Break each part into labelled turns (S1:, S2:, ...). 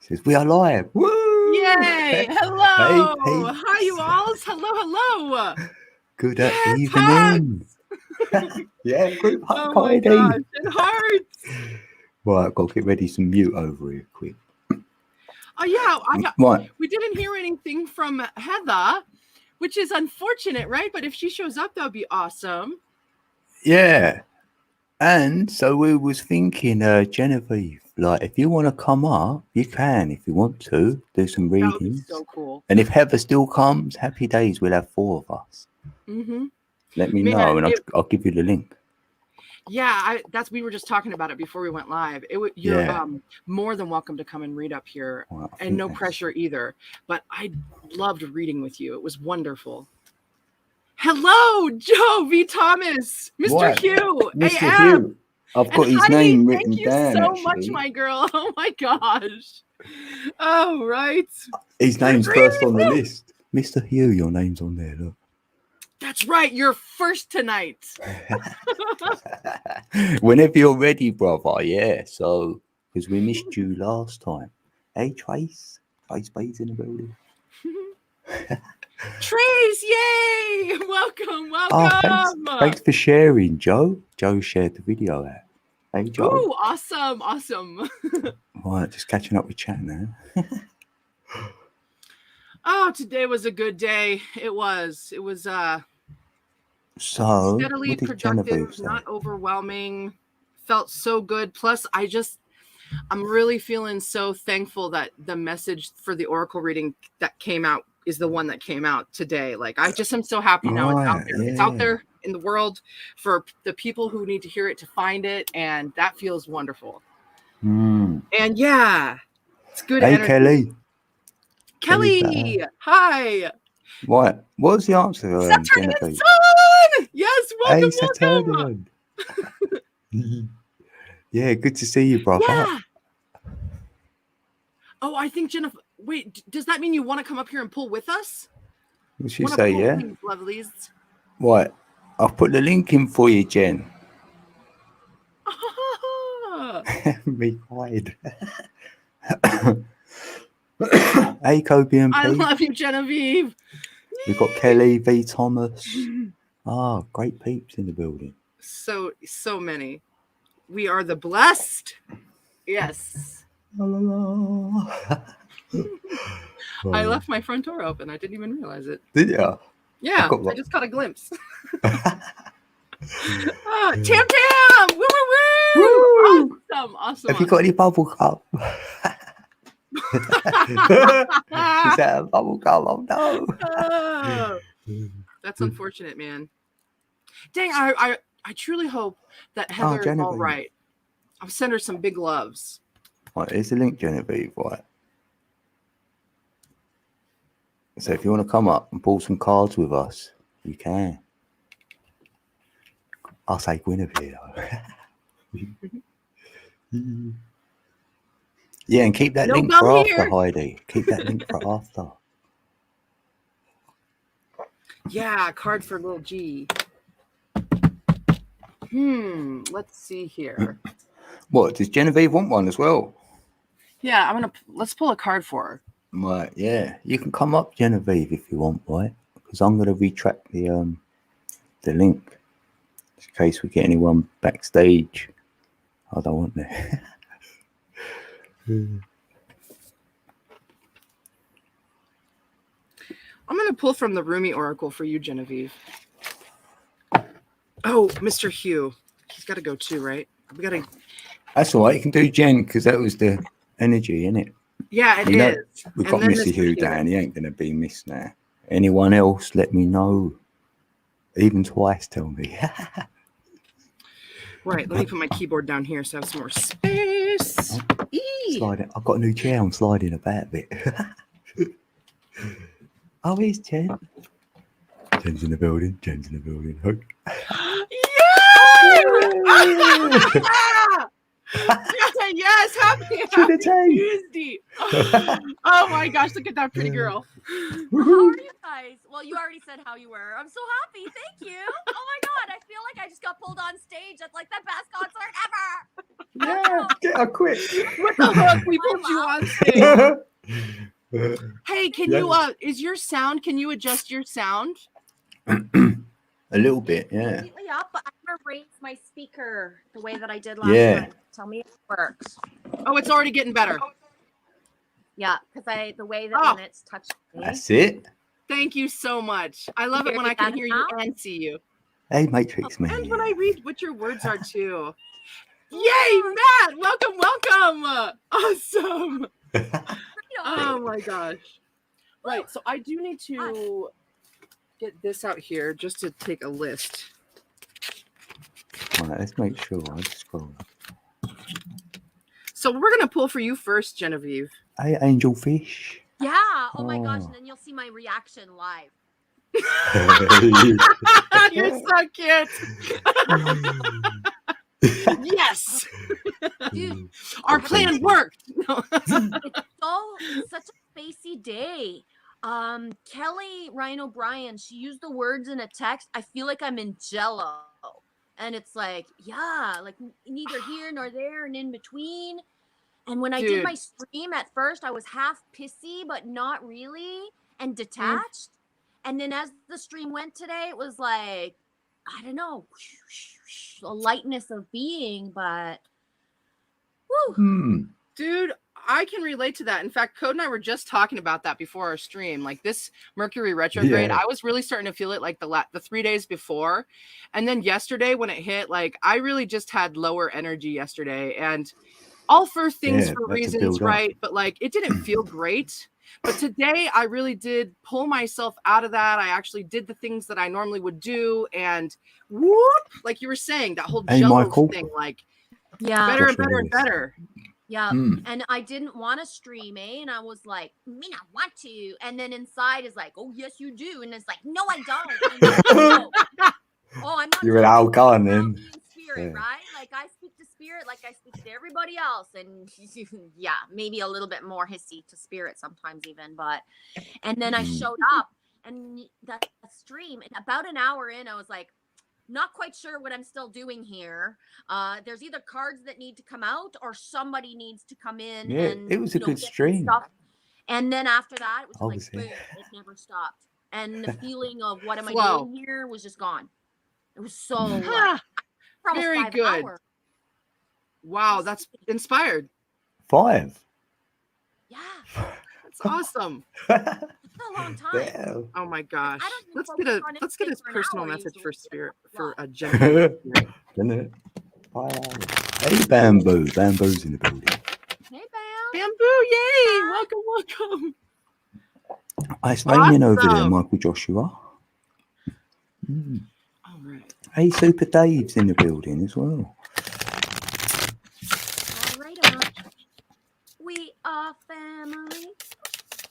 S1: Says, we are live. Woo!
S2: Yay! Hello!
S1: Hey,
S2: Hi, you alls! Hello!
S1: Good
S2: Yes,
S1: evening. Yeah, group hug,
S2: oh my
S1: Heidi.
S2: gosh, and hearts!
S1: Right, got to get ready some mute over here quick.
S2: Oh yeah,
S1: Right.
S2: we didn't hear anything from Heather, which is unfortunate, right? But if she shows up, that would be awesome.
S1: Yeah. And so we was thinking, Genevieve, like if you want to come up, you can if you want to do some
S2: That would be
S1: readings.
S2: so cool.
S1: And if Heather still comes, happy days. We'll have 4 of us.
S2: Mm-hmm.
S1: Let me
S2: Man,
S1: know, and I'll give you the link.
S2: Yeah, we were just talking about it before we went live. You're more than welcome to come and read up here,
S1: Well,
S2: and no pressure either. But I loved reading with you. It was wonderful. Hello, Joe V. Thomas, Mr.
S1: What?
S2: Hugh,
S1: Mr.
S2: AM.
S1: Hugh. I've got his
S2: Heidi,
S1: name written
S2: thank you
S1: down.
S2: so
S1: actually.
S2: much, my girl. Oh my gosh. Oh, right.
S1: His name's first on the list. Mr. Hugh, your name's on there, look.
S2: That's right. You're first tonight.
S1: Whenever you're ready, brother. Yeah, so, because we missed you last time. Hey, Trace. Trace Bates in the building.
S2: Trace, yay! Welcome.
S1: Oh, thanks for sharing, Joe. Joe shared the video out. Hey, Joe.
S2: Ooh, awesome.
S1: Right, just catching up with chat now.
S2: Oh, today was a good day. It was
S1: so
S2: steadily productive, not overwhelming. Felt so good. Plus, I'm really feeling so thankful that the message for the Oracle reading that came out is the one that came out today. Like, I just am so happy now it's out there. Yeah. It's out there in the world for the people who need to hear it to find it. And that feels wonderful. And yeah, it's good energy. Kelly, hi.
S1: What was the answer?
S2: Saturnian Sun! Yes, welcome,
S1: Saturnian. Yeah, good to see you, brother.
S2: Yeah. Oh, I think Jennifer. Wait, does that mean you want to come up here and pull with us?
S1: What she say? Yeah.
S2: Lovelies.
S1: What? I'll put the link in for you, Jen. Me quiet. Hey, Kobe and
S2: I love you, Genevieve.
S1: We've got Kelly V. Thomas. Great peeps in the building.
S2: So many. We are the blessed. Yes.
S1: La, la, la.
S2: I left my front door open. I didn't even realize it.
S1: Did you?
S2: Yeah, I just caught a glimpse. Tam Tam! Woo, woo, woo! Awesome.
S1: Have you got any bubble gum? Is that a bubble gum? Oh
S2: no. That's unfortunate, man. Dang, I truly hope that Heather is all right. I'll send her some big loves.
S1: Right, here's the link, Genevieve. Right. So if you want to come up and pull some cards with us, you can. I'll say Guinevere though. Yeah, and keep that link for after, Heidi. Keep that link for after.
S2: Yeah, card for little G. Let's see here.
S1: What, does Genevieve want one as well?
S2: Yeah, let's pull a card for her.
S1: Right, yeah. You can come up, Genevieve, if you want, right? Because I'm going to retract the link. In case we get anyone backstage. I don't want that.
S2: I'm going to pull from the Rumi Oracle for you, Genevieve. Oh, Mr. Hugh. He's got to go too, right?
S1: That's all right. You can do Jen, because that was the energy, innit?
S2: Yeah, it is.
S1: We've got Mr. Hugh down. He ain't going to be missed now. Anyone else, let me know. Even twice, tell me.
S2: Right, let me put my keyboard down here so I have some more space.
S1: Sliding. I've got a new chair. I'm sliding about a bit. Oh, here's Jen. Jen's in the building.
S2: Yes, happy Tuesday. Oh my gosh, look at that pretty girl.
S3: How are you guys? Well, you already said how you were. I'm so happy. Thank you. Oh my God, I feel like I just got pulled on stage at like the best concert ever.
S1: Yeah, get her quick.
S2: What the fuck? We pulled you on stage. Hey, can you is your sound, can you adjust your sound?
S1: A little bit, yeah.
S3: Completely up, but I'm gonna raise my speaker the way that I did last time. Tell me if it works.
S2: Oh, it's already getting better.
S3: Yeah, because the way that when it's touched me.
S1: That's it.
S2: Thank you so much. I love it when I can hear you and see you.
S1: Hey, Matrix man.
S2: And when I read what your words are too. Yay, Matt! Welcome. Awesome. Oh my gosh. Right, so I do need to get this out here just to take a list.
S1: All right, let's make sure I scroll up.
S2: So we're gonna pull for you first, Genevieve.
S1: Hey, angelfish.
S3: Yeah. Oh my gosh, and then you'll see my reaction live.
S2: You're so cute. Yes.
S3: Dude,
S2: our plan worked.
S3: It's such a spacey day. Kelly Ryan O'Brien, she used the words in a text. I feel like I'm in Jello. And it's like, yeah, like neither here nor there and in between. And when I did my stream at first, I was half pissy, but not really, and detached. And then as the stream went today, it was like, I don't know, a lightness of being, but woo.
S2: Dude, I can relate to that. In fact, Code and I were just talking about that before our stream. Like this Mercury retrograde, I was really starting to feel it like the 3 days before. And then yesterday when it hit, like I really just had lower energy yesterday, and all for things for reasons, right? But like it didn't feel great. But today I really did pull myself out of that. I actually did the things that I normally would do, and whoop, like you were saying, that whole Jello thing, like better and better and better.
S3: Yeah. And I didn't want to stream, and I was like, me not want to. And then inside is like, oh yes you do. And it's like, no, I don't. And oh, I'm not.
S1: You're an Arcana then.
S3: Spirit, right? Like I speak to spirit like I speak to everybody else, and yeah, maybe a little bit more hissy to spirit sometimes even, but and then I showed up, and that stream, and about an hour in, I was like, not quite sure what I'm still doing here. There's either cards that need to come out or somebody needs to come in.
S1: Yeah,
S3: and
S1: it was a good stream.
S3: And then after that, it was like boom, it never stopped, and the feeling of what am I doing here was just gone. It was so
S2: very good.
S3: Hours.
S2: Wow, that's inspired.
S1: 5.
S3: Yeah.
S2: That's awesome.
S3: That's a long time.
S1: Yeah.
S2: Oh my gosh. Let's get a personal message for spirit for a Genevieve.
S1: Wow. Hey Bamboo. Bamboo's in the building.
S3: Hey Bam.
S2: Bamboo, yay! Welcome.
S1: It's raining over there, Michael Joshua.
S2: All right.
S1: Hey, Super Dave's in the building as well.
S3: All right, we are family.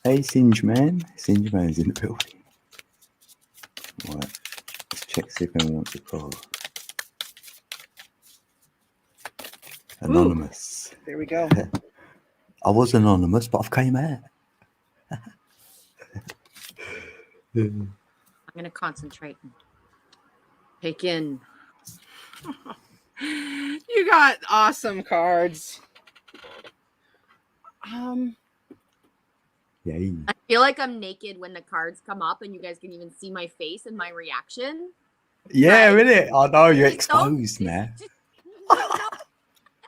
S1: Hey, Singe Man. Singe Man's in the building. Right. Let's check see if anyone wants to call. Anonymous.
S2: Ooh, there we go.
S1: I was anonymous, but I've came out.
S3: I'm going to concentrate and take in.
S2: You got awesome cards.
S1: Yay.
S3: I feel like I'm naked when the cards come up and you guys can even see my face and my reaction.
S1: Yeah, right? Really? I know you're exposed now.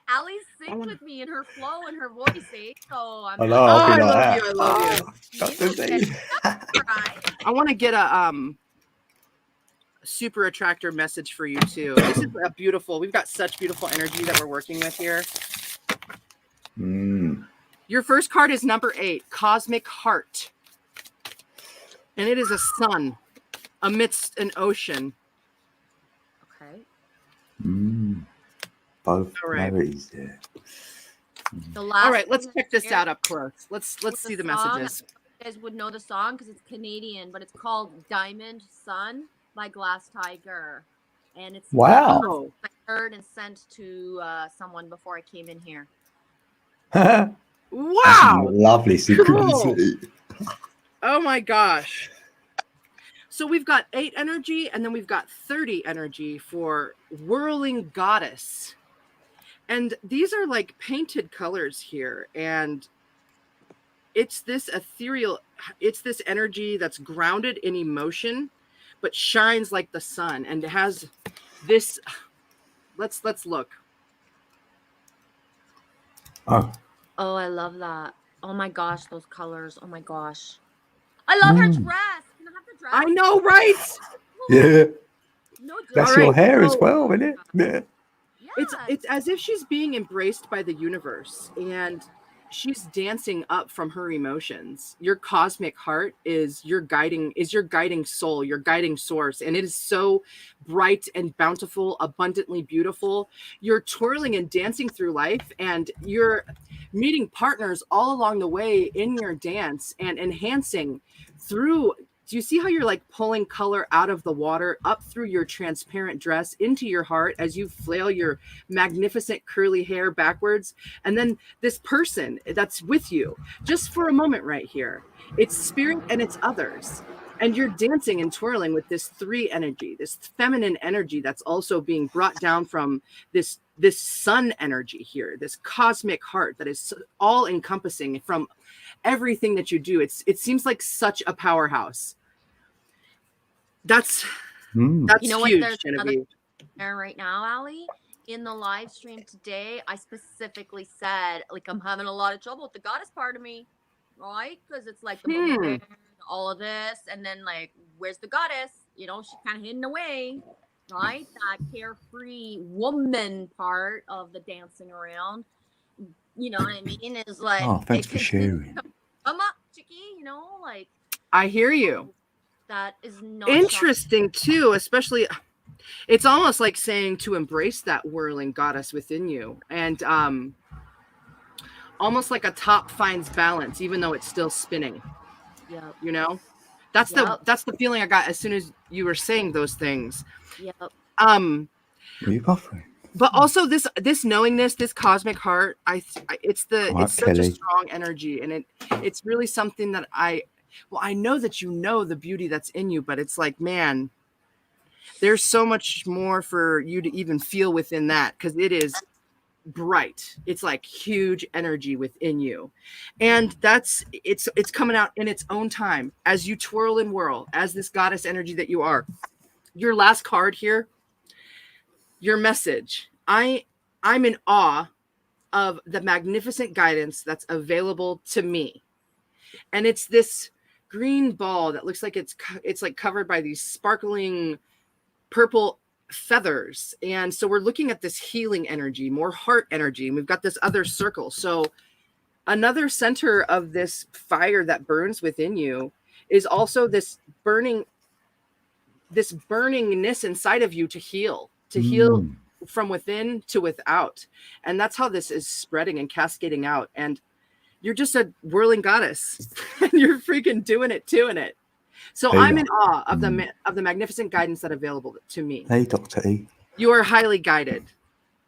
S3: Allie sings with me in her flow and her voice, so I'm
S1: I know, I
S2: love you. I want to get a super attractor message for you too. This is a beautiful. We've got such beautiful energy that we're working with here. Your first card is number 8, Cosmic Heart, and it is a sun amidst an ocean.
S3: Okay.
S1: Both
S2: marries
S1: there.
S3: All
S2: right, let's check this out up close. Let's see the messages.
S3: You guys would know the song because it's Canadian, but it's called Diamond Sun by Glass Tiger, and it's I heard and sent to someone before I came in here.
S2: Wow,
S1: lovely synchronicity.
S2: Cool. Oh my gosh. So we've got 8 energy, and then we've got 30 energy for Whirling Goddess. And these are like painted colors here. And it's this ethereal, it's this energy that's grounded in emotion, but shines like the sun. And it has this, let's look.
S1: Oh.
S3: Oh, I love that. Oh my gosh, those colors. Oh my gosh. I love her dress. Can I have the dress?
S2: I know, right?
S1: Yeah.
S3: No joke.
S1: That's
S2: All
S1: your
S2: right,
S1: hair as
S2: so-
S1: well, isn't it? Yeah.
S3: Yes.
S2: It's as if she's being embraced by the universe, and she's dancing up from her emotions. Your cosmic heart is your guiding soul, your guiding source, and it is so bright and bountiful, abundantly beautiful. You're twirling and dancing through life, and you're meeting partners all along the way in your dance and enhancing through. Do you see how you're like pulling color out of the water up through your transparent dress into your heart as you flail your magnificent curly hair backwards? And then this person that's with you just for a moment right here, it's spirit and it's others. And you're dancing and twirling with this three energy, this feminine energy that's also being brought down from this sun energy here, this cosmic heart that is all encompassing from everything that you do. It seems like such a powerhouse. That's
S3: You know what?
S2: huge,
S3: There's another
S2: Genevieve.
S3: there right now, Allie. In the live stream today, I specifically said, like, I'm having a lot of trouble with the goddess part of me, right? Because it's like the all of this, and then like, where's the goddess? You know, she's kind of hidden away, right? That carefree woman part of the dancing around. You know what I mean? Is like,
S1: Oh, thanks
S3: it
S1: for
S3: continues
S1: sharing.
S3: to come up, Chicky. You know, like
S2: I hear you.
S3: that is not
S2: Interesting too, especially it's almost like saying to embrace that whirling goddess within you, and almost like a top finds balance even though it's still spinning.
S3: Yep.
S2: You know, that's
S3: Yep.
S2: the feeling I got as soon as you were saying those things.
S3: Yep.
S1: What are you buffering?
S2: But also this knowingness, this cosmic heart, it's
S1: Right,
S2: such
S1: Kelly.
S2: a strong energy, and it's really something that I know that you know the beauty that's in you, but it's like, man, there's so much more for you to even feel within that, because it is bright. It's like huge energy within you, and it's coming out in its own time as you twirl and whirl as this goddess energy that you are. Your last card here, your message. I'm in awe of the magnificent guidance that's available to me, and it's this green ball that looks like it's like covered by these sparkling purple feathers. And so we're looking at this healing energy, more heart energy, and we've got this other circle. So another center of this fire that burns within you is also this burningness inside of you to heal from within to without. And that's how this is spreading and cascading out. And you're just a whirling goddess and you're freaking doing it. So
S1: Hey,
S2: I'm in awe of the magnificent guidance that's available to me.
S1: Hey, Dr. E.
S2: You are highly guided.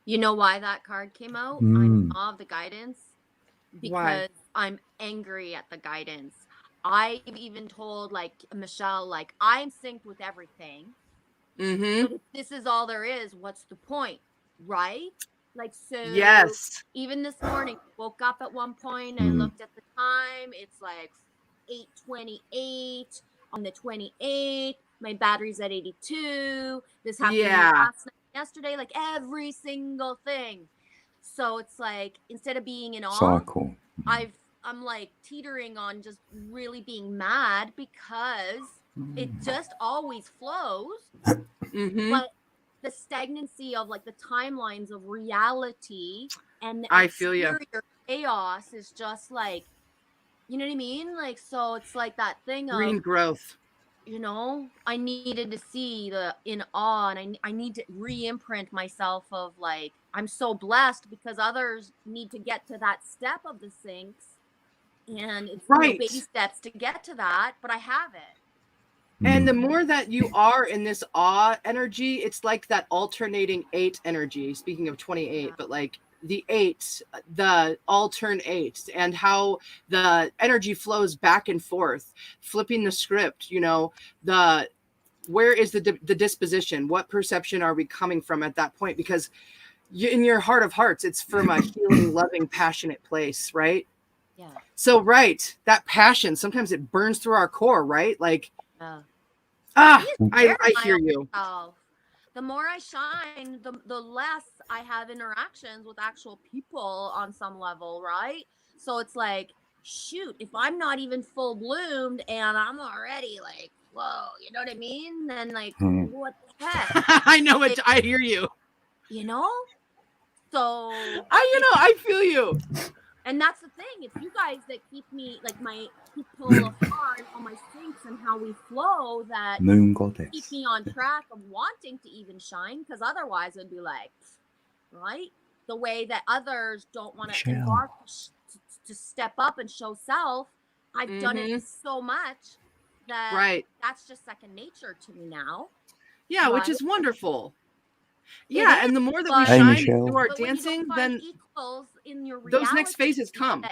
S3: You know why that card came out? I'm in awe of the guidance because
S2: Why?
S3: I'm angry at the guidance. I've even told like Michelle, like, I'm synced with everything. But if this is all there is, what's the point? Right? Like, so
S2: Yes.
S3: even this morning, woke up at one point, I looked at the time, it's like 8:28 on the 28th. My battery's at 82. This happened last night, yesterday, like every single thing. So it's like, instead of being in awe,
S1: Cycle.
S3: I'm like teetering on just really being mad because it just always flows. But the stagnancy of like the timelines of reality and the exterior chaos is just like, you know what I mean? Like, so it's like that thing of
S2: green growth.
S3: You know, I needed to see the in awe, and I need to re-imprint myself of like, I'm so blessed because others need to get to that step of the sinks, and it's baby steps to get to that, but I have it.
S2: And the more that you are in this awe energy, it's like that alternating 8 energy. Speaking of 28, but like the 8, the alternate, and how the energy flows back and forth, flipping the script, you know, where is the disposition? What perception are we coming from at that point? Because in your heart of hearts, it's from a healing, loving, passionate place, right?
S3: Yeah.
S2: So, right, that passion, sometimes it burns through our core, right? Like,
S3: Yeah.
S2: I
S3: my
S2: hear
S3: own
S2: you.
S3: self. The more I shine, the less I have interactions with actual people on some level, right? So it's like, shoot, if I'm not even full bloomed and I'm already like, whoa, you know what I mean? Then like, what the heck?
S2: I know it. I hear you.
S3: You know? So
S2: I feel you.
S3: and that's the thing. It's you guys that keep me like keep pull apart all my syncs and how we flow that
S1: Moon goddess.
S3: keep me on track of wanting to even shine, because otherwise it'd be like, right? The way that others don't want to embark to step up and show self. I've done it so much that that's just second nature to me now.
S2: Yeah, right? Which is wonderful. Yeah, and the more that we shine through our dancing, then
S3: equals in your
S2: those next phases come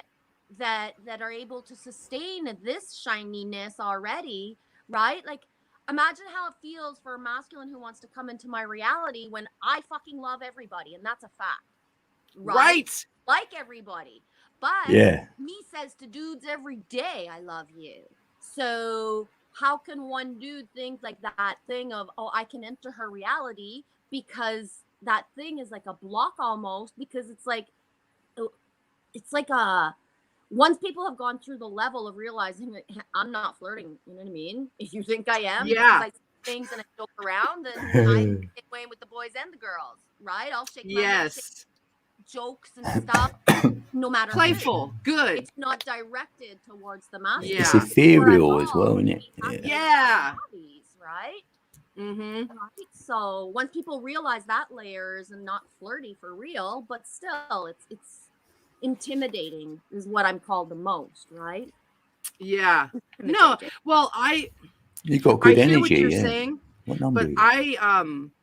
S3: that are able to sustain this shininess already, right? Like, imagine how it feels for a masculine who wants to come into my reality when I fucking love everybody, and that's a fact, right? Like everybody, but me says to dudes every day, I love you. So how can one dude think like that thing of, oh, I can enter her reality, because that thing is like a block almost, because it's like once people have gone through the level of realizing that I'm not flirting, you know what I mean? If you think I am, because I say things and I joke around, then I get away with the boys and the girls, right? I'll shake my head, jokes and stuff, no matter
S2: playful, good.
S3: It's not directed towards the masculine.
S1: It's ethereal as well, isn't it?
S2: Yeah.
S3: Right? Right? So once people realize that layers and not flirty for real, but still it's intimidating is what I'm called the most, right?
S2: Yeah. No, well,
S1: you got good energy.
S2: What you're saying, what number? But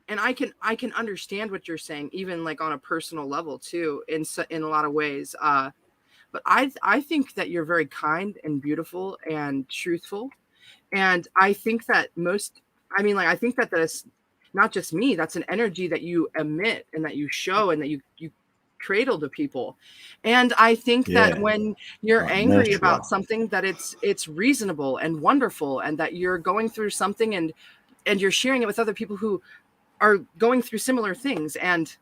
S2: and I can understand what you're saying, even like on a personal level too, in a lot of ways. But I think that you're very kind and beautiful and truthful, and I think that I think that that's not just me. That's an energy that you emit and that you show and that you cradle to people. And I think that when you're angry about something, that it's reasonable and wonderful, and that you're going through something and you're sharing it with other people who are going through similar things. And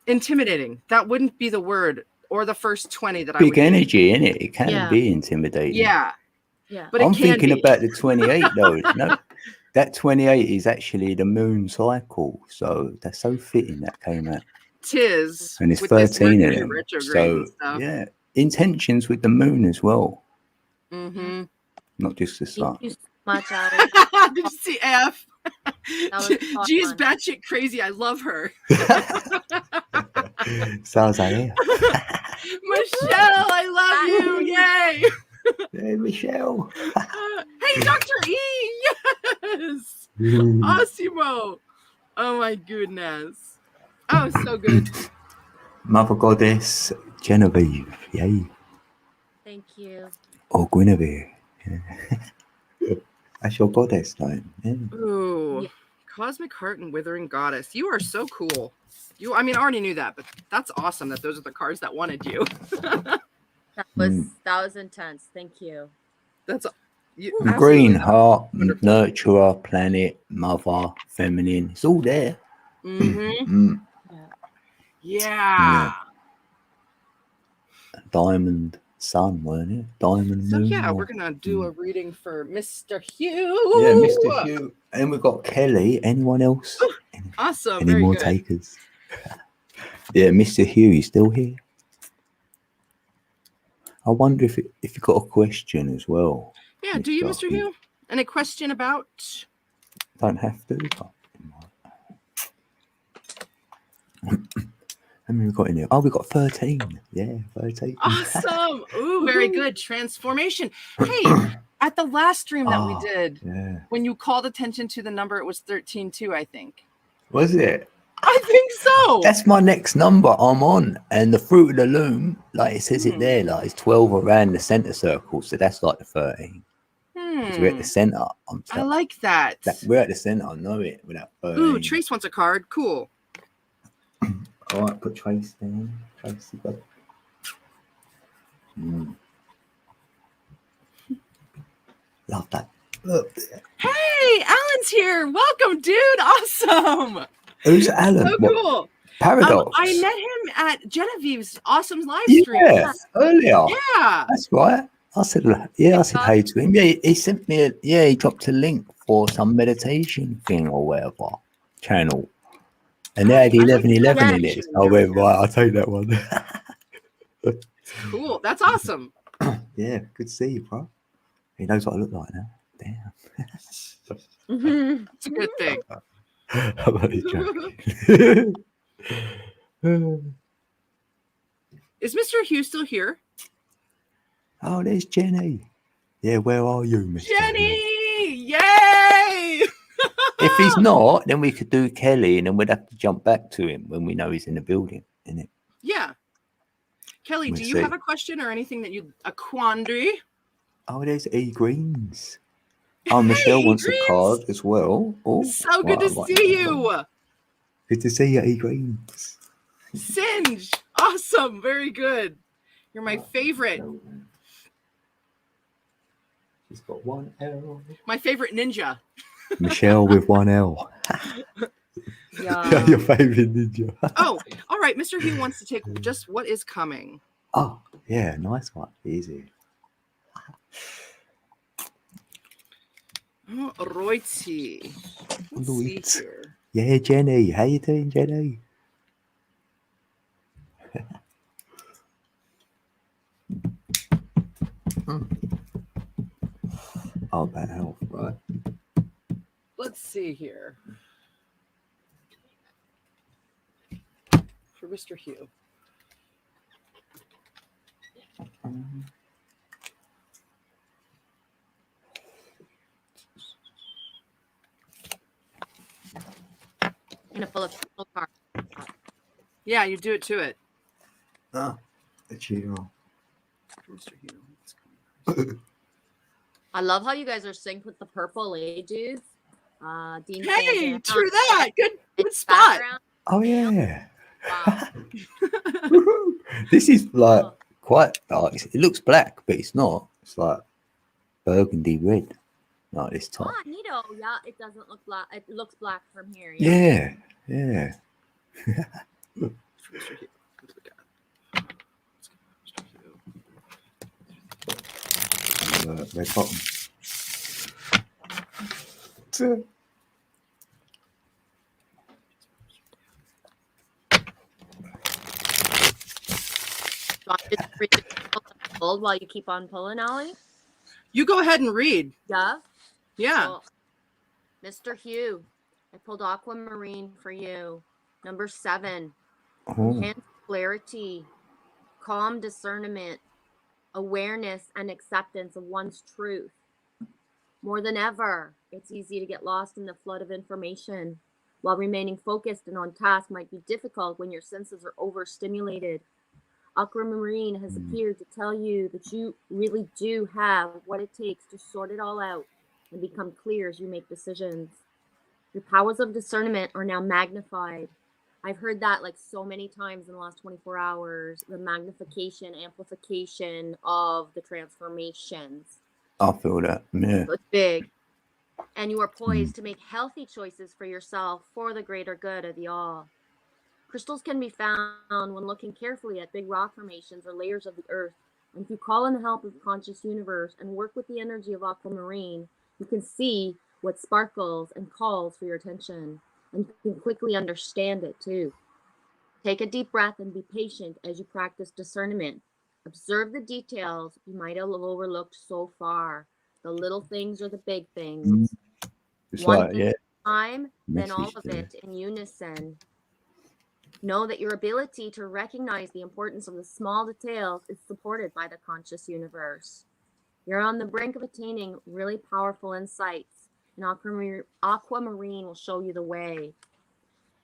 S2: intimidating. That wouldn't be the word or the first 20 that I would.
S1: Big energy in it. It can be intimidating.
S2: Yeah.
S3: But
S1: I'm thinking about the 28 though. No, that 28 is actually the moon cycle, so that's so fitting that came out.
S2: Tis,
S1: and it's 13 of them. So intentions with the moon as well. Not just the sun.
S3: Thank you so much,
S2: Did you see F? G is batshit crazy. I love her.
S1: Sounds like it.
S2: Michelle, I love you. Yay.
S1: Hey, Michelle.
S2: Hey, Dr. E. Yes. Awesimo. Oh, my goodness. Oh, so good.
S1: Mother Goddess Genevieve. Yay.
S3: Thank you.
S1: Or Guinevere. Yeah. That's your goddess name. Yeah.
S2: Ooh. Cosmic Heart and Withering Goddess. You are so cool. I already knew that, but that's awesome that those are the cards that wanted you.
S3: That was intense. Thank you.
S2: That's
S1: green heart, nurturer, planet, mother, feminine. It's all there.
S2: Yeah.
S1: Diamond sun, weren't it? Diamond moon.
S2: So we're gonna do a reading for Mr. Hugh.
S1: Yeah, Mr. Hugh. And we've got Kelly. Anyone else?
S2: Awesome.
S1: Any more takers? Yeah, Mr. Hugh, you still here? I wonder if you got a question as well.
S2: Yeah, do you, Mr. Hugh? And a question about?
S1: Don't have to. How many we got in here? Oh, we got 13. Yeah, 13.
S2: Awesome. Ooh, very good. Transformation. Hey, at the last stream that we did, when you called attention to the number, it was 13 too, I think.
S1: Was it?
S2: I think so.
S1: That's my next number I'm on. And the fruit of the loom, like it says it there, like it's 12 around the center circle. So that's like the 13. Because we're at the center.
S2: I like that.
S1: We're at the center. I know it without.
S2: Ooh, Trace wants a card. Cool.
S1: All right, put Trace down. Tracy, go. Love that. Look.
S2: Hey, Alan's here. Welcome, dude. Awesome.
S1: Who's Alan?
S2: So cool.
S1: Paradox.
S2: I met him at Genevieve's awesome live stream.
S1: Yeah, earlier.
S2: Yeah.
S1: That's right. I said hey to him. Yeah, he sent me he dropped a link for some meditation thing or whatever channel. And they had 11:11 in it. So I went, right, I'll take that one.
S2: Cool. That's awesome.
S1: Yeah, good to see you, bro. He knows what I look like now. Damn.
S2: It's a good thing.
S1: I'm only joking.
S2: Is Mr. Hugh still here?
S1: Oh, there's Jenny. Yeah, where are you, Mr.
S2: Jenny? Yay!
S1: If he's not, then we could do Kelly, and then we'd have to jump back to him when we know he's in the building, innit?
S2: Yeah. Kelly, do you have a question or anything a quandary?
S1: Oh, there's E Greens. Oh, Michelle wants a card as well. Oh,
S2: so good to see you.
S1: Good to see you, E Greens.
S2: Singe. Awesome. Very good. You're my favorite.
S1: She's got one L.
S2: My favorite ninja.
S1: Michelle with one L.
S3: Yeah.
S1: Your favorite ninja.
S2: Oh, all right. Mr. Hugh wants to take just what is coming.
S1: Oh, yeah. Nice one. Easy.
S2: Oh, righty. Let's see here.
S1: Yeah, Jenny. How you doing, Jenny? Oh, bad health, right?
S2: Let's see here. For Mr. Hugh.
S3: In a full of cards.
S2: Yeah, you do it to it.
S1: Ah, it's you.
S2: Mr. Hugh.
S3: I love how you guys are synced with the purple, dudes. Dean
S2: hey, true that. Good spot.
S1: Oh yeah.
S3: Wow.
S1: This is like quite dark. It looks black, but it's not. It's like burgundy red. Like this top.
S3: Ah, neato. Yeah, it doesn't look black. It looks black from here.
S1: Yeah. Yeah. Red bottom.
S3: While you keep on pulling, Ollie?
S2: You go ahead and read.
S3: Yeah?
S2: Yeah.
S3: Cool. Mr. Hugh, I pulled Aquamarine for you. Number 7. Enhanced clarity, calm discernment, awareness and acceptance of one's truth. More than ever, it's easy to get lost in the flood of information. While remaining focused and on task might be difficult when your senses are overstimulated. Aquamarine has appeared to tell you that you really do have what it takes to sort it all out and become clear as you make decisions. Your powers of discernment are now magnified. I've heard that like so many times in the last 24 hours, the magnification, amplification of the transformations.
S1: I feel that. Yeah.
S3: So it's big. And you are poised to make healthy choices for yourself for the greater good of the all. Crystals can be found when looking carefully at big rock formations or layers of the earth. And if you call in the help of the conscious universe and work with the energy of aquamarine, you can see what sparkles and calls for your attention. And you can quickly understand it too. Take a deep breath and be patient as you practice discernment. Observe the details you might have overlooked so far. The little things or the big things.
S1: It's
S3: One
S1: like,
S3: thing at a time, then all
S1: Message
S3: of
S1: there.
S3: it in unison. Know that your ability to recognize the importance of the small details is supported by the conscious universe. You're on the brink of attaining really powerful insights, and Aquamarine will show you the way.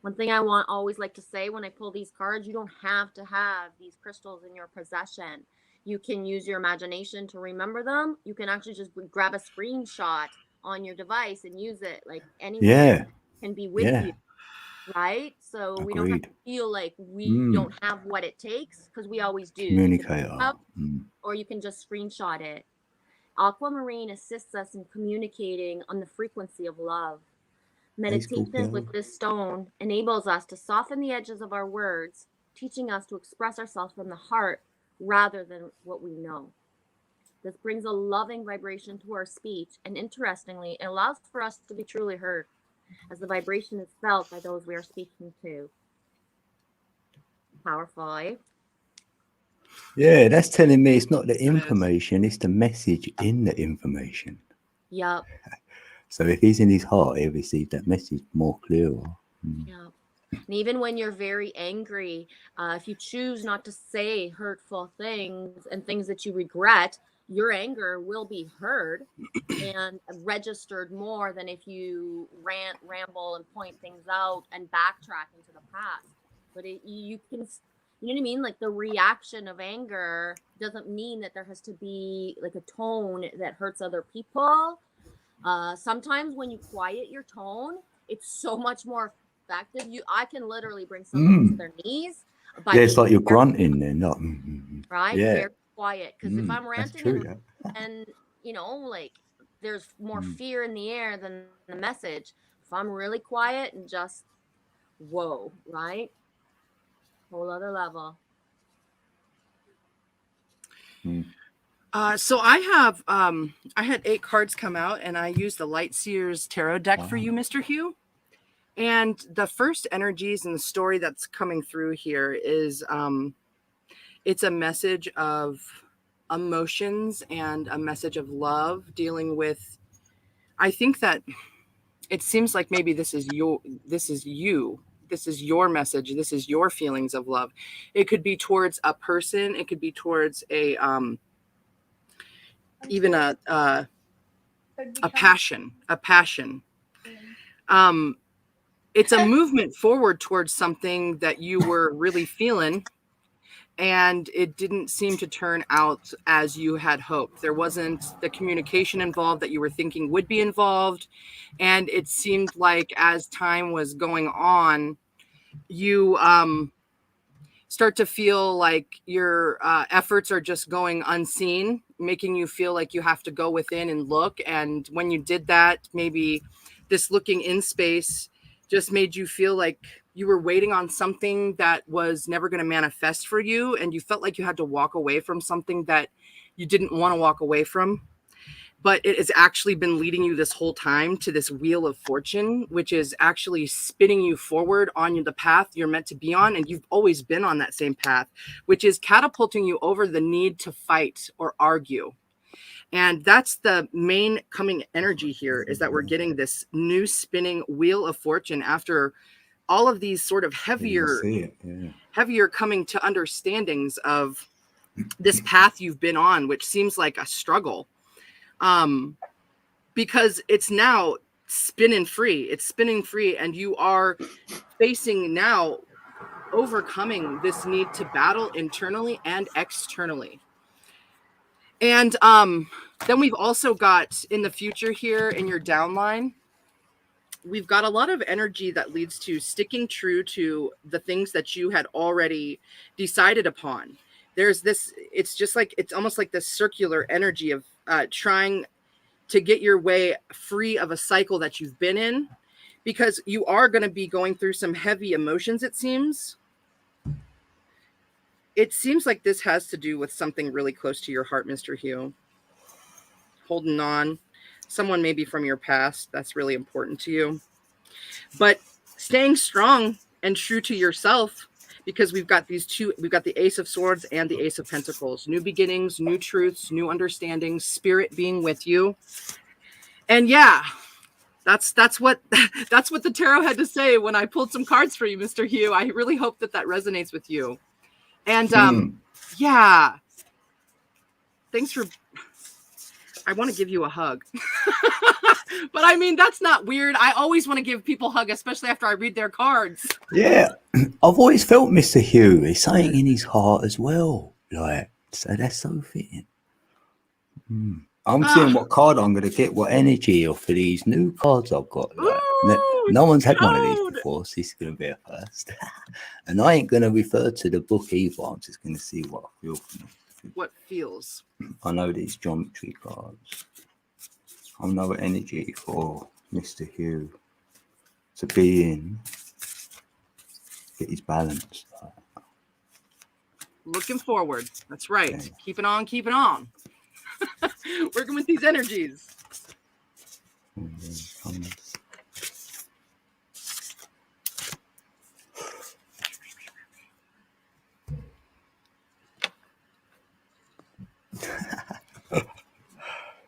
S3: One thing I always like to say when I pull these cards, you don't have to have these crystals in your possession. You can use your imagination to remember them. You can actually just grab a screenshot on your device and use it. Like anyone can be with you, right? So we don't have to
S1: Agreed.
S3: feel like we don't have what it takes, because we always do.
S1: Communicator.
S3: Or you can just screenshot it. Aquamarine assists us in communicating on the frequency of love. Meditation with this stone enables us to soften the edges of our words, teaching us to express ourselves from the heart rather than what we know. This brings a loving vibration to our speech, and interestingly, it allows for us to be truly heard, as the vibration is felt by those we are speaking to. Powerful, eh?
S1: Yeah, that's telling me it's not the information, it's the message in the information.
S3: Yep.
S1: So if he's in his heart, he'll receive that message more clearer.
S3: Yeah. And even when you're very angry, if you choose not to say hurtful things and things that you regret, your anger will be heard and registered more than if you rant, ramble, and point things out and backtrack into the past. But you can, you know what I mean? Like the reaction of anger doesn't mean that there has to be like a tone that hurts other people. Sometimes when you quiet your tone, it's so much more effective. I can literally bring someone to their knees.
S1: It's like you're grunting then, not
S3: right.
S1: Yeah.
S3: Very quiet. Because if I'm ranting and you know, like there's more fear in the air than the message. If I'm really quiet and just whoa, right? Whole other level.
S2: So I had 8 cards come out, and I used the Light Seers Tarot deck for you, Mr. Hugh. And the first energies and the story that's coming through here is it's a message of emotions and a message of love dealing with, I think that it seems like maybe this is your message. This is your feelings of love. It could be towards a person. It could be towards a passion. It's a movement forward towards something that you were really feeling, and it didn't seem to turn out as you had hoped. There wasn't the communication involved that you were thinking would be involved. And it seemed like as time was going on, you start to feel like your efforts are just going unseen, making you feel like you have to go within and look. And when you did that, maybe this looking in space just made you feel like you were waiting on something that was never going to manifest for you. And you felt like you had to walk away from something that you didn't want to walk away from. But it has actually been leading you this whole time to this wheel of fortune, which is actually spinning you forward on the path you're meant to be on. And you've always been on that same path, which is catapulting you over the need to fight or argue. And that's the main coming energy here, is that we're getting this new spinning wheel of fortune after all of these sort of heavier coming to understandings of this path you've been on, which seems like a struggle. Because it's now spinning free. It's spinning free, and you are facing now overcoming this need to battle internally and externally. And then we've also got in the future here in your downline, we've got a lot of energy that leads to sticking true to the things that you had already decided upon. There's this, it's just like, it's almost like this circular energy of trying to get your way free of a cycle that you've been in, because you are going to be going through some heavy emotions, it seems. It seems like this has to do with something really close to your heart, Mr. Hugh. Holding on. Someone maybe from your past that's really important to you. But staying strong and true to yourself, because we've got these two, we've got the Ace of Swords and the Ace of Pentacles. New beginnings, new truths, new understandings, spirit being with you. And yeah, that's what the tarot had to say when I pulled some cards for you, Mr. Hugh. I really hope that resonates with you. And yeah, thanks for, I want to give you a hug. But I mean, that's not weird. I always want to give people a hug, especially after I read their cards.
S1: Yeah, I've always felt Mr. Hugh is something in his heart as well. Like, So that's so fitting. I'm seeing what card I'm going to get, what energy or for these new cards I've got. Like, no one's had one of these before, so this is going to be a first. And I ain't going to refer to the book either. I'm just going to see what I feel from it.
S2: What feels?
S1: I know these geometry cards. I know what energy for Mr. Hugh to be in, get his balance.
S2: Looking forward. That's right.
S1: Yeah.
S2: Keep it on, keep it on. Working with these energies.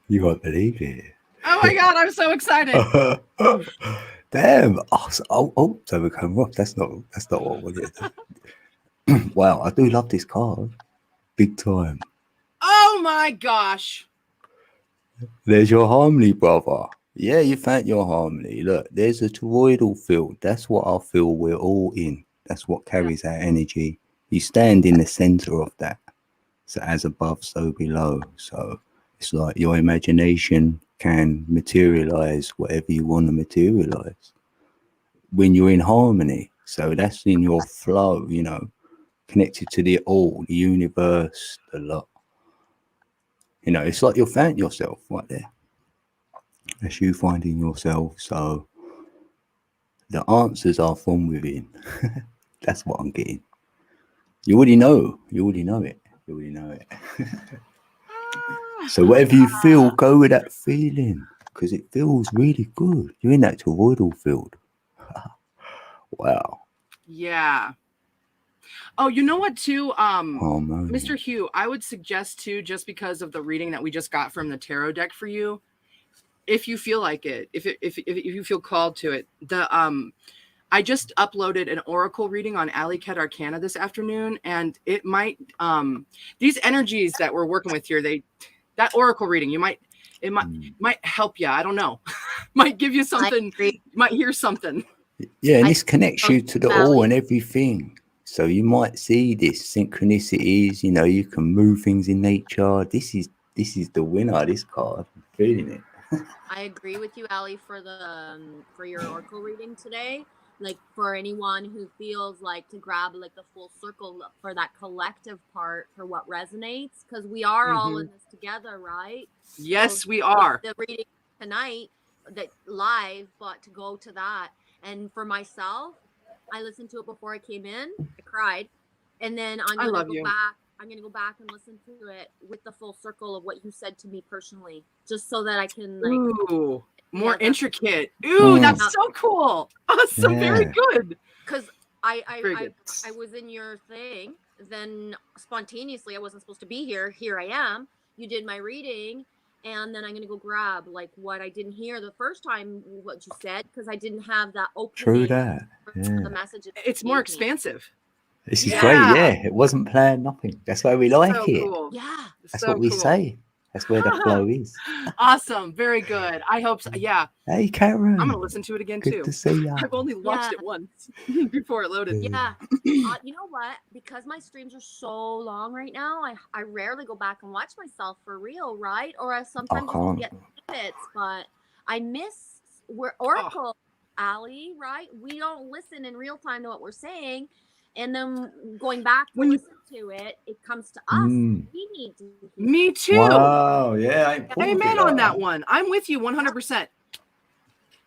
S1: You won't believe it.
S2: Oh my God, I'm so excited.
S1: Damn. So we come off. That's not what I wanted. Wow, I do love this card. Big time.
S2: Oh my gosh.
S1: There's your harmony, brother. Yeah, you found your harmony. Look, there's a toroidal field. That's what I feel we're all in. That's what carries our energy. You stand in the center of that. So as above, so below. So it's like your imagination can materialize whatever you want to materialize when you're in harmony. So that's in your flow, you know, connected to the all, the universe, the lot. You know, it's like you found yourself right there. That's you finding yourself. So the answers are from within. That's what I'm getting. You already know. You already know it. You already know it. So whatever you feel, go with that feeling. Because it feels really good. You're in that toroidal field. Wow.
S2: Yeah. Oh, you know what, too?
S1: Harmony.
S2: Mr. Hugh, I would suggest, too, just because of the reading that we just got from the tarot deck for you, if you feel like it, if you feel called to it, I just uploaded an oracle reading on Alley Cat Arcana this afternoon, and it might, these energies that we're working with here, that oracle reading, it might help you. I don't know. Might give you something. You might hear something.
S1: Yeah, and this connects you to the all and everything. So you might see this synchronicities, you know, you can move things in nature. This is the winner, this card. I'm feeling it.
S3: I agree with you, Allie, for your oracle reading today. Like for anyone who feels like to grab like the full circle for that collective part for what resonates, because we are all in this together, right?
S2: Yes,
S3: so
S2: we are.
S3: The reading tonight, that live, but to go to that. And for myself, I listened to it before I came in. I cried, and then I'm gonna go back. I'm gonna go back and listen to it with the full circle of what you said to me personally, just so that I can like.
S2: Ooh, more intricate. Ooh, that's so cool. Awesome, very good. Because I was in your thing, then spontaneously I wasn't supposed to be here. Here I am. You did my reading. And then I'm going to go grab like what I didn't hear the first time, what you said, because I didn't have that opening.
S1: True that. Yeah.
S3: The message.
S2: It's more expansive.
S1: This is great. Yeah, it wasn't planned, nothing. That's why we like it.
S3: Cool. Yeah.
S1: That's what we say. That's where the flow is.
S2: Awesome. Very good. I hope so. Yeah.
S1: Hey, Karen.
S2: I'm going to listen to it again,
S1: Good
S2: too.
S1: To see ya.
S2: I've only watched it once before it loaded.
S3: Yeah. You know what? Because my streams are so long right now, I rarely go back and watch myself for real, right? Or sometimes I get snippets, but I miss Oracle, Allie, right? We don't listen in real time to what we're saying. And then going back to listen to it, it comes to us. We need to.
S2: Me too.
S1: Wow. Yeah.
S2: Amen on that one. I'm with you 100%.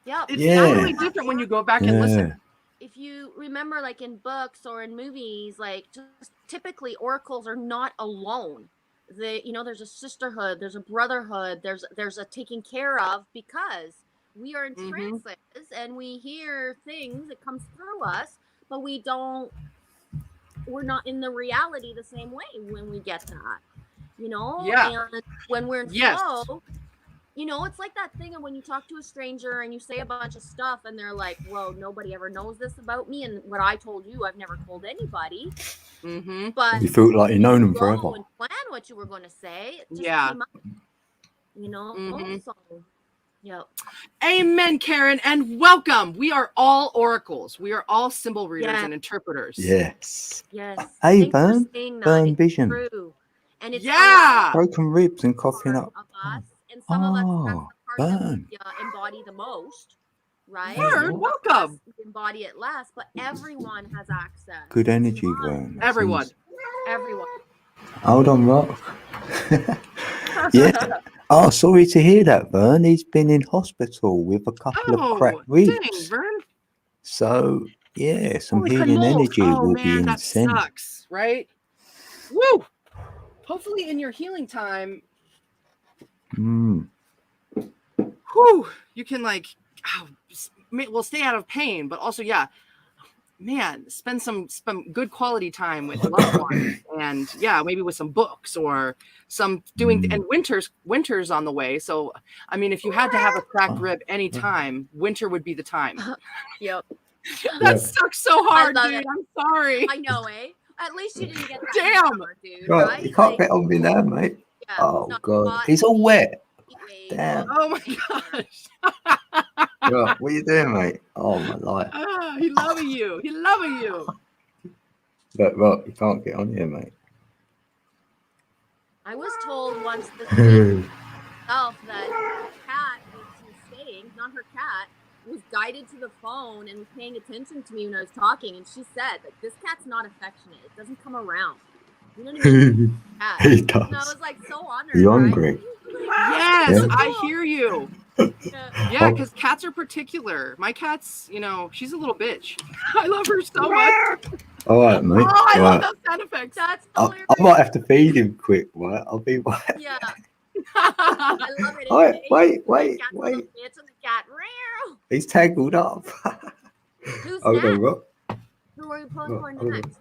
S3: Yeah.
S2: It's totally different when you go back and listen.
S3: If you remember, like in books or in movies, like just typically oracles are not alone. There's a sisterhood, there's a brotherhood, there's a taking care of, because we are in trances and we hear things that comes through us, but we're not in the reality the same way when we get that, and when we're in flow, it's like that thing of when you talk to a stranger and you say a bunch of stuff and they're like, whoa, nobody ever knows this about me, and what I told you I've never told anybody. But
S1: you feel like you've known them forever
S3: and plan what you were going to say. It just came up, so, yep.
S2: Amen, Karen, and welcome. We are all oracles. We are all symbol readers and interpreters.
S1: Yes.
S3: Yes.
S1: Hey, Burn Vision.
S3: True. And it's
S2: Yeah.
S1: Broken ribs and coughing
S3: part
S1: up.
S3: of us, and some of us, that's
S1: Oh,
S3: the part that
S1: burn.
S3: we embody the most, right?
S1: Hey,
S2: Word,
S1: what?
S3: Some of
S2: welcome.
S3: us, we embody it less, but everyone has access.
S1: Good energy,
S3: Come on,
S1: Vern. That
S2: Everyone.
S1: seems-
S3: everyone.
S1: Hold on, Rock. Yeah. Oh, sorry to hear that, Vern. He's been in hospital with a couple of
S2: Oh,
S1: cracked
S2: dang,
S1: ribs.
S2: Vern.
S1: So, yeah, some
S2: Holy
S1: healing
S2: cannoli.
S1: energy
S2: Oh
S1: will be
S2: man, that
S1: sent.
S2: sucks, right? Woo! Hopefully in your healing time,
S1: Mm.
S2: whew, you can like, well, stay out of pain, but also, yeah, man, spend some good quality time with loved ones, and yeah, maybe with some books or some doing. And winter's on the way, so I mean, if you had to have a cracked rib anytime, winter would be the time.
S3: Yep.
S2: That sucks so hard,
S3: love
S2: dude.
S3: it.
S2: I'm sorry.
S3: I know, eh? At least you didn't get that.
S2: Damn.
S3: Summer, dude,
S1: Bro,
S3: right?
S1: you can't
S3: Like,
S1: get on me now, mate.
S3: yeah,
S1: Oh,
S3: not
S1: God.
S3: hot
S1: He's all wet.
S3: heat wave,
S1: Damn.
S2: Oh my gosh.
S1: Bro, what are you doing, mate? Oh, my life.
S2: He loving you. He loving you.
S1: Look, Rock, you can't get on here, mate.
S3: I was told once this week herself that the cat that she was staying, not her cat, was guided to the phone and was paying attention to me when I was talking, and she said that this cat's not affectionate. It doesn't come around. You know what I mean? Cat.
S1: He does.
S3: And I was like so honored.
S1: You
S3: right?
S1: hungry?
S2: Yes,
S1: Yeah.
S2: I hear you. Yeah, because cats are particular. My cat's, she's a little bitch. I love her so much.
S1: All right, mate.
S2: Oh, I love
S1: Right.
S2: those sound effects.
S3: That's
S1: I
S3: hilarious.
S1: might have to feed him quick, right? I'll be right.
S3: Yeah, I love it.
S1: Wait,
S3: It's
S1: wait,
S3: the
S1: wait,
S3: cat's a
S1: wait.
S3: little bitch and the cat. Meow.
S1: He's tangled up.
S3: Who's
S1: Hold on,
S3: next?
S1: Rock.
S3: Who are you pulling for
S1: Hold on.
S3: next?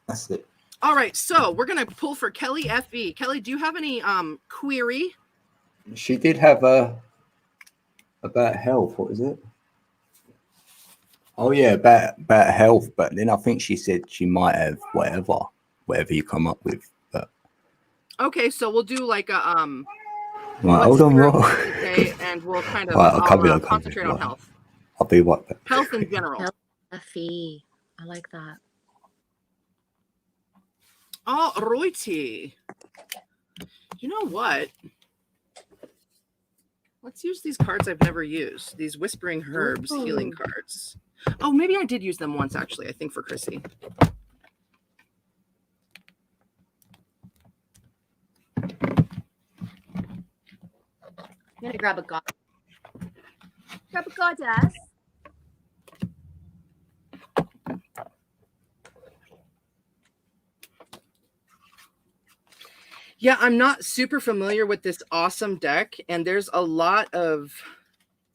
S1: That's it.
S2: All right, so we're gonna pull for Kelly FE. Kelly, do you have any query?
S1: She did have about health. What is it? Oh yeah, about health. But then I think she said she might have whatever you come up with. But
S2: Okay, so we'll do like a
S1: right,
S2: what's
S1: hold on,
S2: your
S1: Rock.
S2: health today, and we'll kind of
S1: Right, I'll come in,
S2: concentrate on
S1: right.
S2: health.
S1: I'll be right back.
S2: Health in general.
S3: Effie. I like that.
S2: Oh, righty. You know what? Let's use these cards I've never used. These Whispering Herbs healing cards. Oh, maybe I did use them once, actually, I think for Chrissy.
S3: I'm gonna grab a god. Grab a goddess.
S2: Yeah, I'm not super familiar with this awesome deck, and there's a lot of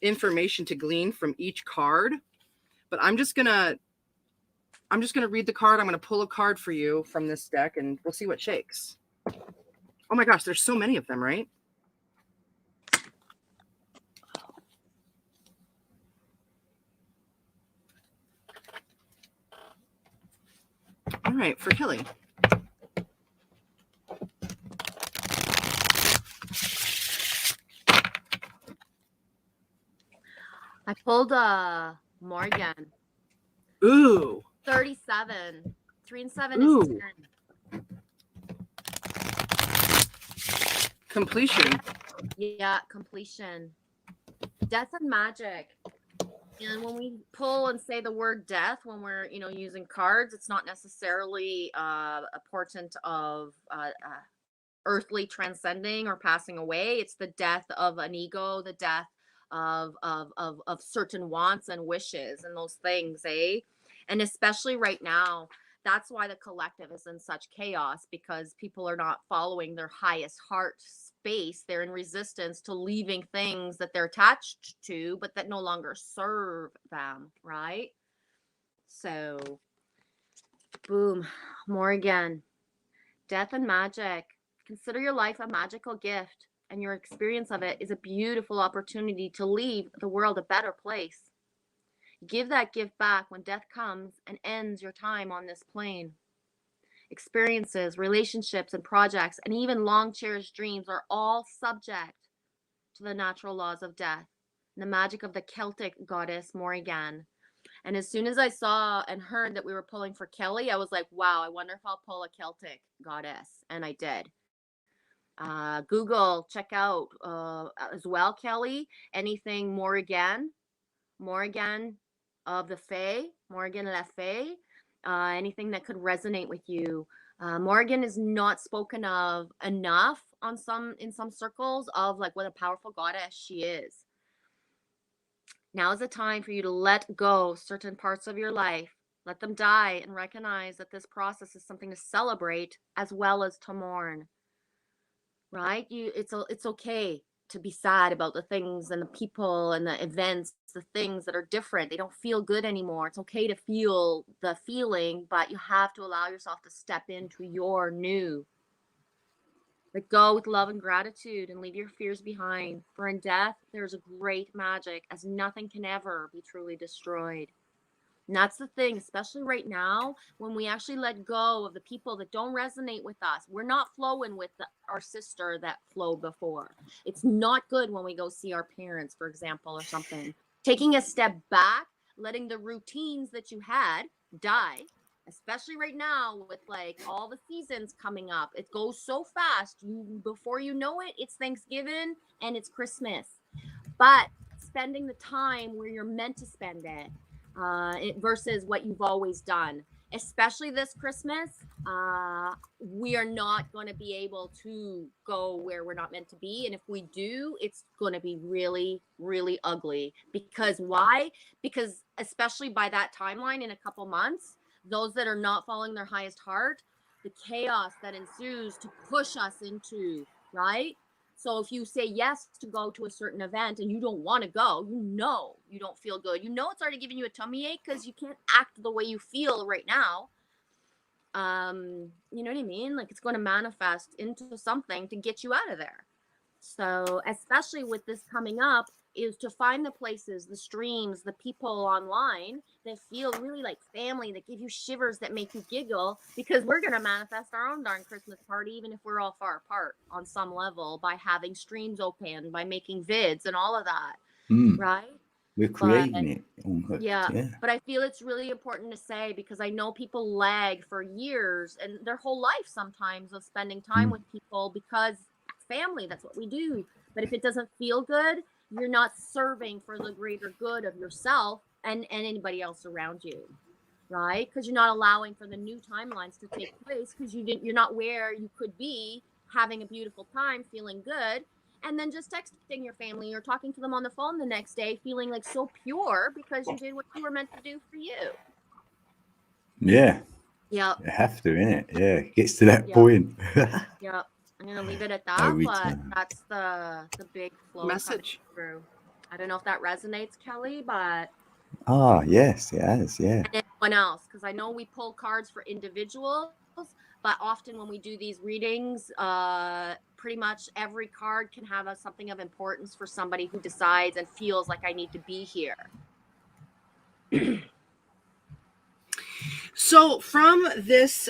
S2: information to glean from each card. But I'm just gonna read the card. I'm gonna pull a card for you from this deck, and we'll see what shakes. Oh my gosh, there's so many of them, right? All right, for Kelly.
S3: I pulled a Morgan.
S2: Ooh.
S3: 37. 3 and 7
S2: Ooh.
S3: is 10.
S2: Completion.
S3: Yeah, completion. Death and magic. And when we pull and say the word death, when we're, using cards, it's not necessarily a portent of earthly transcending or passing away. It's the death of an ego, the death of certain wants and wishes and those things, eh? And especially right now, that's why the collective is in such chaos, because people are not following their highest heart space. They're in resistance to leaving things that they're attached to, but that no longer serve them, right? So, boom, more again. Death and magic. Consider your life a magical gift, and your experience of it is a beautiful opportunity to leave the world a better place. Give that gift back when death comes and ends your time on this plane. Experiences, relationships, and projects, and even long cherished dreams are all subject to the natural laws of death and the magic of the Celtic goddess Morrigan. And as soon as I saw and heard that we were pulling for Kelly, I was like, wow, I wonder if I'll pull a Celtic goddess. And I did. Google, check out as well, Kelly, anything Morrigan of the Fae, Morrigan La Fae, anything that could resonate with you. Morrigan is not spoken of enough in some circles of like what a powerful goddess she is. Now is the time for you to let go certain parts of your life, let them die, and recognize that this process is something to celebrate as well as to mourn. Right? It's okay to be sad about the things and the people and the events, the things that are different. They don't feel good anymore. It's okay to feel the feeling, but you have to allow yourself to step into your new. Let go with love and gratitude and leave your fears behind. For in death, there's a great magic, as nothing can ever be truly destroyed. And that's the thing, especially right now, when we actually let go of the people that don't resonate with us. We're not flowing with our sister that flowed before. It's not good when we go see our parents, for example, or something. Taking a step back, letting the routines that you had die, especially right now with like all the seasons coming up. It goes so fast. Before you know it, it's Thanksgiving and it's Christmas. But spending the time where you're meant to spend it, versus what you've always done, especially this Christmas, we are not going to be able to go where we're not meant to be. And if we do, it's going to be really, really ugly. Because why? Because especially by that timeline in a couple months, those that are not following their highest heart, the chaos that ensues to push us into, right? So if you say yes to go to a certain event and you don't want to go, you know you don't feel good. You know it's already giving you a tummy ache because you can't act the way you feel right now. You know what I mean? Like it's going to manifest into something to get you out of there. So especially with this coming up, is to find the places, the streams, the people online that feel really like family, that give you shivers, that make you giggle, because we're going to manifest our own darn Christmas party, even if we're all far apart on some level, by having streams open, by making vids and all of that. Right?
S1: We're creating it almost.
S3: Yeah, but I feel it's really important to say, because I know people lag for years and their whole life sometimes of spending time with people, because family, that's what we do. But if it doesn't feel good, you're not serving for the greater good of yourself and anybody else around you, right? Because you're not allowing for the new timelines to take place, because you're not where you could be, having a beautiful time, feeling good, and then just texting your family or talking to them on the phone the next day, feeling like so pure because you did what you were meant to do for you.
S1: Yeah.
S3: Yeah.
S1: You have to, innit? Yeah, it gets to that point.
S3: Yeah. I'm gonna leave it at that, but that's the big flow
S2: message
S3: through. I don't know if that resonates, Kelly, but
S1: yes, it has. Yeah.
S3: And anyone else, because I know we pull cards for individuals, but often when we do these readings, pretty much every card can have something of importance for somebody who decides and feels like I need to be here.
S2: So from this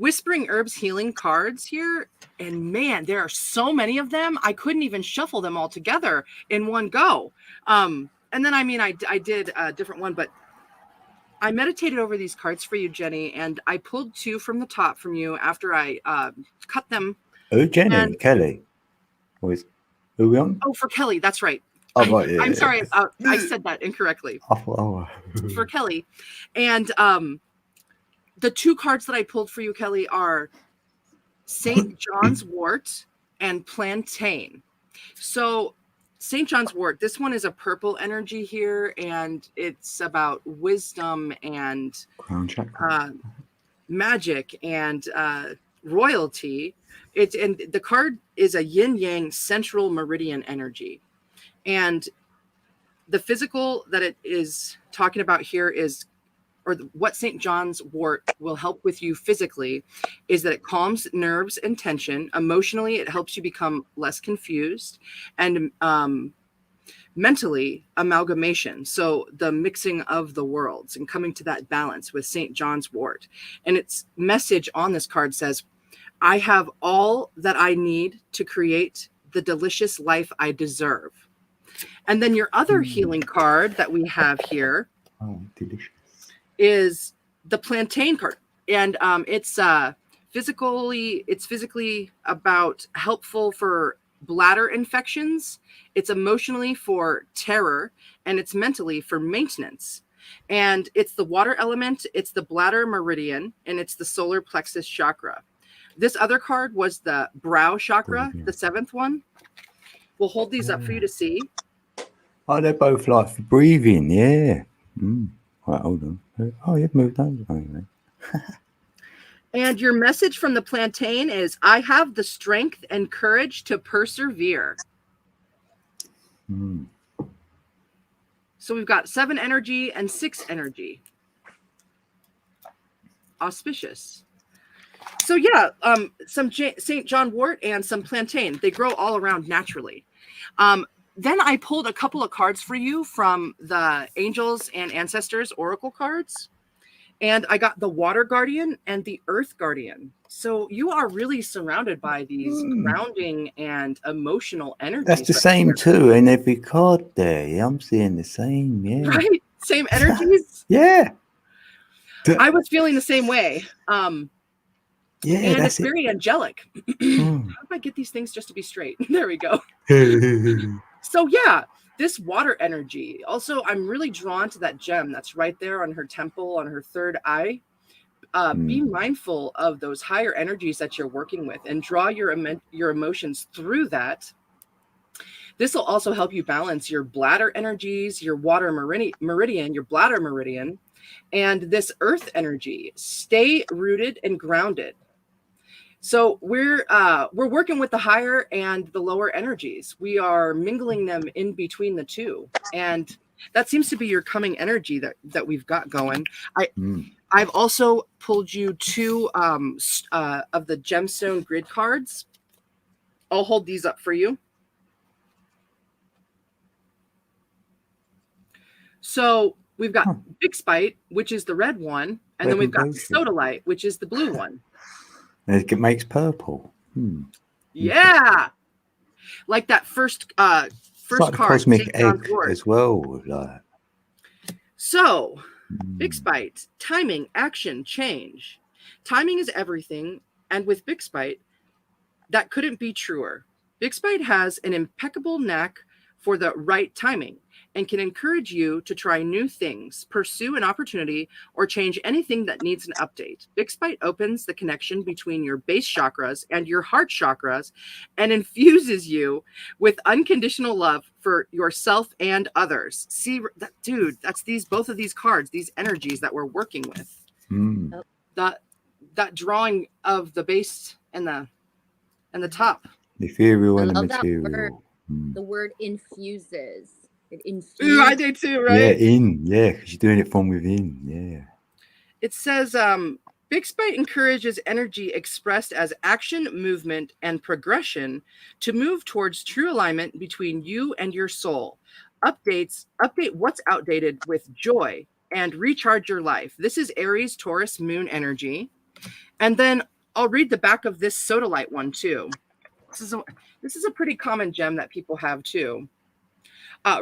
S2: Whispering Herbs healing cards here, and man, there are so many of them, I couldn't even shuffle them all together in one go. And then I did a different one, but I meditated over these cards for you, Jenny, and I pulled two from the top from you after I cut them.
S1: Oh, Jenny, Kelly. Who are we on?
S2: Oh, for Kelly, that's right.
S1: Oh, right, yeah,
S2: I'm sorry, I said that incorrectly. For Kelly. And the two cards that I pulled for you, Kelly, are St. John's Wort and Plantain. So St. John's Wort, this one is a purple energy here, and it's about wisdom and magic and royalty. And the card is a yin-yang central meridian energy. And the physical that it is talking about here is, or what St. John's Wort will help with you physically, is that it calms nerves and tension. Emotionally, it helps you become less confused. And mentally, amalgamation. So the mixing of the worlds and coming to that balance with St. John's Wort. And its message on this card says, I have all that I need to create the delicious life I deserve. And then your other healing card that we have here
S1: delicious.
S2: is the plantain card. And it's physically about helpful for bladder infections. It's emotionally for terror, and it's mentally for maintenance. And it's the water element, it's the bladder meridian, and it's the solar plexus chakra. This other card was the brow chakra, the 7th one. We'll hold these up for you to see.
S1: Oh, they're both like for breathing, yeah. Right, hold on. Oh, you've moved on. Anyway.
S2: And your message from the plantain is, I have the strength and courage to persevere. So we've got 7 energy and 6 energy. Auspicious. So yeah, some St. John wort and some plantain. They grow all around naturally. Then I pulled a couple of cards for you from the Angels and Ancestors Oracle cards. And I got the Water Guardian and the Earth Guardian. So you are really surrounded by these grounding and emotional energies.
S1: That's the same too in every card there. Yeah, I'm seeing the same, yeah.
S2: Right? Same energies?
S1: Yeah.
S2: I was feeling the same way.
S1: Yeah,
S2: and
S1: that's
S2: it's very angelic. How do I get these things just to be straight? There we go. So yeah, this water energy. Also, I'm really drawn to that gem that's right there on her temple, on her third eye. Be mindful of those higher energies that you're working with and draw your emotions through that. This will also help you balance your bladder energies, your water meridian, your bladder meridian, and this earth energy. Stay rooted and grounded. So we're working with the higher and the lower energies. We are mingling them in between the two, and that seems to be your coming energy that we've got going. I've also pulled you 2 of the gemstone grid cards. I'll hold these up for you. So we've got Big Spite, which is the red one, and then we've got Sodalite, which is the blue one.
S1: It makes purple.
S2: Yeah, like that first
S1: like
S2: card,
S1: cosmic egg as well. Like.
S2: So, Big Spite, timing, action, change. Timing is everything, and with Big Spite, that couldn't be truer. Big Spite has an impeccable knack for the right timing and can encourage you to try new things, pursue an opportunity, or change anything that needs an update. Big Spite opens the connection between your base chakras and your heart chakras and infuses you with unconditional love for yourself and others. See, dude, that's both of these cards, these energies that we're working with. That drawing of the base and the top.
S1: Ethereal and the material.
S3: The word infuses. It infuses.
S2: Ooh, I did too, right?
S1: Yeah, because you're doing it from within. Yeah.
S2: It says, Big Spite encourages energy expressed as action, movement, and progression to move towards true alignment between you and your soul. Update what's outdated with joy and recharge your life. This is Aries, Taurus, Moon energy. And then I'll read the back of this Sodalite one too. This is a pretty common gem that people have too.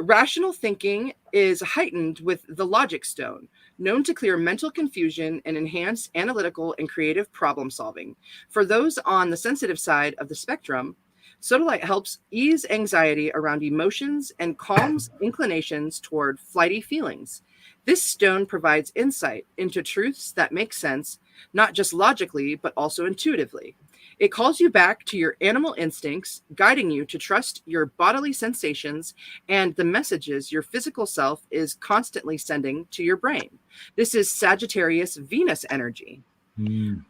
S2: Rational thinking is heightened with the logic stone, known to clear mental confusion and enhance analytical and creative problem solving. For those on the sensitive side of the spectrum, Sodalite helps ease anxiety around emotions and calms inclinations toward flighty feelings. This stone provides insight into truths that make sense, not just logically, but also intuitively. It calls you back to your animal instincts, guiding you to trust your bodily sensations and the messages your physical self is constantly sending to your brain. This is Sagittarius Venus energy.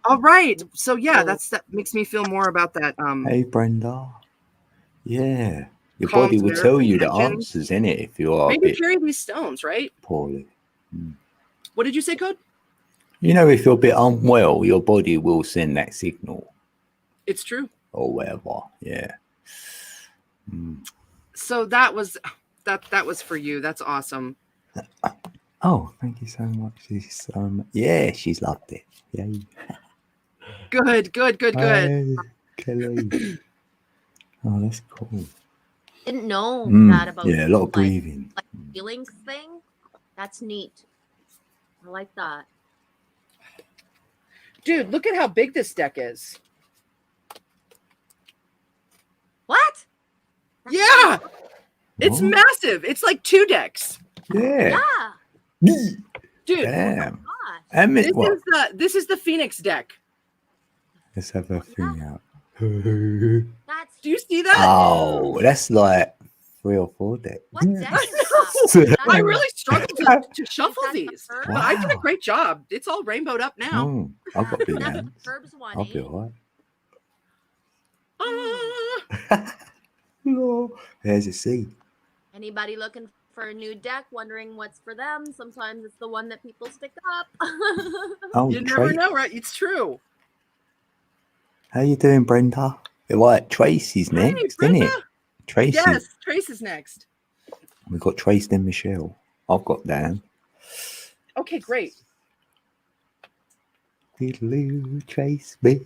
S2: All right. So yeah, that makes me feel more about that.
S1: Hey, Brenda. Yeah. Your body will tell you the answers, innit? If you are
S2: maybe carry these stones, right?
S1: Poorly.
S2: What did you say, Code?
S1: You know, if you're a bit unwell, your body will send that signal.
S2: It's true.
S1: Or whatever. Yeah.
S2: So that was for you. That's awesome.
S1: Oh, thank you so much. She's loved it. Yay.
S2: Good.
S1: Hi, Kelly. Oh, that's cool.
S3: Didn't know
S1: Mm,
S3: that about
S1: yeah, a lot of
S3: like
S1: breathing.
S3: healing thing. That's neat. I like that.
S2: Dude, look at how big this deck is.
S3: What?
S2: Yeah, it's
S1: What?
S2: massive. It's like 2 decks.
S1: Yeah.
S3: Yeah.
S2: Dude,
S1: Damn.
S3: Gosh.
S1: I mean, what?
S2: this is the Phoenix deck.
S1: Let's have a thing out.
S3: That's
S2: Do you see that?
S1: Oh, that's like 3 or 4 decks.
S3: what deck is that?
S2: I really struggled to shuffle
S3: that the
S2: these,
S3: Herb?
S2: but I did a
S1: Wow.
S2: great job. It's all rainbowed up now.
S1: Mm, I've got big
S3: That's
S1: hands.
S3: the Herb's one,
S1: I'll be
S3: eh?
S1: alright.
S2: Ah.
S1: No. There's a C.
S3: Anybody looking for a new deck, wondering what's for them? Sometimes it's the one that people stick up.
S1: Oh,
S2: You never
S1: Trace.
S2: know, right? It's true.
S1: How you doing, Brenda? Right, Tracy's
S2: Hey,
S1: next, isn't it?
S2: Brenda.
S1: Tracy.
S2: Yes, Trace is next.
S1: We've got Trace and Michelle. I've got Dan.
S2: Okay, great.
S1: Diddle-oo, Trace B.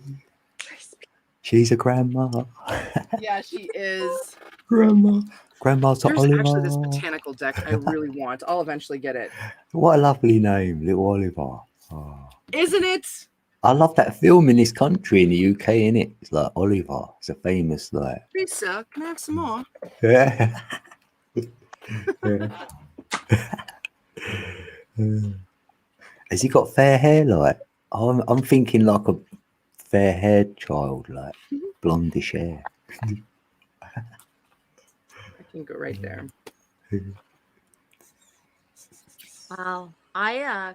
S1: She's a grandma.
S2: Yeah, she is.
S1: Grandma. Grandma to
S2: There's
S1: Oliver.
S2: actually this botanical deck I really want. I'll eventually get it.
S1: What a lovely name, little Oliver. Oh.
S2: Isn't it?
S1: I love that film in this country in the UK, innit? It's like Oliver. It's a famous like.
S2: Lisa, can I have some more?
S1: Yeah. Yeah. Has he got fair hair? Like I'm thinking like a fair-haired child, like blondish hair.
S2: I can go right there.
S3: Wow. I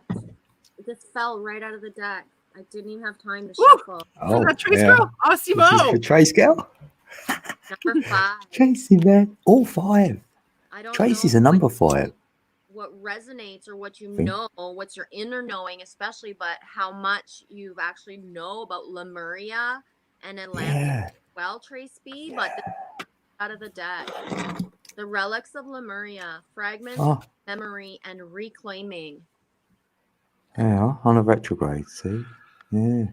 S3: this fell right out of the deck. I didn't even have time to
S2: Woo!
S3: shuffle.
S1: Oh,
S2: That Trace
S1: yeah.
S2: girl.
S1: This is
S2: Awesimo.
S1: for Trace girl.
S3: Number 5.
S1: Tracy, man. All 5.
S3: I don't
S1: Tracy's
S3: know
S1: a number 5.
S3: what resonates or what you
S1: Think.
S3: know, what's your inner knowing, especially, but how much you've actually know about Lemuria and Atlantis.
S1: Yeah.
S3: Well, Trace B, but this out of the deck. The relics of Lemuria, fragments,
S1: Oh,
S3: memory, and reclaiming.
S1: yeah. On a retrograde, see? Yeah.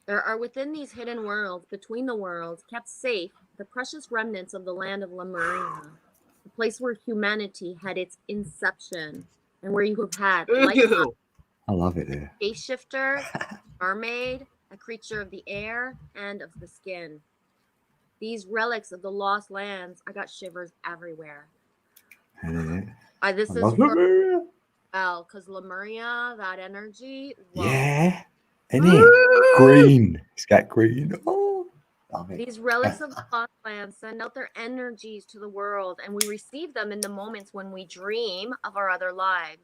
S3: There are within these hidden worlds, between the worlds, kept safe, the precious remnants of the land of Lemuria, the place where humanity had its inception, and where you have had life,
S2: Ooh.
S1: I love it there.
S3: shapeshifter, mermaid, a creature of the air and of the skin. These relics of the lost lands, I got shivers everywhere.
S1: Yeah.
S3: This
S1: I
S3: is
S1: love
S3: for
S1: it.
S3: well, because Lemuria, that energy. Whoa.
S1: Yeah. Isn't it? Green. It's got green. Oh, love it.
S3: These relics of the lost lands send out their energies to the world, and we receive them in the moments when we dream of our other lives,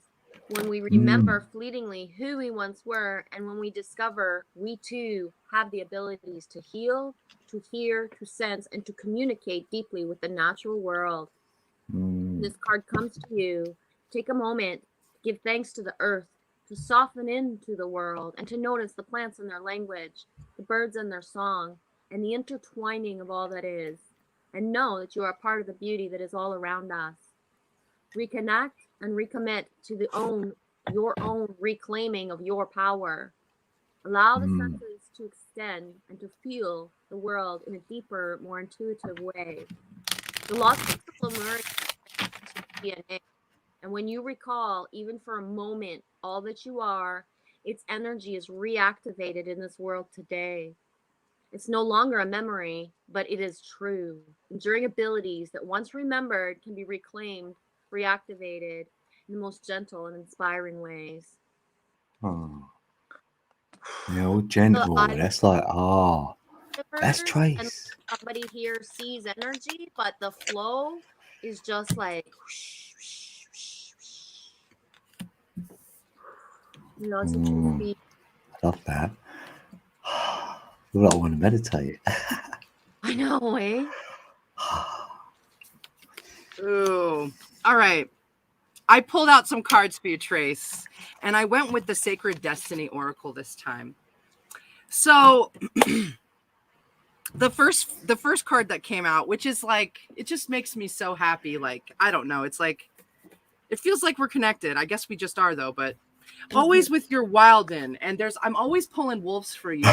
S3: when we remember fleetingly who we once were, and when we discover we too have the abilities to heal, to hear, to sense, and to communicate deeply with the natural world. When this card comes to you, take a moment, give thanks to the earth, to soften into the world, and to notice the plants and their language, the birds and their song, and the intertwining of all that is, and know that you are part of the beauty that is all around us. Reconnect and recommit to your own reclaiming of your power. Allow the senses to extend and to feel the world in a deeper, more intuitive way. The lost of Lemuria DNA. And when you recall, even for a moment, all that you are, its energy is reactivated in this world today. It's no longer a memory, but it is true. Enduring abilities that once remembered can be reclaimed, reactivated in the most gentle and inspiring ways.
S1: Oh. Yeah, all gentle. That's like, that's
S3: And
S1: Trace.
S3: somebody here sees energy, but the flow is just like whoosh, whoosh, whoosh, whoosh. Lots of speed.
S1: I love that. I feel like I want to meditate.
S3: I know, eh?
S2: Ooh. All right. I pulled out some cards for you, Trace, and I went with the Sacred Destiny Oracle this time. So the first card that came out, which is like, it just makes me so happy. Like, I don't know. It's like, it feels like we're connected. I guess we just are though, but always with your wild in. And I'm always pulling wolves for you.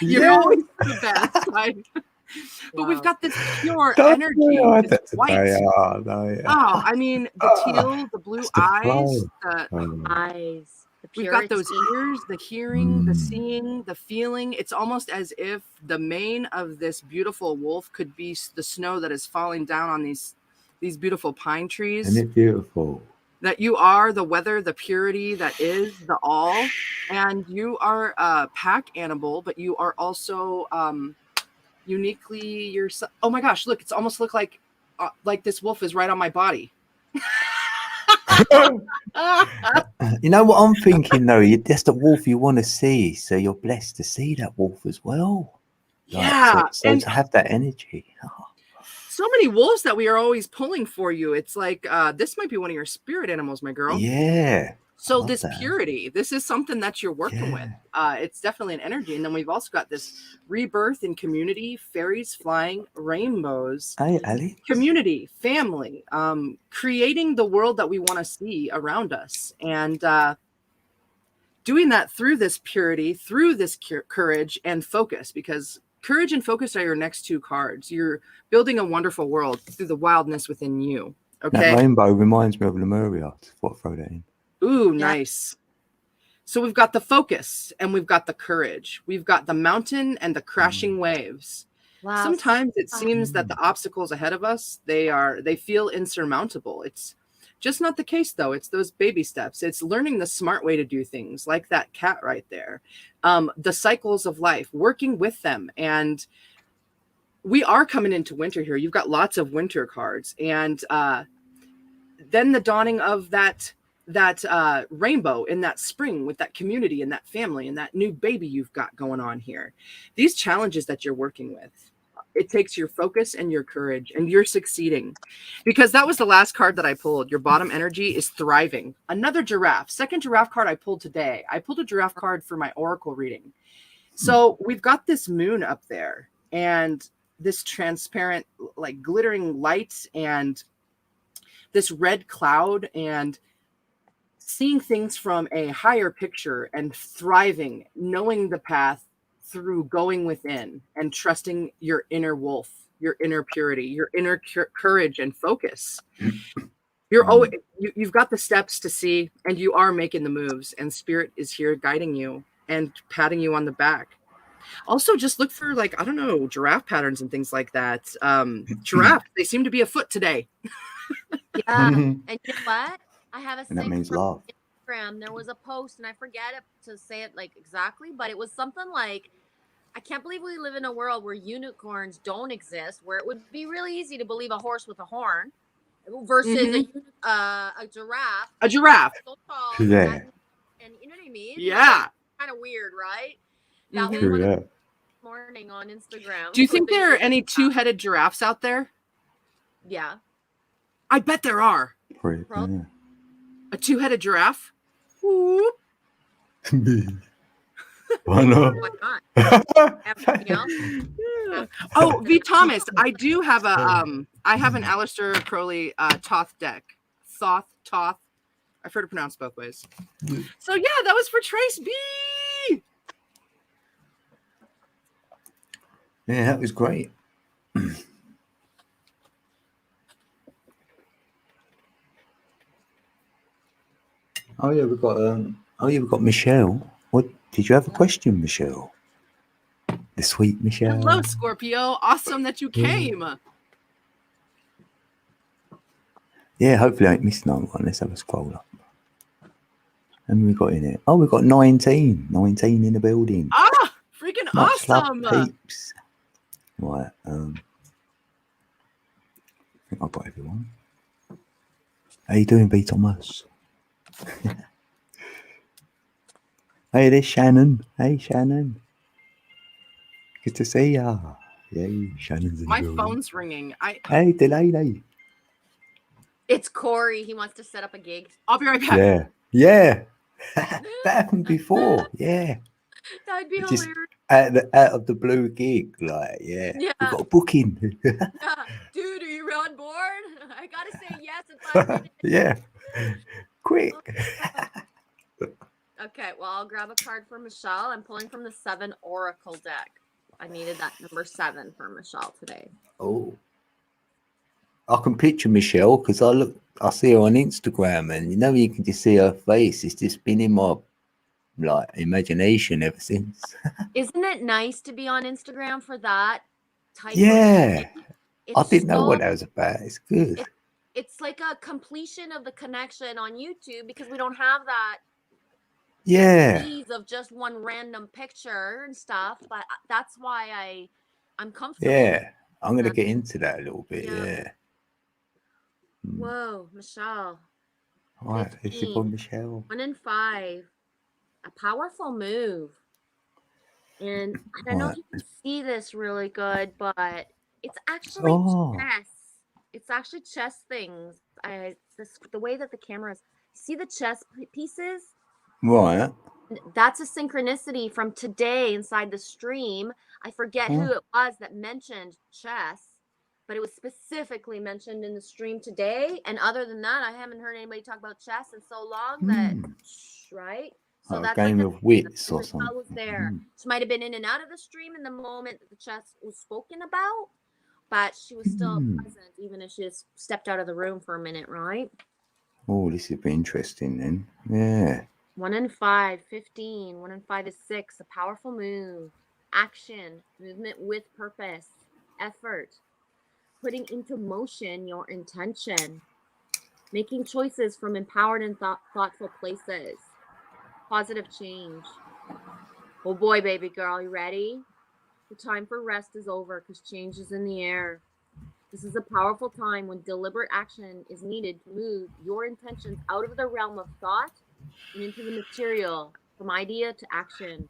S2: You're always the best. But we've
S3: Wow.
S2: got this pure
S1: Don't
S2: energy.
S1: know
S2: It's
S1: that
S2: white.
S1: today. Oh, no, yeah.
S2: Oh, I mean, the teal, the blue
S1: It's the
S2: eyes,
S1: flow.
S3: Eyes. The
S2: we've got those
S3: purity.
S2: ears, the hearing, the
S1: Mm.
S2: seeing, the feeling. It's almost as if the mane of this beautiful wolf could be the snow that is falling down on these beautiful pine trees.
S1: Isn't it beautiful?
S2: That you are the weather, the purity that is the all. And you are a pack animal, but you are also uniquely yourself. Oh my gosh, look, it's almost look like this wolf is right on my body.
S1: You know what I'm thinking though? That's the wolf you want to see, so you're blessed to see that wolf as well.
S2: Yeah,
S1: So
S2: and
S1: to have that energy.
S2: so many wolves that we are always pulling for you. It's like this might be one of your spirit animals, my girl.
S1: Yeah.
S2: So
S1: love
S2: this
S1: that.
S2: purity, this is something that you're working with. It's definitely an energy. And then we've also got this rebirth in community, fairies flying, rainbows,
S1: Hey, Ali.
S2: community, family, creating the world that we want to see around us. And doing that through this purity, through this courage and focus, because courage and focus are your next two cards. You're building a wonderful world through the wildness within you. Okay.
S1: That rainbow reminds me of Lemuria. Thought I'd throw that in.
S2: Ooh,
S3: Yeah.
S2: nice. So we've got the focus and we've got the courage. We've got the mountain and the crashing waves.
S3: Wow.
S2: Sometimes it seems that the obstacles ahead of us, they feel insurmountable. It's just not the case though. It's those baby steps. It's learning the smart way to do things, like that cat right there. The cycles of life, working with them. And we are coming into winter here. You've got lots of winter cards. And then the dawning of that rainbow in that spring with that community and that family and that new baby you've got going on here. These challenges that you're working with, it takes your focus and your courage, and you're succeeding, because that was the last card that I pulled. Your bottom energy is thriving. Another giraffe, second giraffe card I pulled today. I pulled a giraffe card for my oracle reading. So we've got this moon up there and this transparent, like glittering light and this red cloud, and seeing things from a higher picture and thriving, knowing the path through going within and trusting your inner wolf, your inner purity, your inner courage and focus. You've got the steps to see, and you are making the moves, and spirit is here guiding you and patting you on the back. Also, just look for, like, I don't know, giraffe patterns and things like that. Giraffe, they seem to be afoot today.
S3: Yeah. And you know what? I have a
S1: And that
S3: thing
S1: means
S3: from
S1: love.
S3: Instagram. There was a post, and I forget it to say it like exactly, but it was something like, I can't believe we live in a world where unicorns don't exist, where it would be really easy to believe a horse with a horn versus a giraffe.
S2: A giraffe.
S3: So tall,
S1: Yeah.
S3: and you know what I mean?
S2: Yeah.
S3: Kind of weird, right? That was
S1: True
S3: one of
S1: that.
S3: the morning on Instagram.
S2: Do you think
S3: with the
S2: there are any
S3: unicorn.
S2: two-headed giraffes out there?
S3: Yeah.
S2: I bet there are.
S1: Pretty,
S3: Probably.
S1: yeah.
S2: A two-headed giraffe? Whoop.
S1: Why not?
S3: Why not? Everything else?
S2: Yeah. Oh, V. Thomas, I do have I have an Aleister Crowley Thoth deck. Thoth. I've heard it pronounced both ways. So yeah, that was for Trace B.
S1: Yeah, that was great. Oh yeah, we've got Michelle. What did you have a question, Michelle? The sweet Michelle.
S2: Hello, Scorpio. Awesome that you came.
S1: Yeah, hopefully I ain't missed no one. Let's have a scroll up. And we got in it. Oh, we got 19 in the building.
S2: Ah, freaking
S1: Much
S2: awesome.
S1: love, peeps. Right, I think I've got everyone. How you doing, B. Thomas? Hey, there's Shannon. Hey, Shannon. Good to see ya. Yay, Shannon's in
S2: My
S1: the building.
S2: phone's ringing.
S1: Hey, Delaney.
S3: It's Corey. He wants to set up a gig.
S2: I'll be right back.
S1: Yeah. Yeah. That happened before. Yeah.
S3: That'd be
S1: Just-
S3: hilarious.
S1: Out of the blue gig. Like, yeah.
S3: Yeah.
S1: We've got a booking.
S3: Yeah. Dude, are you on board? I gotta say yes in 5 minutes.
S1: Yeah. Quick.
S3: Okay, well, I'll grab a card for Michelle. I'm pulling from the 7 Oracle deck. I needed that number 7 for Michelle today.
S1: Oh, I can picture Michelle because I see her on Instagram, and you can just see her face. It's just been in my imagination ever since.
S3: Isn't it nice to be on Instagram for that type
S1: Yeah,
S3: of thing?
S1: I
S3: It's
S1: didn't know what
S3: so
S1: that was about. It's good.
S3: it's like a completion of the connection on YouTube because we don't have that
S1: Yeah,
S3: ease of just one random picture and stuff. But that's why I'm comfortable.
S1: yeah. I'm gonna get into that a little bit.
S3: Yeah.
S1: Yeah.
S3: Whoa, Michelle.
S1: All right, this is for
S3: 15,
S1: Michelle.
S3: 1 and 5. A powerful move. And I don't know if
S1: Right.
S3: you can see this really good, but it's actually
S1: Oh,
S3: chess. It's actually chess things. The way that the camera is. See the chess pieces?
S1: right.
S3: That's a synchronicity from today inside the stream. I forget who it was that mentioned chess, but it was specifically mentioned in the stream today. And other than that, I haven't heard anybody talk about chess in so long that, right? So
S1: A
S3: that's
S1: game
S3: like
S1: of wits or
S3: Michelle was
S1: something.
S3: there. She might have been in and out of the stream in the moment that the chess was spoken about, but she was still present, even if she just stepped out of the room for a minute, right?
S1: Oh, this would be interesting then. Yeah.
S3: 1 and 5, 15. 1 and 5 is 6. A powerful move. Action. Movement with purpose. Effort. Putting into motion your intention. Making choices from empowered and thoughtful places. Positive change. Oh boy, baby girl, you ready? The time for rest is over because change is in the air. This is a powerful time when deliberate action is needed to move your intentions out of the realm of thought and into the material, from idea to action.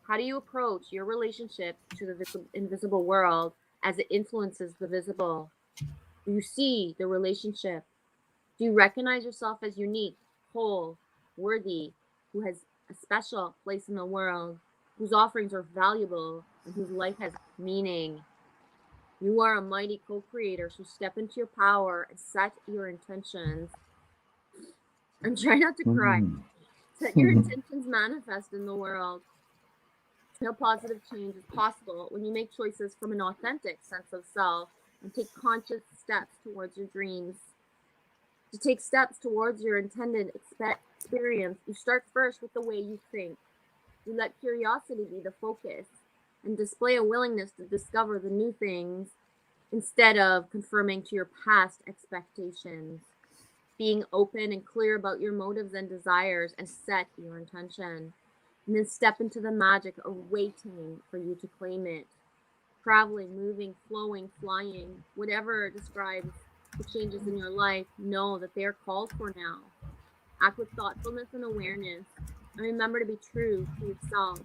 S3: How do you approach your relationship to the invisible world as it influences the visible? Do you see the relationship? Do you recognize yourself as unique, whole, worthy, who has a special place in the world, whose offerings are valuable, and whose life has meaning? You are a mighty co-creator, so step into your power and set your intentions. And try not to cry. Set your intentions manifest in the world. No positive change is possible when you make choices from an authentic sense of self and take conscious steps towards your dreams. To take steps towards your intended experience, you start first with the way you think. You let curiosity be the focus and display a willingness to discover the new things instead of conforming to your past expectations. Being open and clear about your motives and desires and set your intention. And then step into the magic of waiting for you to claim it. Traveling, moving, flowing, flying, whatever describes the changes in your life, know that they are called for now. Act with thoughtfulness and awareness, and remember to be true to yourself.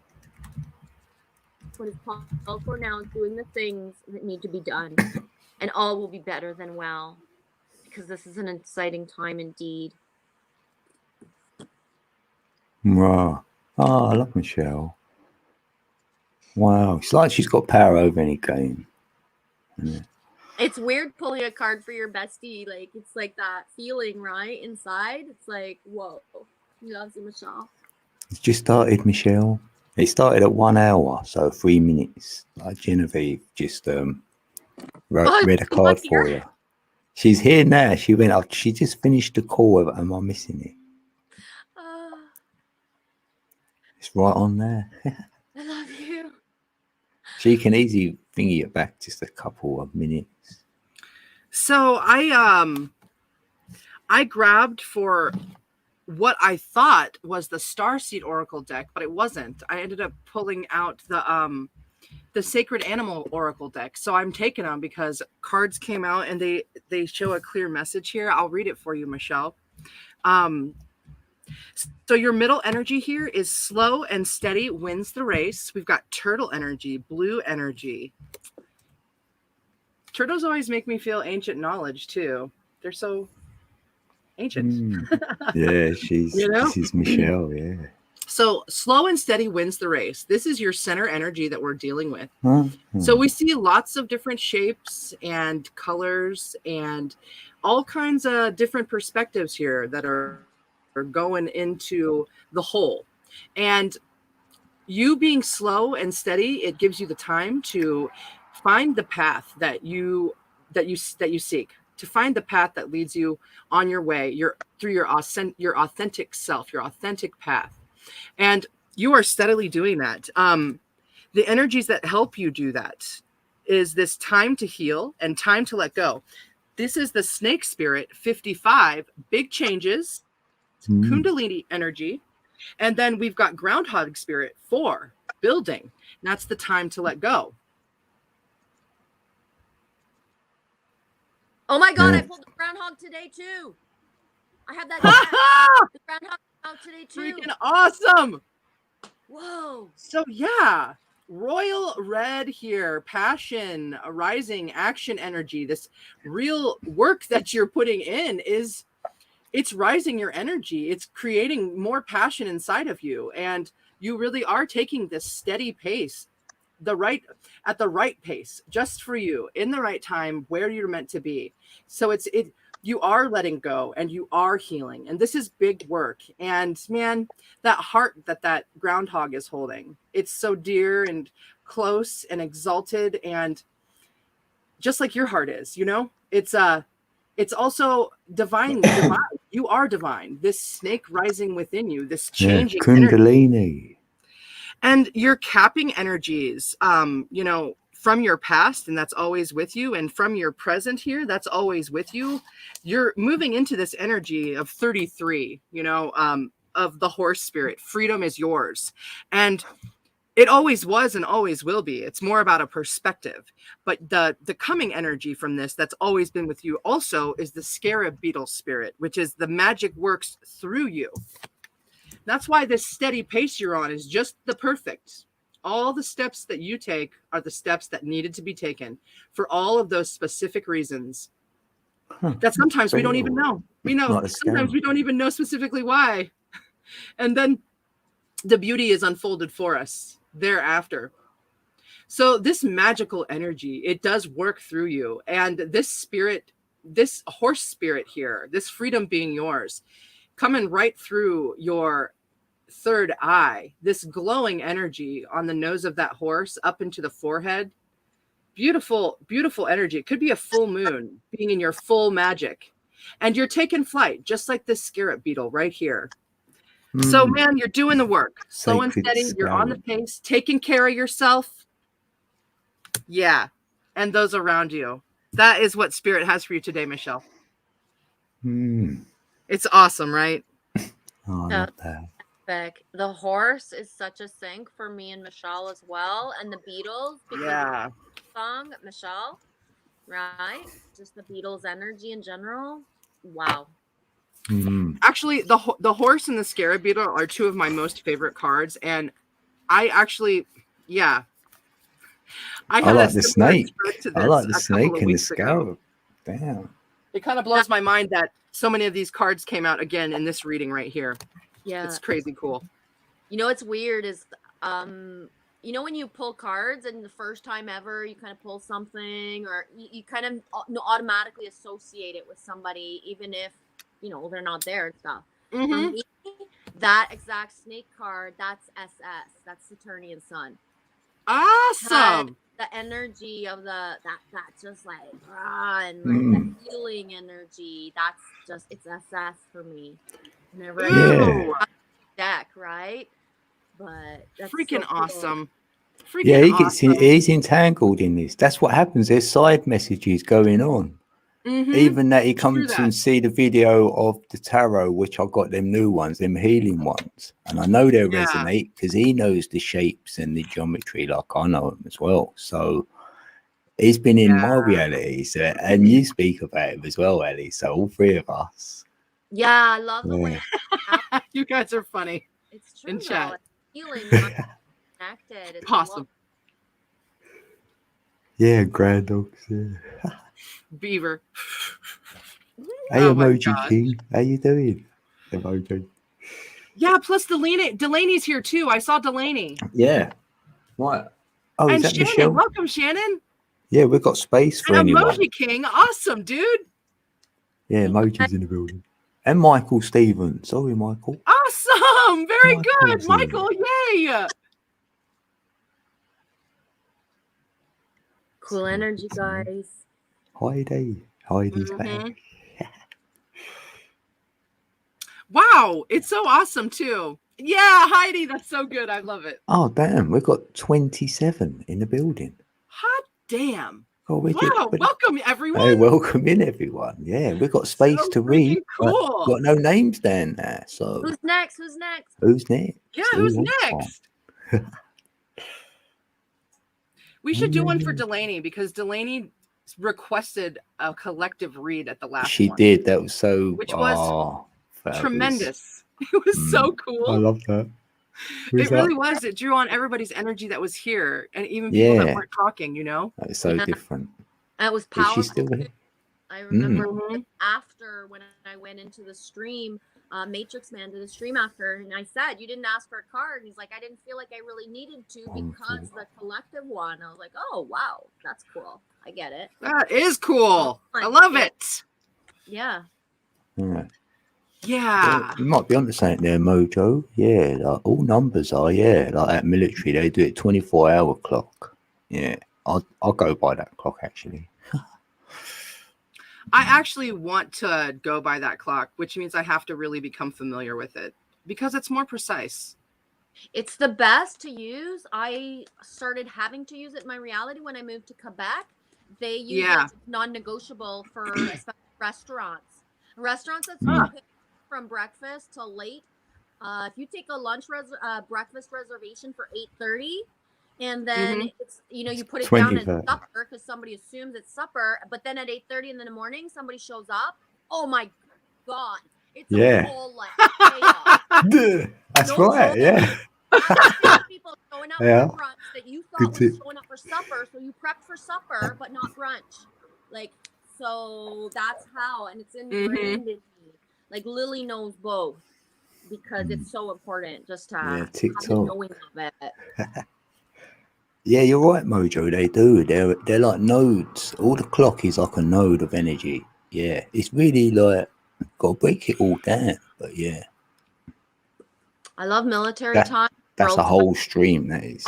S3: What is called for now is doing the things that need to be done, and all will be better than well, because this is an exciting time indeed.
S1: Right. Oh, I love Michelle. Wow. It's like she's got power over any game.
S3: It's weird pulling a card for your bestie. Like, it's like that feeling, right? Inside. It's like, whoa. He loves you, Michelle.
S1: It's just started, Michelle. It started at 1 hour, so 3 minutes. Genevieve just read a card for you. She's here now. She went up. She just finished the call. Am I missing it? It's right on there.
S3: I love you.
S1: She can easily thingy it back just a couple of minutes.
S2: So I grabbed for what I thought was the Starseed Oracle deck, but it wasn't. I ended up pulling out the Sacred Animal Oracle deck. So I'm taking them because cards came out and they show a clear message here. I'll read it for you, Michelle. So your middle energy here is slow and steady wins the race. We've got turtle energy, blue energy. Turtles always make me feel ancient knowledge too. They're so ancient.
S1: Yeah, this is Michelle, yeah.
S2: So slow and steady wins the race. This is your center energy that we're dealing with. So we see lots of different shapes and colors and all kinds of different perspectives here that are going into the whole. And you being slow and steady, it gives you the time to find the path that you seek, to find the path that leads you on your way, through your authentic self, your authentic path. And you are steadily doing that. The energies that help you do that is this time to heal and time to let go. This is the snake spirit 55, big changes, Kundalini energy. And then we've got groundhog spirit 4, building. That's the time to let go.
S3: Oh my God, I pulled the groundhog today too. I have that. The groundhog out today too.
S2: Freaking awesome.
S3: Whoa.
S2: So yeah, royal red here, passion, rising action energy. This real work that you're putting in it's rising your energy. It's creating more passion inside of you. And you really are taking this steady pace, at the right pace, just for you, in the right time, where you're meant to be. So you are letting go and you are healing. And this is big work. And man, that heart that groundhog is holding, it's so dear and close and exalted. And just like your heart is, it's also divine. You are divine. This snake rising within you, this changing
S1: Kundalini.
S2: Energy. And you're capping energies, from your past, and that's always with you. And from your present here, that's always with you. You're moving into this energy of 33, of the horse spirit. Freedom is yours. And it always was and always will be. It's more about a perspective. But the coming energy from this that's always been with you also is the scarab beetle spirit, which is the magic works through you. That's why this steady pace you're on is just the perfect. All the steps that you take are the steps that needed to be taken for all of those specific reasons that sometimes we don't even know. Sometimes we don't even know specifically why. And then the beauty is unfolded for us thereafter. So this magical energy, it does work through you. And this spirit, this horse spirit here, this freedom being yours, coming right through your third eye, this glowing energy on the nose of that horse up into the forehead. Beautiful, beautiful energy. It could be a full moon being in your full magic. And you're taking flight, just like this scarab beetle right here. So, man, you're doing the work. Slow and steady. You're on the pace, taking care of yourself. Yeah. And those around you. That is what Spirit has for you today, Michelle. It's awesome, right?
S1: Oh, I love that.
S3: The horse is such a sync for me and Michelle as well. And the Beatles.
S2: Yeah.
S3: Song, Michelle, right? Just the Beatles energy in general. Wow.
S2: Actually, the horse and the scarab beetle are two of my most favorite cards. And I actually, I
S1: like the snake. I like the snake and the scarab. Damn.
S2: It kind of blows my mind that so many of these cards came out again in this reading right here.
S3: Yeah.
S2: It's crazy cool.
S3: What's weird is, when you pull cards and the first time ever, you kind of pull something or you kind of automatically associate it with somebody, even if, they're not there and stuff. For me, that exact snake card, that's SS. That's Saturnian Sun.
S2: Awesome.
S3: The energy of that just like, and like the healing energy, that's just, it's SS for me. Whenever deck, right? But that's
S2: freaking
S3: so cool.
S2: Awesome. Freaking
S1: he's entangled in this. That's what happens. There's side messages going on. Even that he comes and see the video of the tarot, which I got them new ones, them healing ones, and I know they resonate because he knows the shapes and the geometry like I know them as well. So he's been in my reality, and you speak about him as well, Ellie. So all three of us.
S3: Yeah, I love the way
S2: you guys are funny.
S3: It's true.
S2: In chat.
S3: Healing, connected. It's
S2: awesome.
S1: Yeah, grand dogs. Yeah.
S2: Beaver.
S1: Hey, Emoji King. How you doing? Emoji.
S2: Yeah, plus Delaney's here too. I saw Delaney.
S1: Yeah. What? Oh,
S2: and
S1: is that
S2: Shannon,
S1: Michelle?
S2: Welcome, Shannon.
S1: Yeah, we've got space for
S2: and
S1: anyone.
S2: Emoji King. Awesome, dude.
S1: Yeah, Emoji's in the building. And Michael Stevens. Sorry, Michael.
S2: Awesome. Very good,
S1: Stevens.
S2: Michael. Yay.
S3: cool energy, guys.
S1: Heidi's back.
S2: Mhm. Wow, it's so awesome too. Yeah, Heidi, that's so good. I love it.
S1: Oh, damn. We've got 27 in the building.
S2: Hot damn.
S1: Oh,
S2: Wow, welcome everyone.
S1: Hey, welcome in, everyone. Yeah, we've got space
S2: So
S1: to read.
S2: freaking cool.
S1: Got no names down there. So
S3: Who's next?
S1: who's next?
S2: Yeah, who's
S1: Who wants
S2: next? We should do one for Delaney because Delaney requested a collective read at the last
S1: She
S2: one.
S1: did. That was so
S2: Which was
S1: fabulous.
S2: tremendous. It was so cool.
S1: I love that.
S2: It really was. It drew on everybody's energy that was here, and even people that weren't talking. You know,
S1: that was so different.
S3: That was
S1: Is
S3: powerful.
S1: she still there?
S3: I remember after when I went into the stream, Matrix Man did a stream after, and I said, "You didn't ask for a card." And he's like, "I didn't feel like I really needed to because the collective one." I was like, "Oh wow, that's cool. I get it.
S2: That is cool. I love it."
S3: Yeah.
S1: Yeah.
S2: Yeah.
S1: You might be onto something there, Mojo. Yeah, like all numbers are, like at military, they do it 24-hour clock. Yeah, I'll go by that clock, actually.
S2: I actually want to go by that clock, which means I have to really become familiar with it because it's more precise.
S3: It's the best to use. I started having to use it in my reality when I moved to Quebec. They use it as non-negotiable for especially restaurants. Restaurants that's open from breakfast till late. If you take a breakfast reservation for 8:30, and then it's you put it down as supper because somebody assumes it's supper, but then at 8:30 in the morning somebody shows up. Oh my god, it's a whole chaos.
S1: That's right. Yeah.
S3: People showing up for brunch that you thought was showing up for supper, so you prepped for supper but not brunch. Like, so that's how, and it's ingrained in me. Like Lily knows both because it's so important just to have the knowing of it.
S1: Yeah, you're right, Mojo. They do. They're like nodes. All the clock is like a node of energy. Yeah, it's really like got to break it all down. But yeah,
S3: I love military time.
S1: That's a whole stream. That is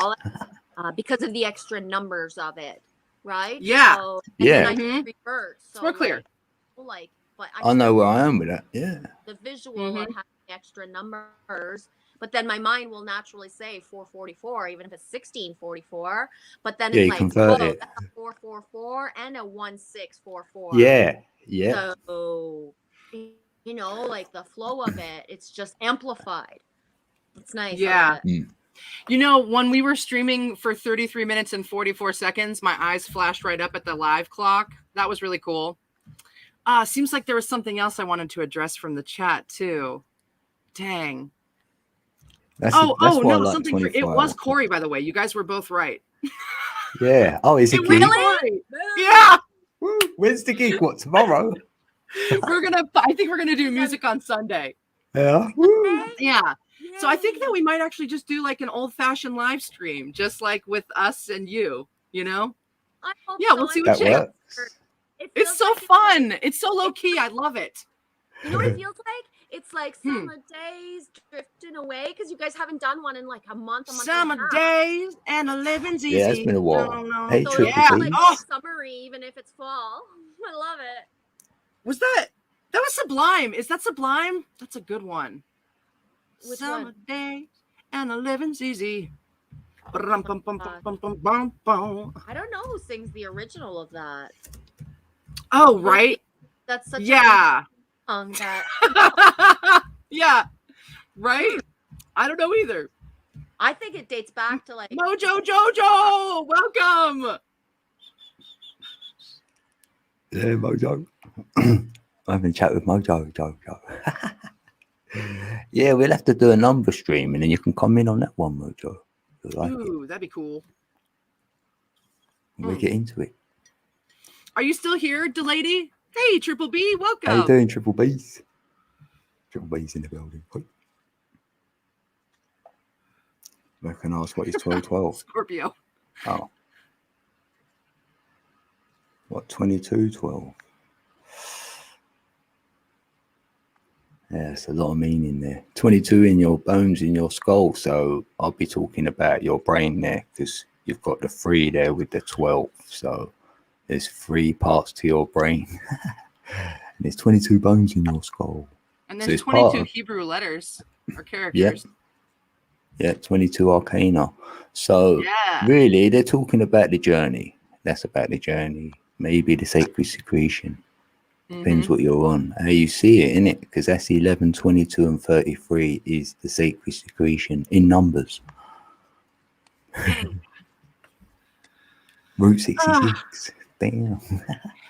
S3: because of the extra numbers of it, right?
S2: Yeah,
S3: so,
S1: yeah.
S3: Reverse. So
S2: it's more clear.
S3: But
S1: I know where I am with that. Yeah.
S3: The visual of having extra numbers, but then my mind will naturally say 444, even if it's 1644. But then it's like,
S1: convert it.
S3: That's a 444 and a 1644.
S1: Yeah. Yeah.
S3: So like the flow of it, it's just amplified. It's nice.
S2: Yeah. When we were streaming for 33 minutes and 44 seconds, my eyes flashed right up at the live clock. That was really cool. Seems like there was something else I wanted to address from the chat too. Dang.
S1: That's
S2: it was Corey, by the way. You guys were both right.
S1: Yeah. Oh, is it
S2: really? Yeah.
S1: Woo. When's the gig? What, tomorrow?
S2: I think we're gonna do music on Sunday.
S1: Yeah.
S2: Woo. Yeah. So I think that we might actually just do like an old-fashioned live stream, just like with us and you, Yeah, we'll see what
S1: works.
S2: It's so fun. It's so low-key. I love it.
S3: You know what it feels like? It's like summer days drifting away because you guys haven't done one in like a month.
S2: Summer days and a living's easy.
S1: Yeah, it's been a while. Hey,
S3: so
S1: Triple
S3: like summery, even if it's fall. I love it.
S2: Was that was Sublime? Is that Sublime? That's a good one.
S3: Which
S2: Summer days and a living's easy. I
S3: don't know who sings the original of that.
S2: Oh, right.
S3: That's such
S2: a
S3: song that
S2: yeah, right. I don't know either.
S3: I think it dates back to like
S2: Mojo Jojo. Welcome.
S1: Yeah, Mojo. I'm having a chat with Mojo Jojo. Yeah, we'll have to do a number stream and then you can come in on that one, Mojo.
S2: That'd be cool.
S1: We'll get into it.
S2: Are you still here, Delady? Hey, Triple B, welcome.
S1: How you doing, Triple B's? Triple B's in the building. I can ask what is 1212?
S2: Scorpio.
S1: Oh. What, 2212? Yeah, it's a lot of meaning there. 22 in your bones, in your skull. So I'll be talking about your brain there because you've got the 3 there with the 12. So there's 3 parts to your brain. And there's 22 bones in your skull.
S2: And
S1: So
S2: there's
S1: it's part
S2: 22
S1: of-
S2: Hebrew letters or characters.
S1: Yeah, 22 Arcana. So
S2: Yeah.
S1: really, they're talking about the journey. That's about the journey. Maybe the sacred secretion. Depends what you're on, how you see it, innit? Because that's 11, 22, and 33 is the sacred secretion in numbers. Route 66. Damn.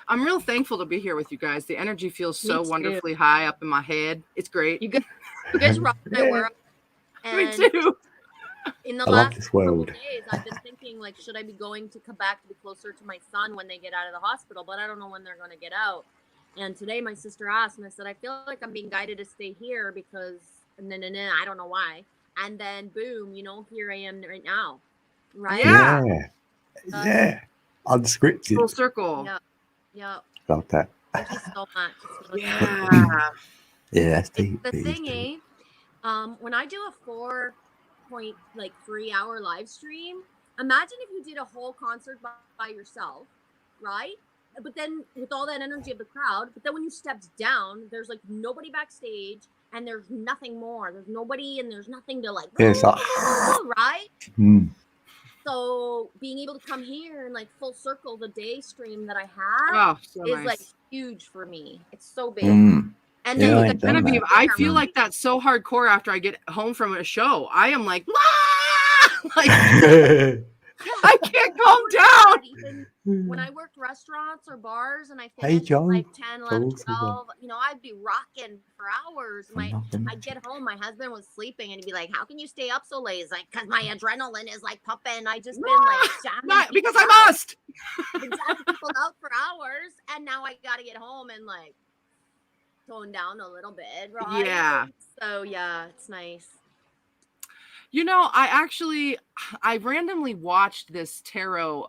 S2: I'm real thankful to be here with you guys. The energy feels
S3: Me
S2: so
S3: too.
S2: wonderfully high up in my head. It's great.
S3: You guys rock my world.
S2: Me
S3: And
S2: too.
S3: in the
S1: I love
S3: last
S1: this
S3: couple
S1: world.
S3: days, I've been thinking, like, should I be going to Quebec to be closer to my son when they get out of the hospital? But I don't know when they're going to get out. And today my sister asked, and I said, I feel like I'm being guided to stay here because, and then I don't know why. And then boom, you know, here I am right now. Right?
S2: Yeah.
S1: Yeah. Unscripted.
S2: Full circle.
S3: Yeah. Yeah.
S1: Love that.
S3: Thank you so much.
S2: Yeah.
S1: Yeah, that's
S3: It's
S1: deep.
S3: the
S1: It is
S3: thing,
S1: deep.
S3: when I do a 4.3 hour live stream, imagine if you did a whole concert by yourself, right? But then with all that energy of the crowd, but then when you stepped down, there's like nobody backstage and there's nothing more. There's nobody and there's nothing to like,
S1: Yeah, it's like,
S3: right?
S1: mm,
S3: So being able to come here and like full circle the day stream that I have
S2: Oh, so
S3: is
S2: nice.
S3: like huge for me. It's so big.
S1: mm.
S3: And
S1: Yeah,
S3: then
S1: I
S3: you
S1: ain't
S3: guys
S1: done
S2: Genevieve,
S1: that.
S2: I feel like that's so hardcore after I get home from a show. I am like, like I can't calm down.
S3: Even when I worked restaurants or bars and I
S1: Hey,
S3: finished
S1: Joe.
S3: like 10, 11,
S1: Talk to them.
S3: 12, you know, I'd be rocking for hours.
S1: Nothing.
S3: I'd get home, my husband was sleeping and he'd be like, how can you stay up so late? It's like, because my adrenaline is like pumping. I just been like jamming
S2: Not because
S3: people
S2: I
S3: out.
S2: must.
S3: I've been jamming people out for hours and now I got to get home and like tone down a little bit, right?
S2: Yeah.
S3: So yeah, it's nice.
S2: You know, I randomly watched this tarot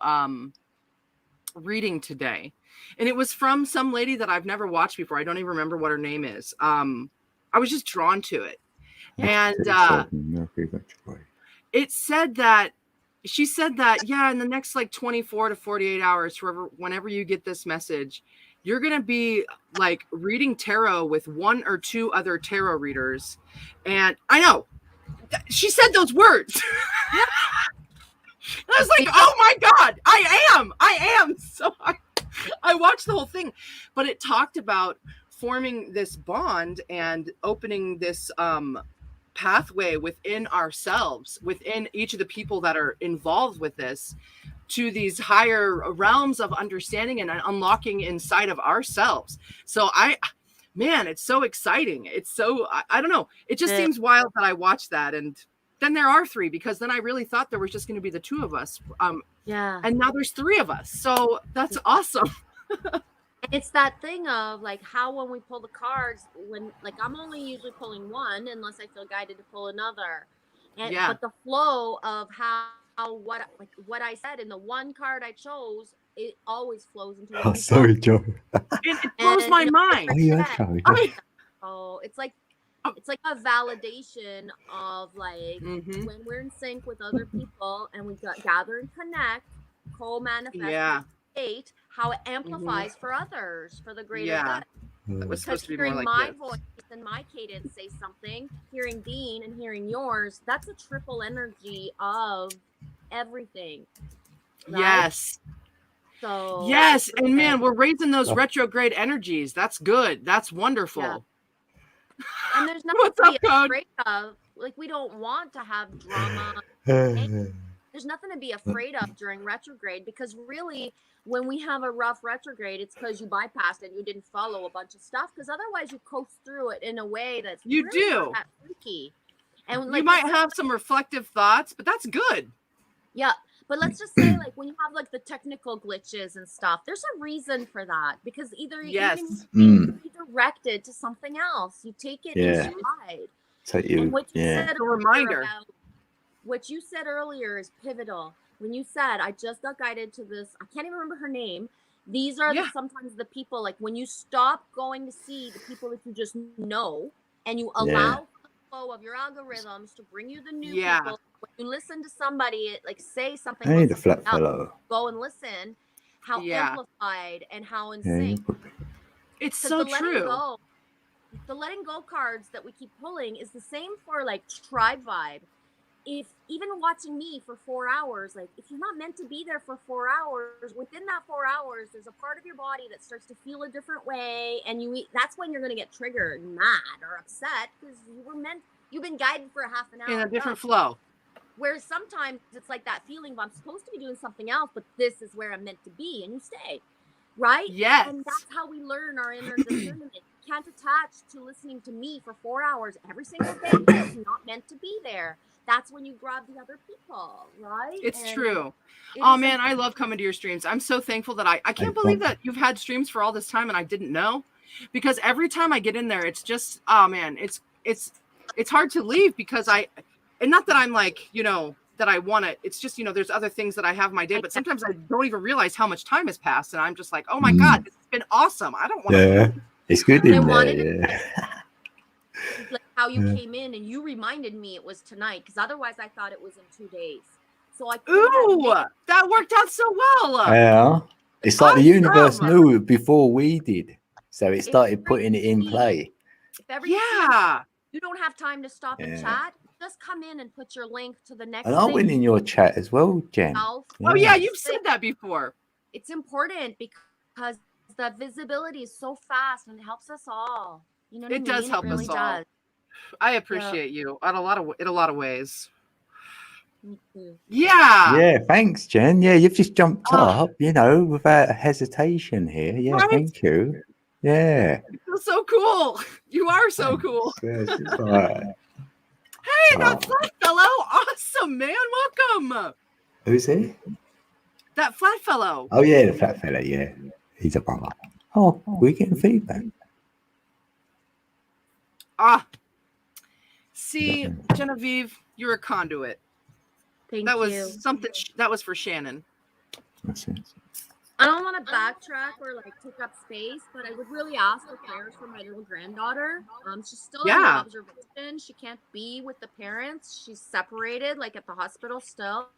S2: reading today, and it was from some lady that I've never watched before. I don't even remember what her name is. I was just drawn to it. And
S1: Mercury Retrograde.
S2: it said that she said that, yeah, in the next like 24 to 48 hours, whenever you get this message, you're going to be like reading tarot with 1 or 2 other tarot readers. And I know she said those words. I was like, oh my God, I am. So I watched the whole thing, but it talked about forming this bond and opening this pathway within ourselves, within each of the people that are involved with this, to these higher realms of understanding and unlocking inside of ourselves. So man, it's so exciting. It's so, I don't know. It just seems wild that I watched that. And then there are 3, because then I really thought there was just going to be the 2 of us.
S3: Yeah.
S2: And now there's 3 of us. So that's awesome.
S3: It's that thing of like how when we pull the cards, when like I'm only usually pulling one unless I feel guided to pull another. And
S2: Yeah.
S3: but the flow of how what I said in the one card I chose, it always flows into
S1: Oh, sorry, Joe.
S2: It blows my mind.
S1: Oh, yeah, sorry.
S3: Oh, it's like a validation of like when we're in sync with other people and we gather and connect, co-manifest,
S2: Yeah.
S3: state, how it amplifies for others, for the greater
S2: Yeah.
S3: good.
S2: It was supposed to be
S3: Hearing
S2: more like
S3: my
S2: this.
S3: voice and my cadence say something, hearing Dean and hearing yours, that's a triple energy of everything. Right?
S2: Yes.
S3: So
S2: Yes. And man, we're raising those retrograde energies. That's good. That's wonderful.
S3: Yeah. And there's nothing
S2: What's
S3: to
S2: up,
S3: be
S2: Code?
S3: afraid of. Like, we don't want to have drama. There's nothing to be afraid of during retrograde, because really, when we have a rough retrograde, it's because you bypassed it. You didn't follow a bunch of stuff, because otherwise you coast through it in a way that's
S2: You
S3: really
S2: do.
S3: not that freaky. And
S2: You
S3: like,
S2: might have some reflective thoughts, but that's good.
S3: yeah. But let's just say, like, when you have like the technical glitches and stuff, there's a reason for that, because either
S2: Yes.
S3: you be directed to something else. You take it in stride.
S1: Take you.
S3: And what you said
S2: A reminder.
S3: about what you said earlier is pivotal. When you said, I just got guided to this, I can't even remember her name. These are sometimes the people, like when you stop going to see the people that you just know and you allow the flow of your algorithms to bring you the new people When you listen to somebody like say something
S1: Hey,
S3: about
S1: the
S3: something
S1: flat
S3: else,
S1: fellow.
S3: go and listen how
S2: Yeah.
S3: amplified and how in
S1: Yeah,
S3: sync.
S2: It's
S3: Because
S2: so
S3: the letting
S2: true.
S3: go, the letting go cards that we keep pulling is the same for like tribe vibe. If even watching me for 4 hours, like if you're not meant to be there for 4 hours, within that 4 hours, there's a part of your body that starts to feel a different way, and that's when you're gonna get triggered, mad, or upset because you've been guided for a half an hour
S2: In a different flow.
S3: Whereas sometimes it's like that feeling of I'm supposed to be doing something else, but this is where I'm meant to be, and you stay. Right?
S2: Yes.
S3: And that's how we learn our inner discernment. You can't attach to listening to me for 4 hours every single day. It's not meant to be there. That's when you grab the other people, right?
S2: It's
S3: And
S2: true.
S3: it
S2: Oh
S3: is
S2: man, I love coming to your streams. I'm so thankful that I can't believe that you've had streams for all this time and I didn't know, because every time I get in there, it's just, oh man, it's hard to leave because and not that I'm like, that I want it. It's just, there's other things that I have in my day, but sometimes I don't even realize how much time has passed. And I'm just like, oh my God, this has been awesome. I don't want to.
S1: Yeah, it's good
S3: I
S1: in
S3: wanted
S1: there. Yeah.
S3: like how you came in and you reminded me it was tonight, because otherwise I thought it was in 2 days. So I
S2: Ooh, that worked out so well.
S1: Yeah. It's like the universe
S2: Awesome.
S1: knew before we did. So it started putting it in play.
S3: If ever you don't have time to stop and
S1: Yeah.
S3: chat, just come in and put your link to the next
S1: And I went in your chat as well, Jen.
S2: Oh yeah, you've said that before.
S3: It's important because the visibility is so fast and it helps us all. You know what I mean?
S2: It does help
S3: really
S2: us all.
S3: does.
S2: I appreciate you in a lot of ways.
S3: Me too.
S2: Yeah.
S1: Yeah, thanks, Jen. Yeah, you've just jumped up, without hesitation here. Yeah,
S2: Right?
S1: thank you. Yeah.
S2: You're so cool. You are so cool.
S1: Yes, it's all right.
S2: Hey, that flat fellow. Awesome, man. Welcome.
S1: Who's he?
S2: That flat fellow.
S1: Oh, yeah, the flat fella. Yeah, he's a brother. Oh, we're getting feedback.
S3: See,
S2: Genevieve, you're a conduit.
S3: Thank
S2: that was
S3: you.
S2: something. That was for Shannon.
S1: That's it.
S3: I don't want to backtrack or like take up space, but I would really ask for prayers for my little granddaughter. She's still under observation. She can't be with the parents. She's separated, like at the hospital still.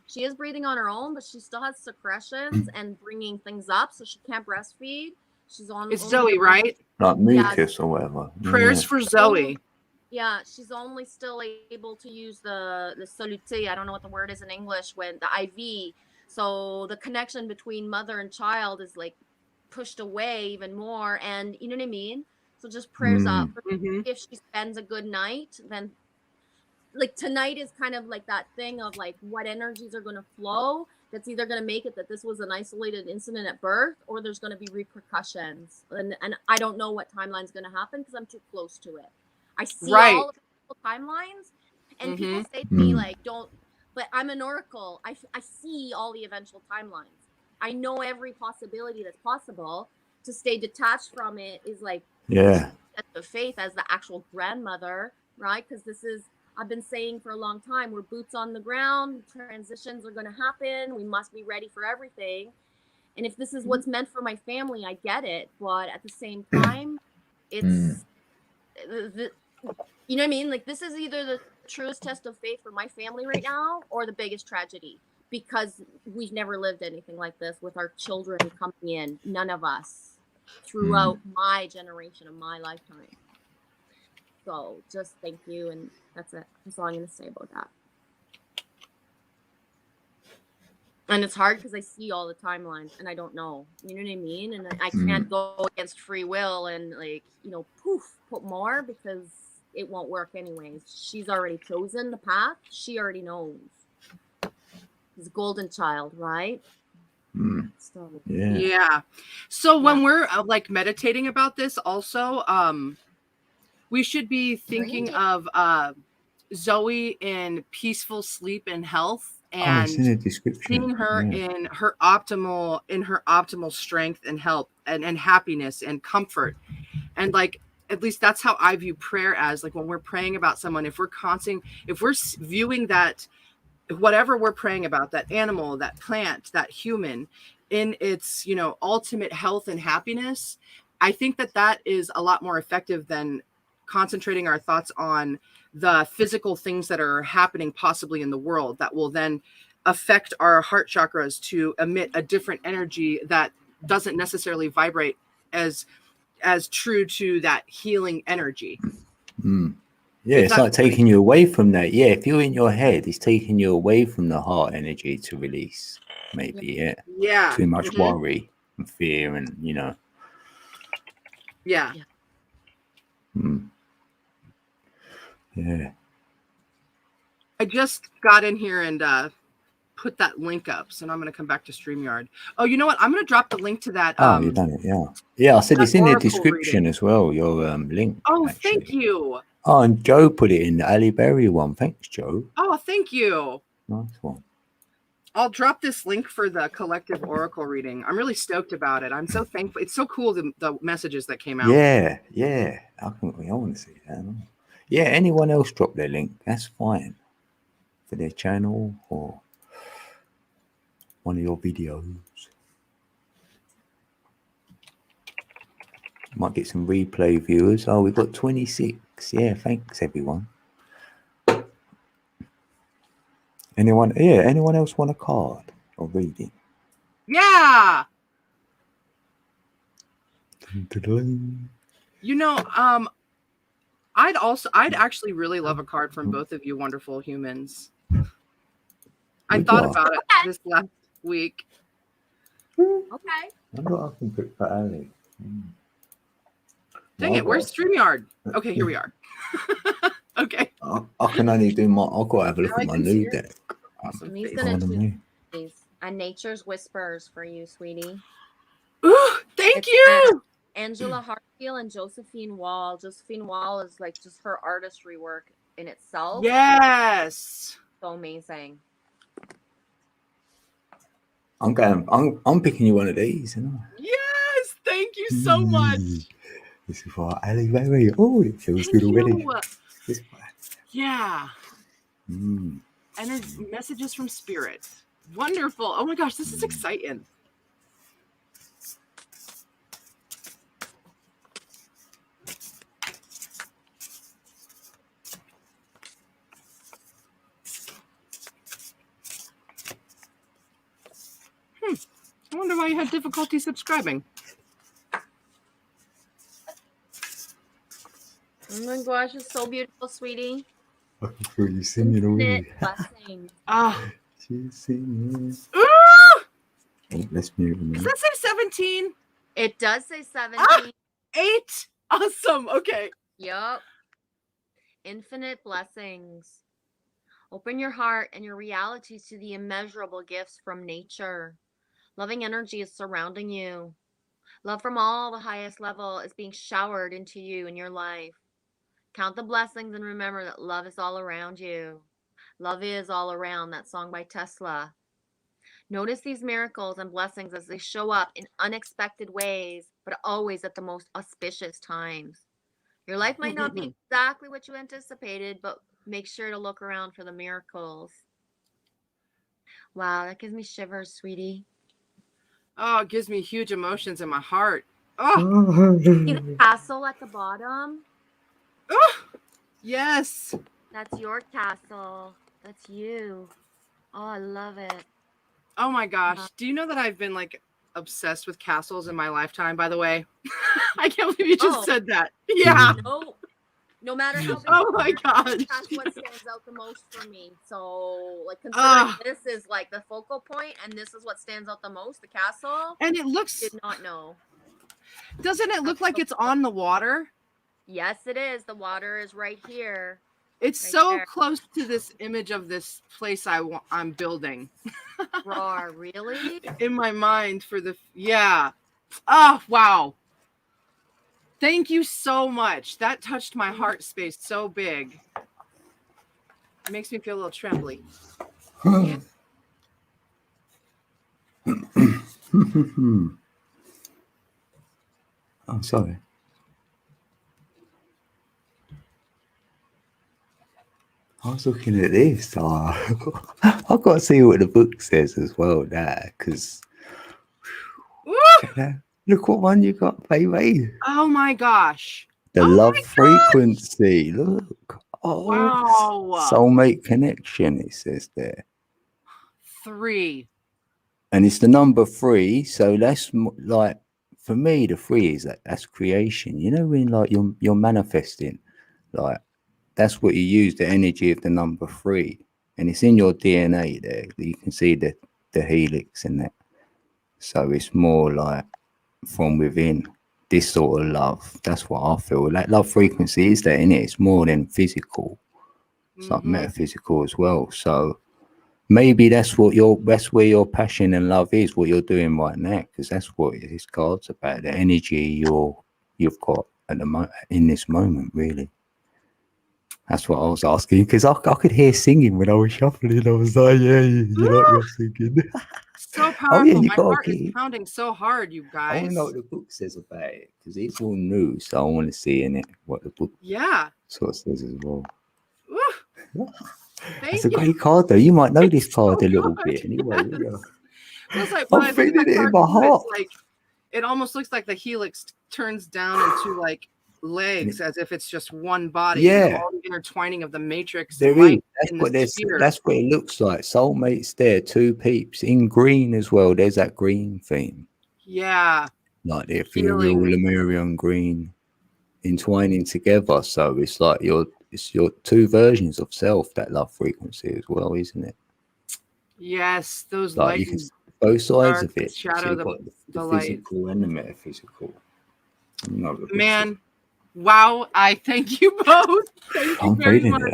S3: She is breathing on her own, but she still has secretions and bringing things up, so she can't breastfeed. She's on.
S2: It's Zoe, right?
S1: Like mucus or whatever.
S2: Prayers for Zoe.
S3: Yeah, she's only still able to use the soluté. I don't know what the word is in English, when the IV. So the connection between mother and child is like pushed away even more. And you know what I mean? So just prayers up. If she spends a good night, then like tonight is kind of like that thing of like what energies are going to flow. That's either going to make it that this was an isolated incident at birth, or there's going to be repercussions. And I don't know what timeline is going to happen because I'm too close to it. I see all of the timelines, and people say to me like, don't. But I'm an oracle. I see all the eventual timelines. I know every possibility that's possible. To stay detached from it is like the faith as the actual grandmother, right? Because this is, I've been saying for a long time, we're boots on the ground. Transitions are going to happen. We must be ready for everything. And if this is what's meant for my family, I get it. But at the same time, it's, you know what I mean? Like this is either the truest test of faith for my family right now or the biggest tragedy, because we've never lived anything like this with our children coming in. None of us throughout my generation of my lifetime. So just thank you, and that's it. That's all I'm going to say about that. And it's hard because I see all the timelines and I don't know, you know what I mean? And I can't go against free will and like, put more, because it won't work anyways. She's already chosen the path. She already knows. He's a golden child, right? So,
S2: So when we're like meditating about this also, we should be thinking of Zoe in peaceful sleep and health, and seeing her in her optimal strength and health and happiness and comfort. And like, at least that's how I view prayer as, like when we're praying about someone, if we're viewing that, whatever we're praying about, that animal, that plant, that human, in its, ultimate health and happiness, I think that is a lot more effective than concentrating our thoughts on the physical things that are happening possibly in the world that will then affect our heart chakras to emit a different energy that doesn't necessarily vibrate as true to that healing energy.
S1: Yeah, it's like taking you away from that. Yeah, if you're in your head, it's taking you away from the heart energy to release. Maybe,
S2: yeah.
S1: Too much worry and fear, and
S2: Yeah.
S1: Yeah.
S2: I just got in here and put that link up, so now I'm going to come back to StreamYard. Oh, you know what? I'm going to drop the link to that.
S1: Oh, you've done it, yeah. I said it's in the description as well. Your link.
S2: Oh,
S1: actually.
S2: thank you.
S1: Oh, and Joe put it in the Ali Berry one. Thanks, Joe.
S2: Oh, thank you.
S1: Nice one.
S2: I'll drop this link for the collective oracle reading. I'm really stoked about it. I'm so thankful. It's so cool, the messages that came out.
S1: Yeah. I want to see that. Yeah, anyone else drop their link, that's fine. For their channel or one of your videos. Might get some replay viewers. Oh, we've got 26. Yeah, thanks everyone. Anyone else want a card or reading?
S2: Yeah.
S1: Dun-dun-dun.
S2: You know, I'd actually really love a card from both of you wonderful humans. I thought about it this last week.
S3: Okay.
S1: I know I can pick for Ali.
S2: Dang it, where's StreamYard? Okay, here we are. Okay.
S1: I can only do I've got to have a look at my new deck.
S3: Awesome. He's gonna do these Nature's Whispers for you, sweetie.
S2: Ooh, thank you.
S3: Angela Hartfield and Josephine Wall. Josephine Wall is like just her artistry work in itself.
S2: Yes.
S3: So amazing.
S1: I'm picking you one of these, isn't I?
S2: Yes, thank you so much.
S1: This is for Ali Berry. Oh, it feels good already.
S2: Yeah. Energy messages from spirit. Wonderful. Oh my gosh, this is exciting. I wonder why you had difficulty subscribing.
S3: Oh my gosh, it's so beautiful, sweetie.
S1: I can feel you singing already. She's singing. Oh, let's mute a minute.
S2: Does that say 17?
S3: It does say 17.
S2: 8. Awesome. Okay.
S3: Yup. Infinite blessings. Open your heart and your realities to the immeasurable gifts from nature. Loving energy is surrounding you. Love from all the highest level is being showered into you in your life. Count the blessings and remember that love is all around you. Love is all around, that song by Tesla. Notice these miracles and blessings as they show up in unexpected ways, but always at the most auspicious times. Your life might not be exactly what you anticipated, but make sure to look around for the miracles. Wow, that gives me shivers, sweetie.
S2: Oh, it gives me huge emotions in my heart. Oh,
S3: see the castle at the bottom?
S2: Oh, yes.
S3: That's your castle. That's you. Oh, I love it.
S2: Oh my gosh. Do you know that I've been like obsessed with castles in my lifetime, by the way? I can't believe you just said that. Yeah.
S3: No matter how big.
S2: Oh my gosh.
S3: That's what stands out the most for me. So, like, considering this is like the focal point and this is what stands out the most, the castle.
S2: And it looks.
S3: Did not know.
S2: Doesn't it look like it's on the water?
S3: Yes, it is. The water is right here.
S2: It's
S3: right
S2: so
S3: there.
S2: Close to this image of this place I'm building.
S3: Roar, really?
S2: In my mind for the Oh, wow. Thank you so much. That touched my heart space so big. It makes me feel a little trembly.
S1: I'm sorry. I was looking at this. I've got to see what the book says as well now, because look what one you got, baby.
S2: Oh my gosh.
S1: The love frequency. Look. Oh,
S2: Wow.
S1: soulmate connection, it says there.
S2: 3.
S1: And it's the number 3. So that's like, for me, the 3 is that's creation. You know, when like you're manifesting, like that's what you use, the energy of the number 3. And it's in your DNA there. You can see the helix and that. So it's more like from within, this sort of love. That's what I feel. Like love frequency is that in it. It's more than physical. It's like metaphysical as well. So maybe that's where your passion and love is, what you're doing right now, because that's what this card's about. The energy you've got at the in this moment, really. That's what I was asking, because I could hear singing when I was shuffling. I was like, yeah, you like me singing.
S2: So powerful.
S1: Oh, yeah, you
S2: My
S1: got
S2: heart
S1: to
S2: is pounding so hard, you
S1: I want
S2: guys.
S1: to know what the book says about it, because it's all new, so I want to see in it what the book sort of says as well. It's a great card, though. You might know this card a little bit anyway.
S2: Yes. It's like
S1: I'm feeling it in my heart.
S2: It's like, it almost looks like the helix turns down into like legs, as if it's just one body.
S1: Yeah,
S2: all the intertwining of the matrix.
S1: there
S2: light
S1: is.
S2: in the sphere.
S1: That's what it looks like. Soulmates there, 2 peeps in green as well. There's that green theme.
S2: Yeah,
S1: Like the ethereal
S2: Healing.
S1: Lemurian green entwining together. So it's like it's your 2 versions of self, that love frequency as well, isn't it?
S2: Yes, those
S1: Like
S2: light
S1: you can see both sides
S2: dark,
S1: of it.
S2: shadow,
S1: So you've
S2: the
S1: got the
S2: light.
S1: physical and the metaphysical. You know, the
S2: Man, wow! I thank you both. Thank you
S1: I'm
S2: very
S1: feeling
S2: much.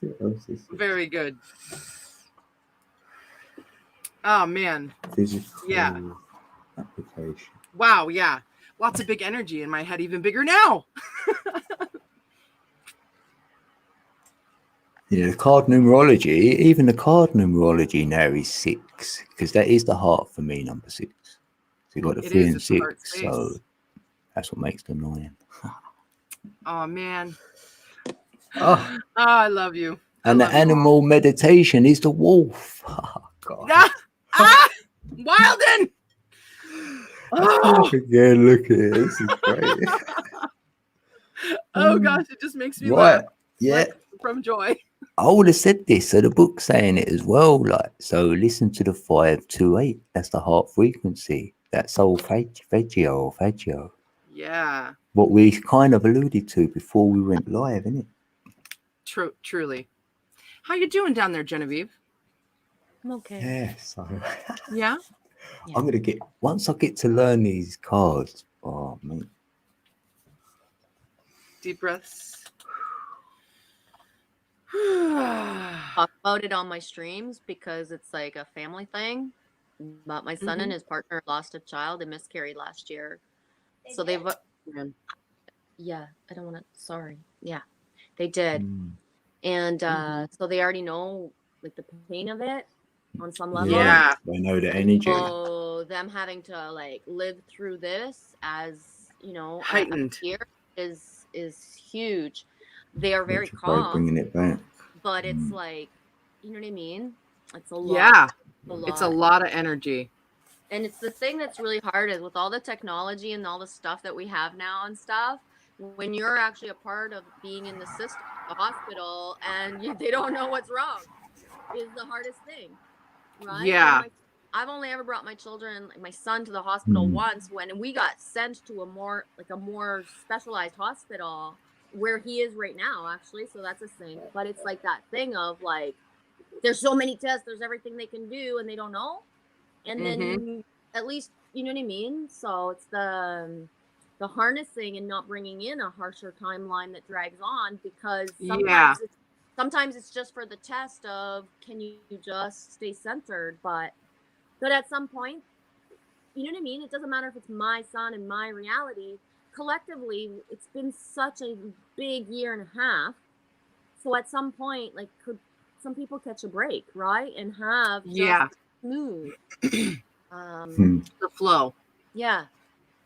S1: it.
S2: Very good. Oh man.
S1: Physical
S2: Yeah.
S1: application.
S2: Wow. Yeah. Lots of big energy in my head, even bigger now.
S1: Yeah, the card numerology, even the card numerology now is 6, because that is the heart for me, number 6. So you got the 3 and 6, so that's what makes the 9.
S2: Oh man.
S1: Oh,
S2: I love you.
S1: And the animal meditation is the wolf. Oh, God.
S2: Wilden.
S1: Oh, again, look at it. This is great.
S2: Oh gosh, it just makes me laugh.
S1: Yeah.
S2: From joy.
S1: I would have said this, so the book's saying it as well. Like, so listen to the 528. That's the heart frequency. That's solfeggio.
S2: Yeah.
S1: What we kind of alluded to before we went live, isn't it?
S2: Truly. How you doing down there, Genevieve?
S3: I'm okay.
S1: Yeah, so
S2: yeah.
S1: I'm gonna once I get to learn these cards. Oh man.
S2: Deep breaths.
S3: Talk about it on my streams because it's like a family thing. But my son and his partner lost a child and miscarried last year. So they've yeah, I don't want to sorry. Yeah. They did. And so they already know like the pain of it on some level.
S1: Yeah, they know the energy.
S3: So them having to like live through this as you know
S2: heightened
S3: here is huge. They are very calm,
S1: bringing it back,
S3: but it's like you know what I mean. It's a lot.
S2: Yeah, it's a lot of energy.
S3: And it's the thing that's really hard is with all the technology and all the stuff that we have now and stuff. When you're actually a part of being in the system, the hospital, and they don't know what's wrong, is the hardest thing, right?
S2: Yeah.
S3: I've only ever brought my children, like my son, to the hospital once when we got sent to a more specialized hospital where he is right now, actually. So that's a thing. But it's like that thing of like, there's so many tests, there's everything they can do, and they don't know. And then at least, you know what I mean? So it's the harnessing and not bringing in a harsher timeline that drags on because sometimes it's just for the test of can you just stay centered, but at some point, you know what I mean? It doesn't matter if it's my son and my reality. Collectively, it's been such a big year and a half. So at some point, like could some people catch a break, right? And have just smooth
S2: the flow.
S3: Yeah.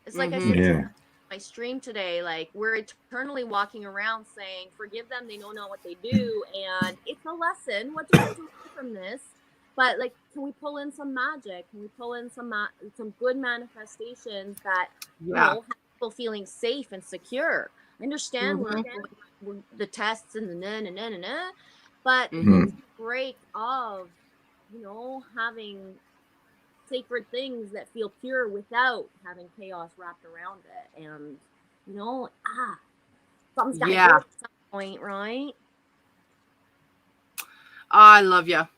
S3: It's like I said my stream today, like we're eternally walking around saying, forgive them, they don't know what they do. And it's a lesson. What do we do from this? But like, can we pull in some magic? Can we pull in some good manifestations that you know, people feeling safe and secure. I understand we're the tests and the na, but it's a break of, having sacred things that feel pure without having chaos wrapped around it. And, something's got to go at some point, right?
S2: I love you.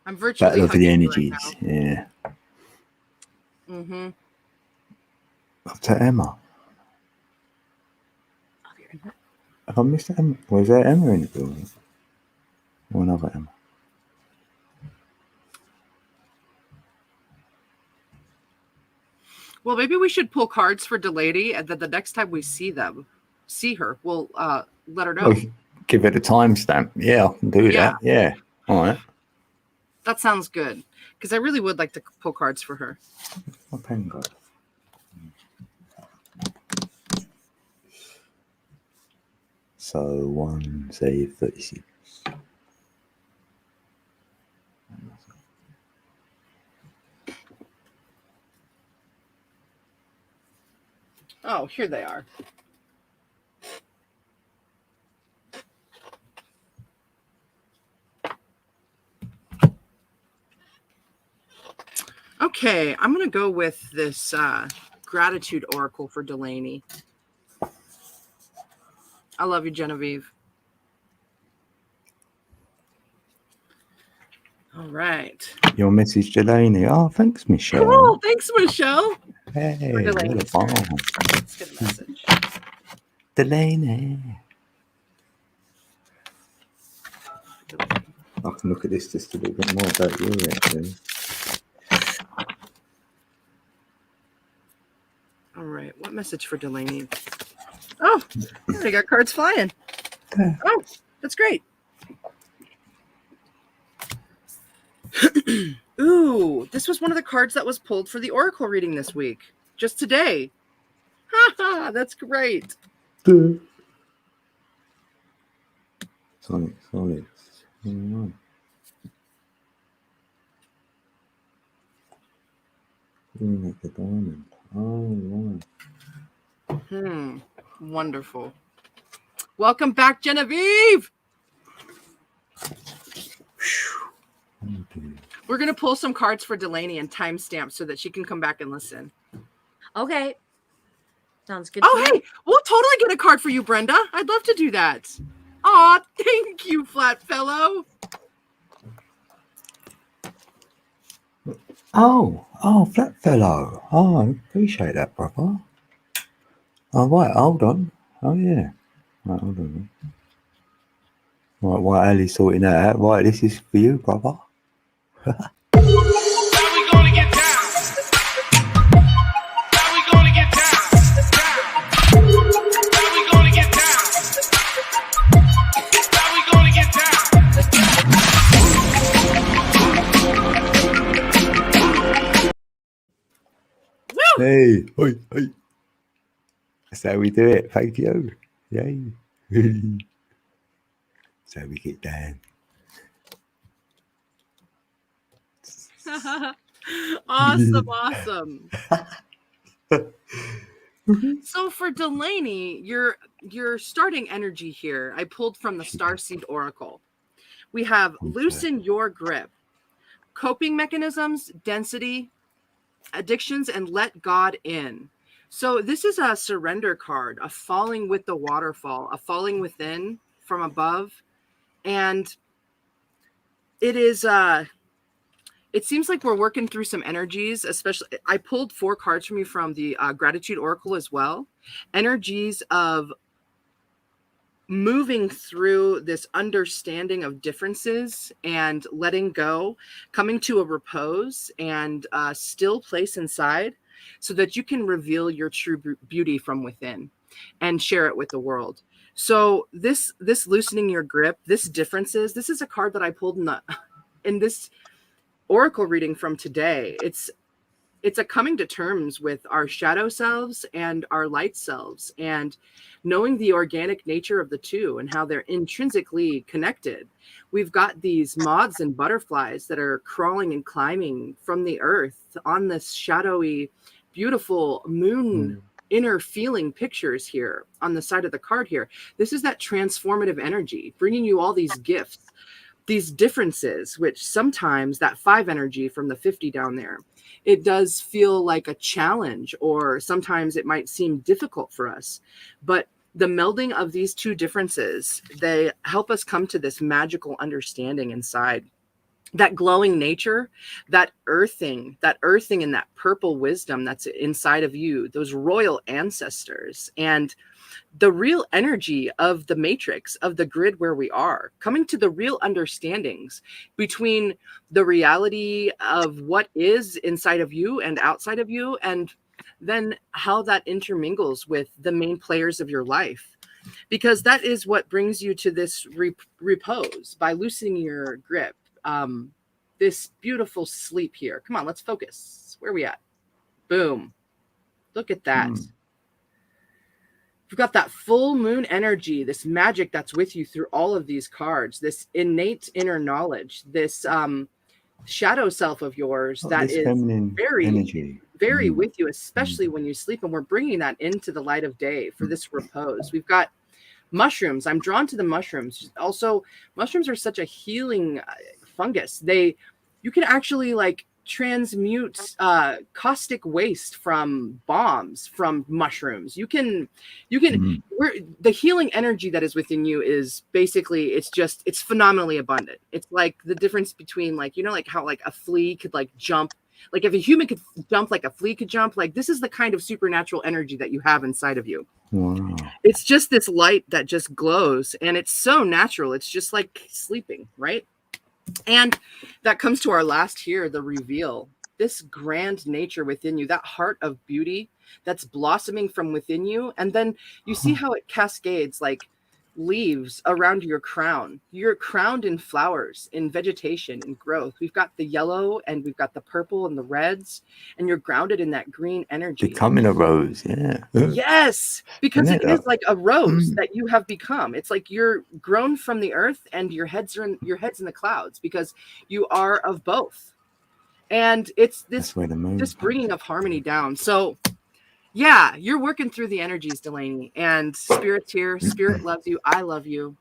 S2: I'm virtually
S1: Battle of the
S2: hugging you
S1: energies.
S2: right now.
S1: Yeah.
S2: Mm-hmm.
S1: Up to Emma.
S2: I'll be right back.
S1: Have I missed Emma? Was there Emma in the building? Or another Emma?
S2: Well, maybe we should pull cards for Delaney, and then the next time we see her, we'll let her know.
S1: Oh, give it a timestamp. Yeah, I can do that. Yeah. All right.
S2: That sounds good. Because I really would like to pull cards for her.
S1: My pen got. So 1 save 36.
S2: Oh, here they are. Okay, I'm going to go with this gratitude oracle for Delaney. I love you, Genevieve. All right.
S1: Your message, Delaney. Oh, thanks, Michelle.
S2: Cool. Thanks, Michelle.
S1: Hey, what a
S2: Let's
S1: bomb.
S2: get a message.
S1: Delaney. I can look at this just a little bit more about you, actually.
S2: All right. What message for Delaney? Oh, I got cards flying. Oh, that's great. Ooh, this was one of the cards that was pulled for the oracle reading this week. Just today. Ha! That's great.
S1: Solid. Like the diamond. Oh, wow.
S2: Wonderful. Welcome back, Genevieve. We're going to pull some cards for Delaney and timestamp so that she can come back and listen.
S3: Okay. Sounds good.
S2: Oh, hey, we'll totally get a card for you, Brenda. I'd love to do that. Aw, thank you, Flat Fellow.
S1: Oh, Flat Fellow. Oh, I appreciate that, brother. Oh, right, hold on. Oh, yeah. Right, hold on. Right, while Ali's sorting that out. Right, this is for you, brother. Hey. That's how we do it. Thank you. Yay. That's how we get down.
S2: Awesome. So for Delaney, your starting energy here, I pulled from the Starseed Oracle. We have loosen your grip, coping mechanisms, density, addictions, and let God in. So this is a surrender card, a falling with the waterfall, a falling within from above. And it is it seems like we're working through some energies, especially I pulled 4 cards from you from the gratitude oracle as well. Energies of moving through this understanding of differences and letting go, coming to a repose and still place inside so that you can reveal your true beauty from within and share it with the world. So this loosening your grip, this differences, this is a card that I pulled in this oracle reading from today. It's a coming to terms with our shadow selves and our light selves and knowing the organic nature of the two and how they're intrinsically connected. We've got these moths and butterflies that are crawling and climbing from the earth on this shadowy, beautiful moon inner feeling pictures here on the side of the card here. This is that transformative energy, bringing you all these gifts, these differences, which sometimes that 5 energy from the 50 down there, it does feel like a challenge, or sometimes it might seem difficult for us. But the melding of these two differences, they help us come to this magical understanding inside. That glowing nature, that earthing and that purple wisdom that's inside of you, those royal ancestors, and the real energy of the matrix, of the grid where we are, coming to the real understandings between the reality of what is inside of you and outside of you, and then how that intermingles with the main players of your life. Because that is what brings you to this repose, by loosening your grip. This beautiful sleep here. Come on, let's focus. Where are we at? Boom. Look at that. We've got that full moon energy, this magic that's with you through all of these cards, this innate inner knowledge, this shadow self of yours that is very energy, very with you, especially when you sleep. And we're bringing that into the light of day for this repose. We've got mushrooms. I'm drawn to the mushrooms. Also, mushrooms are such a healing fungus. You can actually like transmute caustic waste from bombs, from mushrooms. You can the healing energy that is within you is basically, it's phenomenally abundant. It's like the difference between, like, you know, like how like a flea could like jump, like if a human could jump like a flea could jump, like this is the kind of supernatural energy that you have inside of you. Wow. It's just this light that just glows, and it's so natural. It's just like sleeping, right? And that comes to our last here, the reveal. This grand nature within you, that heart of beauty that's blossoming from within you. And then you see how it cascades like leaves around your crown. You're crowned in flowers, in vegetation, in growth. We've got the yellow, and we've got the purple and the reds, and you're grounded in that green energy.
S1: Becoming a rose, yeah.
S2: Yes, because it is like a rose that you have become. It's like you're grown from the earth, and your head's in the clouds, because you are of both. And it's this bringing of harmony down. So yeah, you're working through the energies, Delaney, and Spirit's here. Spirit loves you. I love you.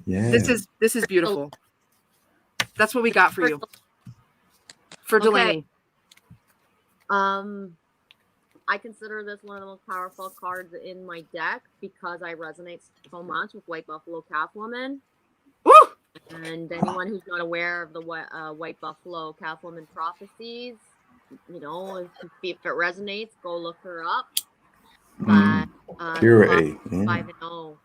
S2: Yeah. This is beautiful. That's what we got for you. For Delaney.
S3: I consider this one of the most powerful cards in my deck because I resonate so much with White Buffalo Calf Woman.
S2: Woo!
S3: And anyone who's not aware of the White Buffalo Calf Woman prophecies, you know, if it resonates, go look her up.
S1: Purity.
S3: 5-0.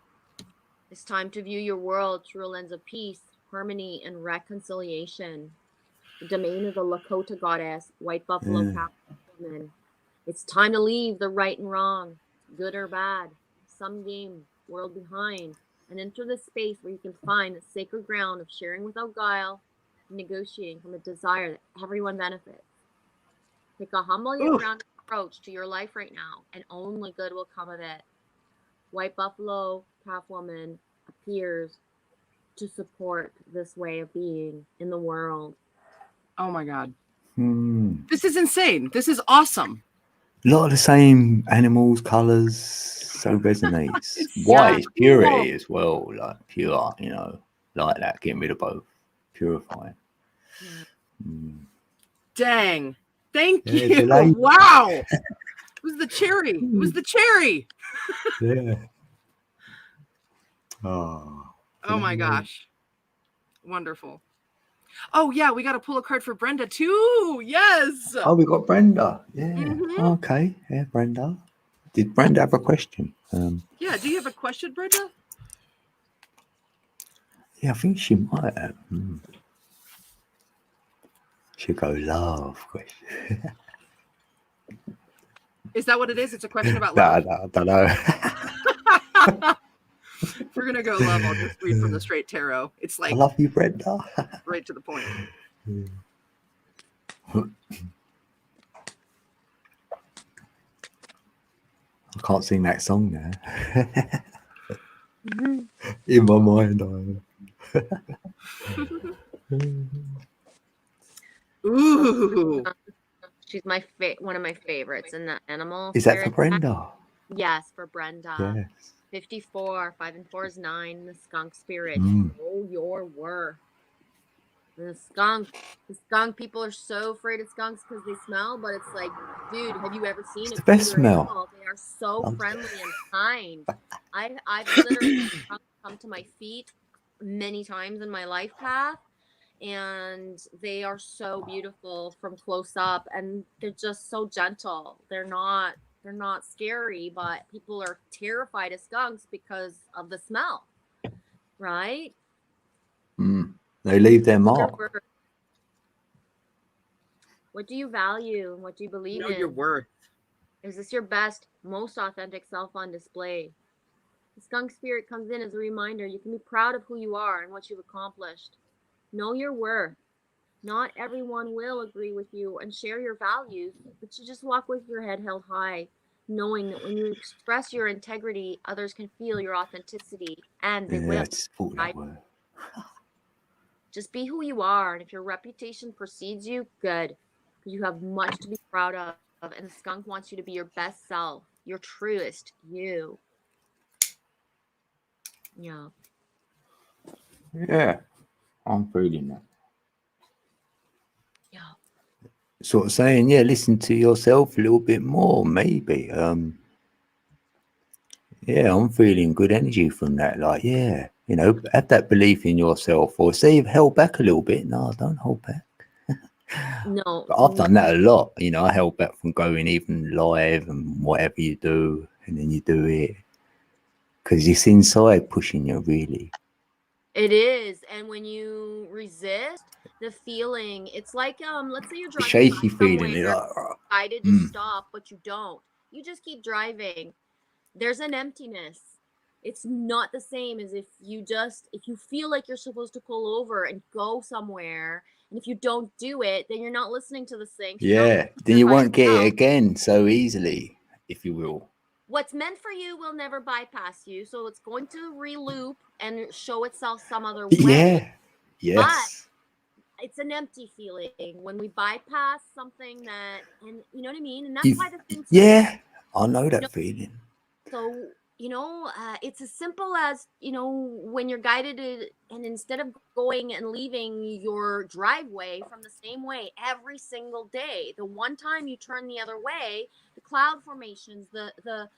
S3: It's time to view your world through a lens of peace, harmony, and reconciliation. The domain of the Lakota goddess, White Buffalo Calf Woman. It's time to leave the right and wrong, good or bad, some game, world behind, and enter the space where you can find the sacred ground of sharing without guile, negotiating from a desire that everyone benefits. Take a humble yet grounded approach to your life right now, and only good will come of it. White Buffalo Calf Woman appears to support this way of being in the world.
S2: Oh my God. This is insane. This is awesome.
S1: A lot of the same animals, colors, so resonates. White is purity as well, like pure, you know, like that, getting rid of both, purifying.
S2: Dang. Thank you. Wow. It was the cherry. It was the cherry.
S1: Yeah.
S2: Oh my gosh. Wonderful. Oh yeah, we got to pull a card for Brenda too. Yes.
S1: Oh, we got Brenda. Yeah. Okay. Yeah, Brenda. Did Brenda have a question?
S2: Yeah. Do you have a question, Brenda?
S1: Yeah, I think she might have. She'll go love question.
S2: Is that what it is? It's a question about love.
S1: I don't know.
S2: We're gonna go love. I'll just read from the straight tarot. It's like,
S1: I love you, Brenda.
S2: Right to the point.
S1: I can't sing that song now. In my mind,
S2: Ooh.
S3: She's one of my favorites in the animal.
S1: Is that for
S3: spirit pack.
S1: Brenda?
S3: Yes, for Brenda.
S1: Yes.
S3: 54, 5 and 4 is 9. The skunk spirit.
S1: Mm.
S3: Know your worth. The skunk people are so afraid of skunks because they smell, but it's like, dude, have you ever seen
S1: It's
S3: a
S1: the best
S3: cuter
S1: smell.
S3: animal? They are so
S1: Um,
S3: friendly and kind. I've literally had skunks come to my feet many times in my life path, and they are so beautiful from close up, and they're just so gentle. They're not scary, but people are terrified of skunks because of the smell, right?
S1: They leave their
S3: Know your
S1: mark.
S3: worth. What do you value and what do you believe
S2: Know
S3: in?
S2: your worth.
S3: Is this your best, most authentic self on display? The skunk spirit comes in as a reminder you can be proud of who you are and what you've accomplished. Know your worth. Not everyone will agree with you and share your values, but you just walk with your head held high, knowing that when you express your integrity, others can feel your authenticity, and they
S1: Yeah,
S3: will.
S1: I just thought that word.
S3: Just be who you are, and if your reputation precedes you, good, because you have much to be proud of, and the skunk wants you to be your best self, your truest you. Yeah.
S1: Yeah, I'm feeling that.
S3: Yeah.
S1: Sort of saying, yeah, listen to yourself a little bit more, maybe. Yeah, I'm feeling good energy from that. Like, yeah, you know, have that belief in yourself, or say you've held back a little bit. No, don't hold back.
S3: No.
S1: But I've done that a lot. You know, I held back from going even live and whatever you do, and then you do it because it's inside pushing you, really.
S3: It is, and when you resist the feeling, it's like let's say you're
S1: The
S3: driving
S1: shaky
S3: by
S1: feeling.
S3: somewhere,
S1: Like,
S3: decided to stop, but you don't. You just keep driving. There's an emptiness. It's not the same as if you feel like you're supposed to pull over and go somewhere, and if you don't do it, then you're not listening to the syncs.
S1: yeah, then you won't get it again so easily, if you will.
S3: What's meant for you will never bypass you, so it's going to reloop and show itself some other way.
S1: Yeah. Yes.
S3: But it's an empty feeling when we bypass something that, and you know what I mean? And that's why the things.
S1: Yeah, I know that feeling.
S3: So, it's as simple as, when you're guided and instead of going and leaving your driveway from the same way every single day, the one time you turn the other way, the cloud formations, the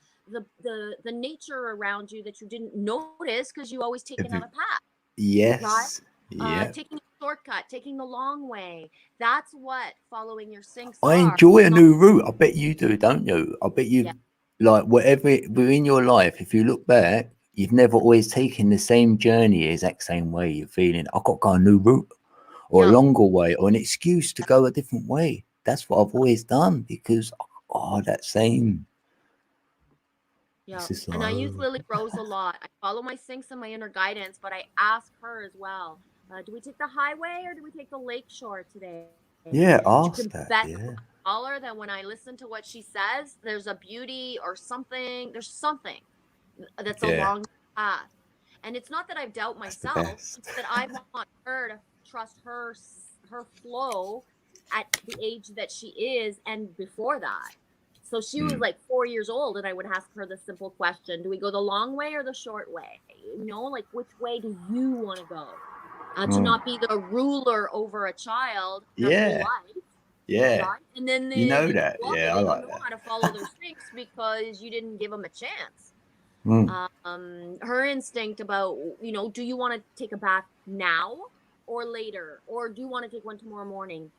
S3: nature around you that you didn't notice because you always take another path.
S1: Yes.
S3: Right?
S1: Yeah.
S3: Taking a shortcut, taking the long way. That's what following your syncs
S1: I
S3: are.
S1: enjoy a new route. I bet you do, don't you? I bet you,
S3: Yeah.
S1: like, whatever within your life, if you look back, you've never always taken the same journey, exact same way. You're feeling, I've got to go a new route or a longer way or an excuse to go a different way. That's what I've always done because, that same.
S3: Yeah, and I use Lily Rose a lot. I follow my syncs and my inner guidance, but I ask her as well. Do we take the highway or do we take the lake shore today?
S1: Yeah, ask
S3: you can
S1: that.
S3: bet
S1: Yeah.
S3: dollar that when I listen to what she says, there's a beauty or something. There's something that's along the path, and it's not that I doubt myself. It's that I want her to trust her flow at the age that she is, and before that. So she was like 4 years old, and I would ask her the simple question: do we go the long way or the short way? Like, which way do you want to go? To not be the ruler over a child their whole life.
S1: Yeah.
S3: Right? And then
S1: You know that.
S3: they
S1: I
S3: don't
S1: like
S3: know
S1: that.
S3: how to follow their instincts because you didn't give them a chance. Her instinct about, do you want to take a bath now or later? Or do you want to take one tomorrow morning?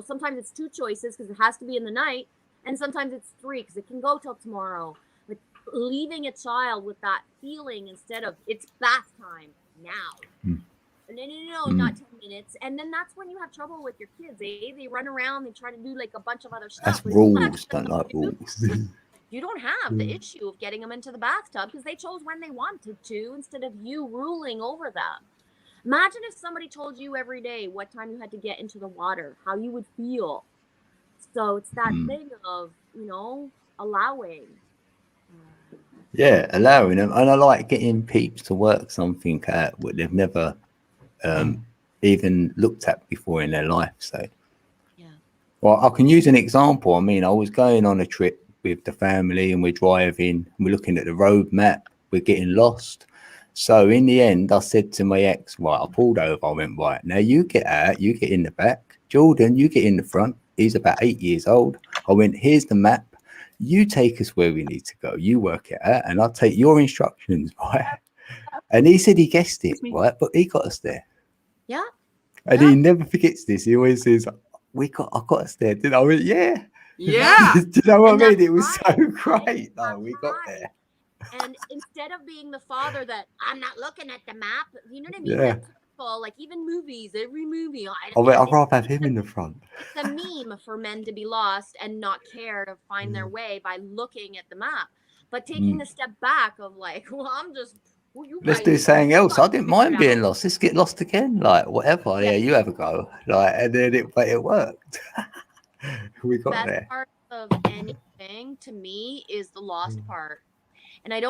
S3: Sometimes it's 2 choices because it has to be in the night. And sometimes it's 3 because it can go till tomorrow. But leaving a child with that feeling instead of it's bath time now. No, not 10 minutes. And then that's when you have trouble with your kids. They run around, they try to do like a bunch of other stuff.
S1: That's rules. Don't like rules.
S3: You don't have the issue of getting them into the bathtub because they chose when they wanted to instead of you ruling over them. Imagine if somebody told you every day what time you had to get into the water, how you would feel. So it's that thing of, allowing.
S1: Yeah, allowing them. And I like getting peeps to work something out what they've never even looked at before in their life. So,
S3: yeah.
S1: Well, I can use an example. I mean, I was going on a trip with the family and we're driving and we're looking at the road map. We're getting lost. So in the end, I said to my ex, right, I pulled over. I went, right, now you get out, you get in the back. Jordan, you get in the front. He's about 8 years old. I went, here's the map. You take us where we need to go. You work it out and I'll take your instructions, right? And he said he guessed it, right? But he got us there.
S3: Yeah.
S1: And he never forgets this. He always says, I got us there. Did I went, yeah.
S2: Yeah.
S1: Do you know what
S3: And
S1: I mean?
S3: that's
S1: It was
S3: right.
S1: so great. No,
S3: That's
S1: we got
S3: right.
S1: there.
S3: And instead of being the father that I'm not looking at the map, you know what I mean?
S1: Yeah.
S3: That's typical, like even movies, every movie.
S1: I went, I'd rather have him in the front.
S3: It's a meme for men to be lost and not care to find their way by looking at the map. But taking a step back of like, well, I'm just
S1: Let's do something else. I didn't mind being lost. Let's get lost again. Like whatever. Yeah, you have a go. Like, and then it worked. We got
S3: best
S1: there.
S3: part of anything to me is the lost part. And I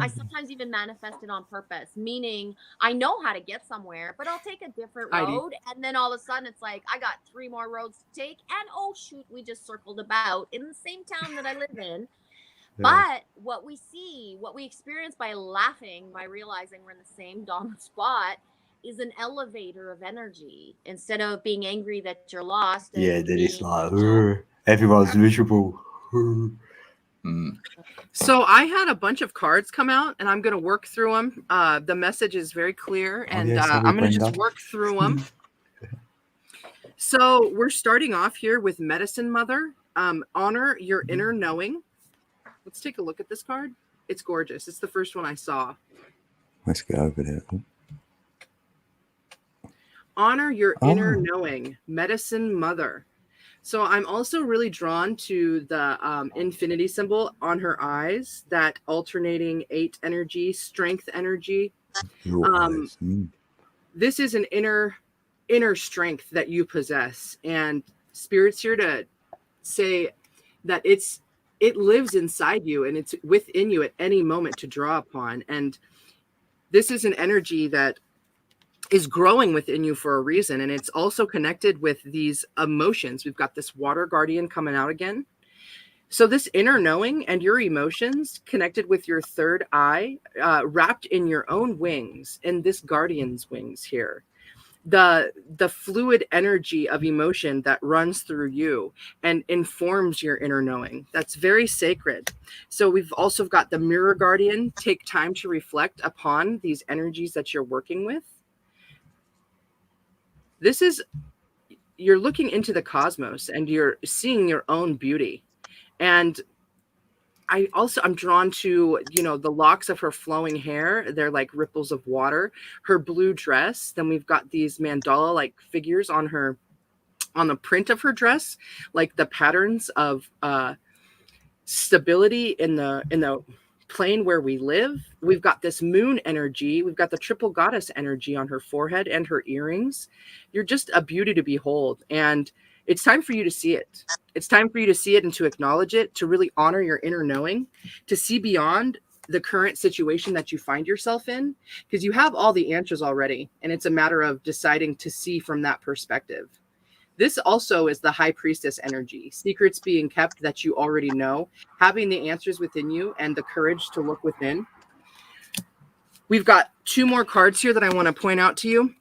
S3: sometimes even manifest it on purpose, meaning I know how to get somewhere, but I'll take a different road. And then all of a sudden it's like, I got 3 more roads to take. And oh, shoot, we just circled about in the same town that I live in. But what we experience by laughing, by realizing we're in the same dumb spot, is an elevator of energy instead of being angry that you're lost.
S1: Yeah, that it's like, everyone's miserable.
S2: So I had a bunch of cards come out and I'm going to work through them. The message is very clear and I'm going to just work through them. So we're starting off here with Medicine Mother. Honor your inner knowing. Let's take a look at this card. It's gorgeous. It's the first one I saw.
S1: Let's go over there.
S2: Honor your inner knowing. Medicine Mother. So I'm also really drawn to the infinity symbol on her eyes, that alternating 8 energy, strength energy. This is an inner strength that you possess. And Spirit's here to say that it lives inside you and it's within you at any moment to draw upon. And this is an energy that is growing within you for a reason. And it's also connected with these emotions. We've got this water guardian coming out again. So this inner knowing and your emotions connected with your third eye, wrapped in your own wings, in this guardian's wings here. The fluid energy of emotion that runs through you and informs your inner knowing. That's very sacred. So we've also got the mirror guardian. Take time to reflect upon these energies that you're working with. You're looking into the cosmos and you're seeing your own beauty. And I'm drawn to, the locks of her flowing hair. They're like ripples of water. Her blue dress. Then we've got these mandala like figures on the print of her dress, like the patterns of stability in the plane where we live. We've got this moon energy. We've got the triple goddess energy on her forehead and her earrings. You're just a beauty to behold. And it's time for you to see it. It's time for you to see it and to acknowledge it, to really honor your inner knowing, to see beyond the current situation that you find yourself in, because you have all the answers already. And it's a matter of deciding to see from that perspective. This also is the high priestess energy, secrets being kept that you already know, having the answers within you and the courage to look within. We've got 2 more cards here that I want to point out to you.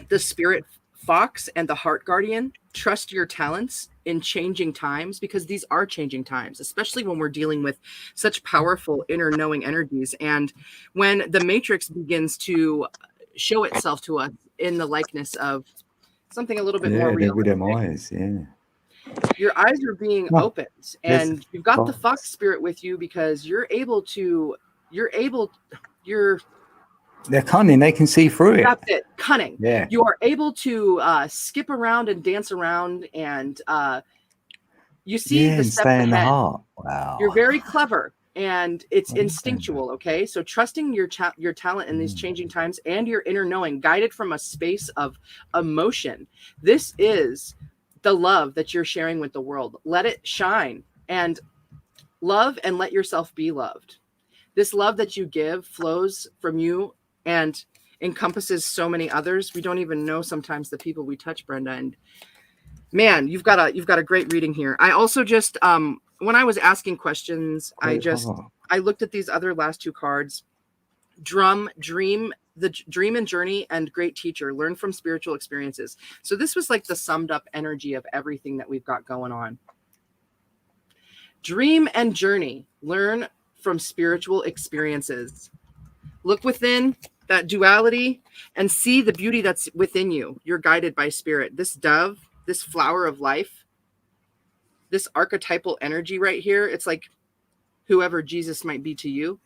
S2: The Spirit Fox and the Heart Guardian. Trust your talents in changing times, because these are changing times, especially when we're dealing with such powerful inner knowing energies. And when the matrix begins to show itself to us in the likeness of something a little bit more real.
S1: With them eyes, yeah.
S2: Your eyes are being opened, and you've got the fox spirit with you because
S1: they're cunning. They can see through it.
S2: That's it. Cunning.
S1: Yeah.
S2: You are able to skip around and dance around, and you see the step
S1: stay
S2: ahead.
S1: In the heart. Wow.
S2: You're very clever, and it's instinctual. Okay, so trusting your talent in these changing times and your inner knowing, guided from a space of emotion. This is the love that you're sharing with the world. Let it shine and love, and let yourself be loved. This love that you give flows from you and encompasses so many others. We don't even know sometimes the people we touch, Brenda. And Man, you've got a great reading here. I also just when I was asking questions, I looked at these other last two cards. Dream and journey, and great teacher. Learn from spiritual experiences. So this was like the summed up energy of everything that we've got going on. Dream and journey. Learn from spiritual experiences. Look within that duality and see the beauty that's within you. You're guided by spirit. This dove, this flower of life, this archetypal energy right here, it's like whoever Jesus might be to you.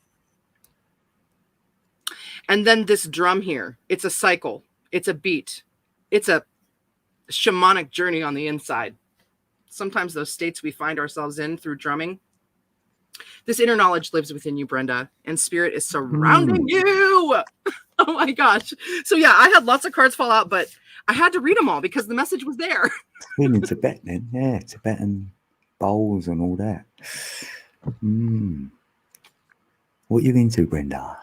S2: And then this drum here, it's a cycle, it's a beat, it's a shamanic journey on the inside. Sometimes those states we find ourselves in through drumming. This inner knowledge lives within you, Brenda, and spirit is surrounding you. Oh my gosh. So yeah, I had lots of cards fall out, but I had to read them all because the message was there.
S1: Been in Tibet then, yeah, Tibetan bowls and all that. What are you into, Brenda?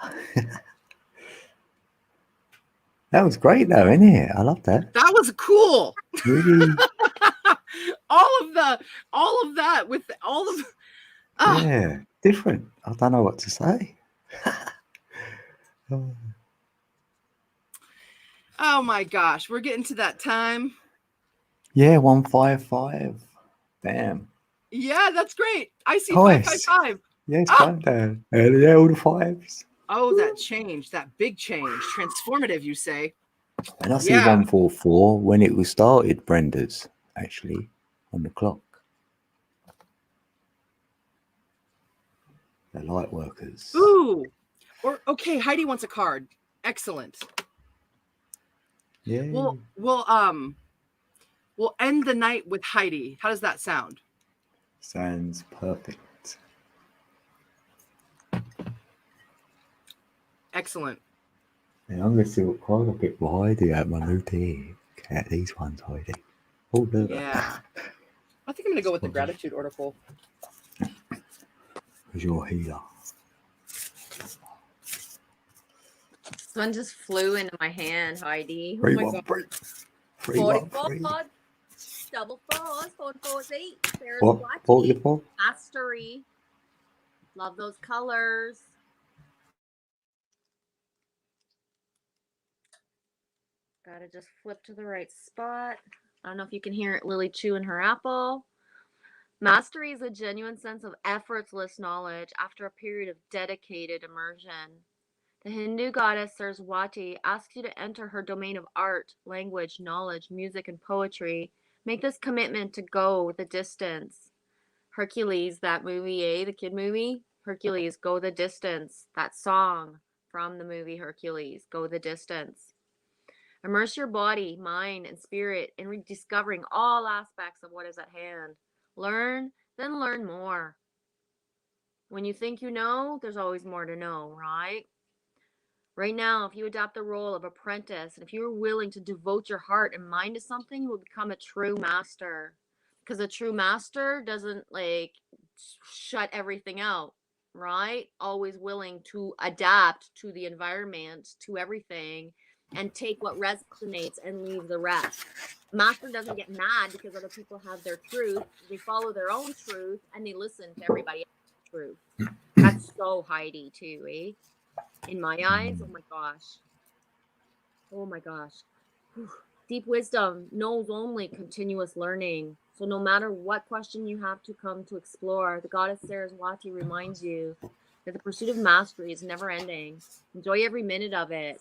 S1: That was great though, isn't it? I love that.
S2: That was cool.
S1: Really?
S2: all of that with all of
S1: yeah, different. I don't know what to say.
S2: Oh my gosh, we're getting to that time.
S1: Yeah, 155. Damn.
S2: Yeah, that's great. I see
S1: Nice.
S2: 555.
S1: Yeah, it's fun there. Yeah, all the fives.
S2: Oh, that change, that big change. Transformative, you say?
S1: And I see 144 when it was started, Brenda's, actually, on the clock. The light workers.
S2: Ooh. Or okay, Heidi wants a card. Excellent.
S1: Yeah.
S2: We'll end the night with Heidi. How does that sound?
S1: Sounds perfect.
S2: Excellent.
S1: Yeah, I'm going to see what card I pick for Heidi at my new deck. At these ones, Heidi. Oh, look.
S2: Yeah. I think I'm going to go with the gratitude oracle.
S1: Because you're a healer.
S3: This one just flew into my hand, Heidi.
S1: Free
S3: oh my
S1: one,
S3: God.
S1: free one, free.
S3: Double fours, 4 4s, 8. There's
S1: What? 44?
S3: Mastery. Love those colors. Gotta just flip to the right spot. I don't know if you can hear it, Lily chewing her apple. Mastery is a genuine sense of effortless knowledge after a period of dedicated immersion. The Hindu goddess Saraswati asks you to enter her domain of art, language, knowledge, music, and poetry. Make this commitment to go the distance. Hercules, that movie, the kid movie? Hercules, Go the Distance. That song from the movie Hercules, Go the Distance. Immerse your body, mind, and spirit in rediscovering all aspects of what is at hand. Learn, then learn more. When you think you know, there's always more to know, right? Right now, if you adopt the role of apprentice, and if you're willing to devote your heart and mind to something, you will become a true master. Because a true master doesn't shut everything out, right? Always willing to adapt to the environment, to everything, and take what resonates and leave the rest. Master doesn't get mad because other people have their truth. They follow their own truth and they listen to everybody else's truth. That's so Heidi too, eh? In my eyes, oh my gosh. Oh my gosh. Whew. Deep wisdom knows only continuous learning. So no matter what question you have to come to explore, the goddess Saraswati reminds you that the pursuit of mastery is never ending. Enjoy every minute of it.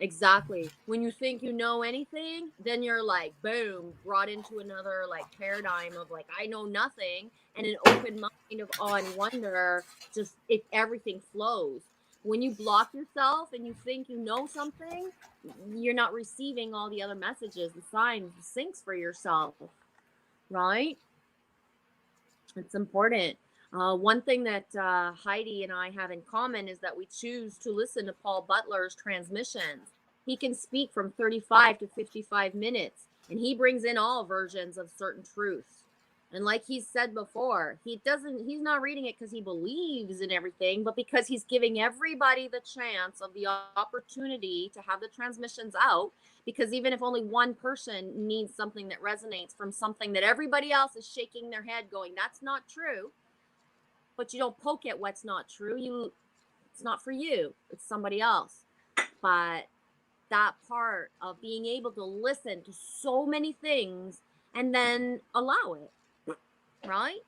S3: Exactly. When you think you know anything, then you're like, boom, brought into another paradigm of I know nothing, and an open mind of awe and wonder. Just everything flows. When you block yourself and you think you know something, you're not receiving all the other messages, the signs, the syncs for yourself, right? It's important. One thing that Heidi and I have in common is that we choose to listen to Paul Butler's transmissions. He can speak from 35 to 55 minutes, and he brings in all versions of certain truths. And like he said before, he's not reading it because he believes in everything, but because he's giving everybody the chance of the opportunity to have the transmissions out. Because even if only one person needs something that resonates from something that everybody else is shaking their head going, that's not true. But you don't poke at what's not true. It's not for you. It's somebody else. But that part of being able to listen to so many things and then allow it, right?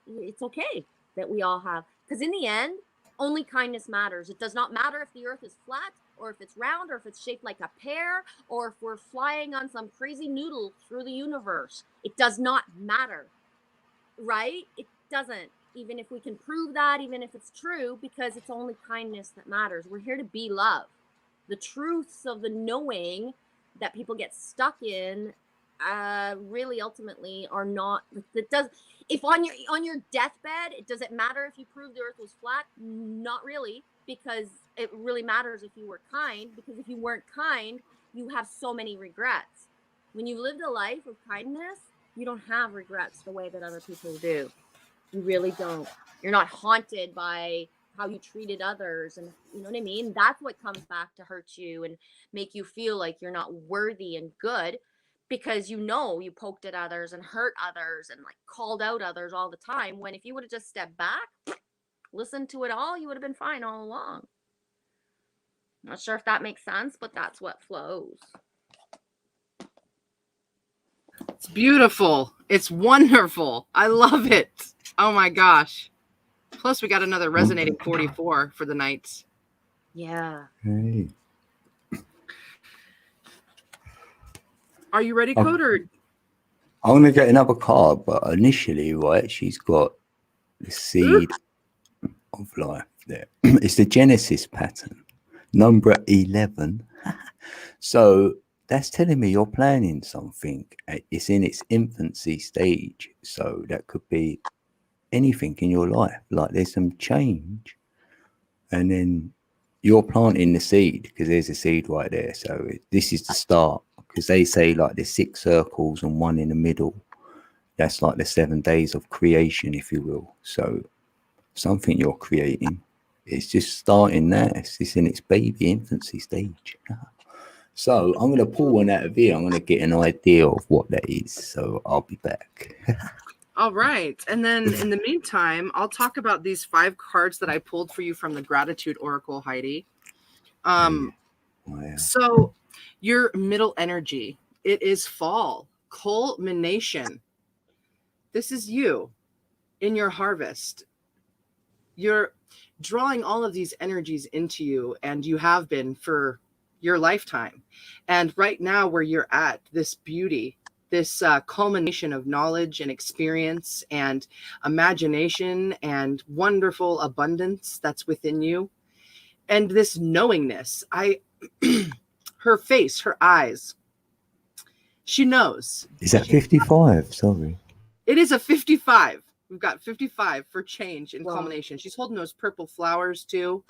S3: It's okay that we all have, because in the end, only kindness matters. It does not matter if the earth is flat or if it's round or if it's shaped like a pear or if we're flying on some crazy noodle through the universe. It does not matter, right? It doesn't, even if we can prove that, even if it's true, because it's only kindness that matters. We're here to be love. The truths of the knowing that people get stuck in really ultimately are not, it does. If on your deathbed, does it matter if you prove the earth was flat? Not really, because it really matters if you were kind, because if you weren't kind, you have so many regrets. When you lived a life of kindness, you don't have regrets the way that other people do. You really don't. You're not haunted by how you treated others, and you know what I mean? That's what comes back to hurt you and make you feel like you're not worthy and good, because you know you poked at others and hurt others and like called out others all the time, when if you would have just stepped back, listened to it all, you would have been fine all along. Not sure if that makes sense, but that's what flows.
S2: It's beautiful. It's wonderful. I love it. Oh my gosh. Plus, we got another resonating 44 for the night.
S3: Yeah.
S1: Hey.
S2: Are you ready, Coder?
S1: I'm going to get another card, but initially, right, she's got the seed of life there. It's the Genesis pattern, number 11. So that's telling me you're planning something. It's in its infancy stage. So that could be anything in your life. Like there's some change. And then you're planting the seed, because there's a seed right there. So this is the start. Because they say like there's 6 circles and 1 in the middle. That's like the 7 days of creation, if you will. So something you're creating, it's just starting there. It's in its baby infancy stage. So I'm going to pull one out of here. I'm going to get an idea of what that is. So I'll be back.
S2: All right. And then in the meantime, I'll talk about these 5 cards that I pulled for you from the Gratitude Oracle, Heidi.
S1: Wow.
S2: So your middle energy, it is fall, culmination. This is you in your harvest. You're drawing all of these energies into you, and you have been for your lifetime. And right now where you're at, this beauty, this culmination of knowledge and experience and imagination and wonderful abundance that's within you, and this knowingness, her face, her eyes, she knows.
S1: Is that 55? Sorry.
S2: It is a 55. We've got 55 for change and culmination. She's holding those purple flowers too.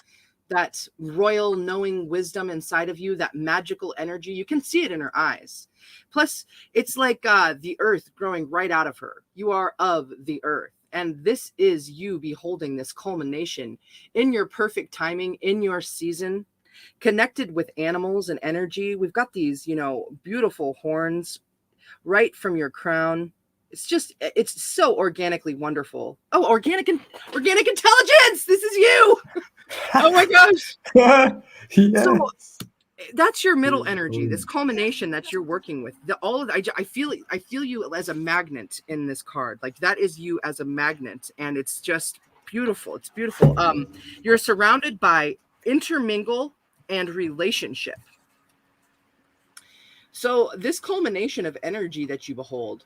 S2: That royal knowing wisdom inside of you, that magical energy. You can see it in her eyes. Plus, it's like the earth growing right out of her. You are of the earth. And this is you beholding this culmination in your perfect timing, in your season, connected with animals and energy. We've got these, beautiful horns right from your crown. It's so organically wonderful. Oh, organic intelligence. This is you. Oh my gosh.
S1: Yes.
S2: So that's your middle energy, this culmination that you're working with. I feel you as a magnet in this card. Like that is you as a magnet, and it's just beautiful. It's beautiful. You're surrounded by intermingle and relationship. So this culmination of energy that you behold,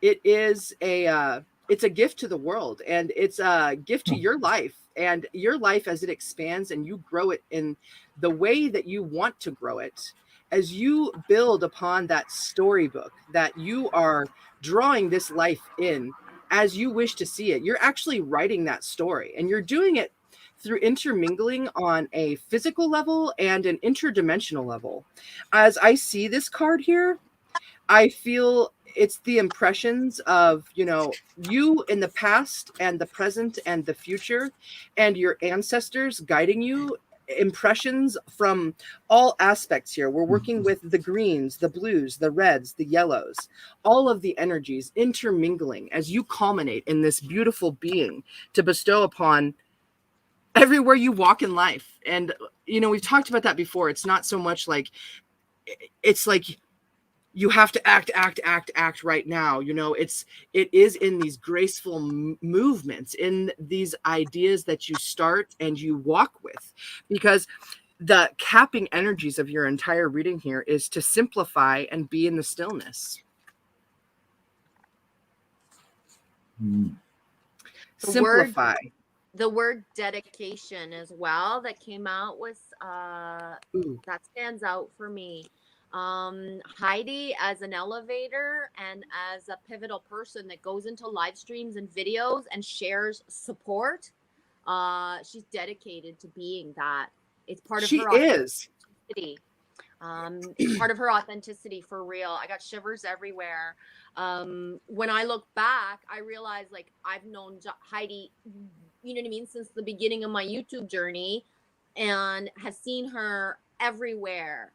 S2: it's a gift to the world, and it's a gift to your life, and your life as it expands and you grow it in the way that you want to grow it, as you build upon that storybook that you are drawing this life in as you wish to see it. You're actually writing that story, and you're doing it through intermingling on a physical level and an interdimensional level. As I see this card here, I feel it's the impressions of, you know, you in the past and the present and the future, and your ancestors guiding you. Impressions from all aspects here. We're working with the greens, the blues, the reds, the yellows, all of the energies intermingling as you culminate in this beautiful being to bestow upon everywhere you walk in life. And, you know, we've talked about that before. It's not so much like, it's like you have to act right now. You know, it is in these graceful movements, in these ideas that you start and you walk with, because the capping energies of your entire reading here is to simplify and be in the stillness. Simplify.
S3: The word dedication as well that came out with that stands out for me. Heidi as an elevator and as a pivotal person that goes into live streams and videos and shares support. She's dedicated to being that. It's part of her authenticity. It's part of her authenticity for real. I got shivers everywhere. When I look back, I realize like I've known Heidi, you know what I mean, since the beginning of my YouTube journey, and have seen her everywhere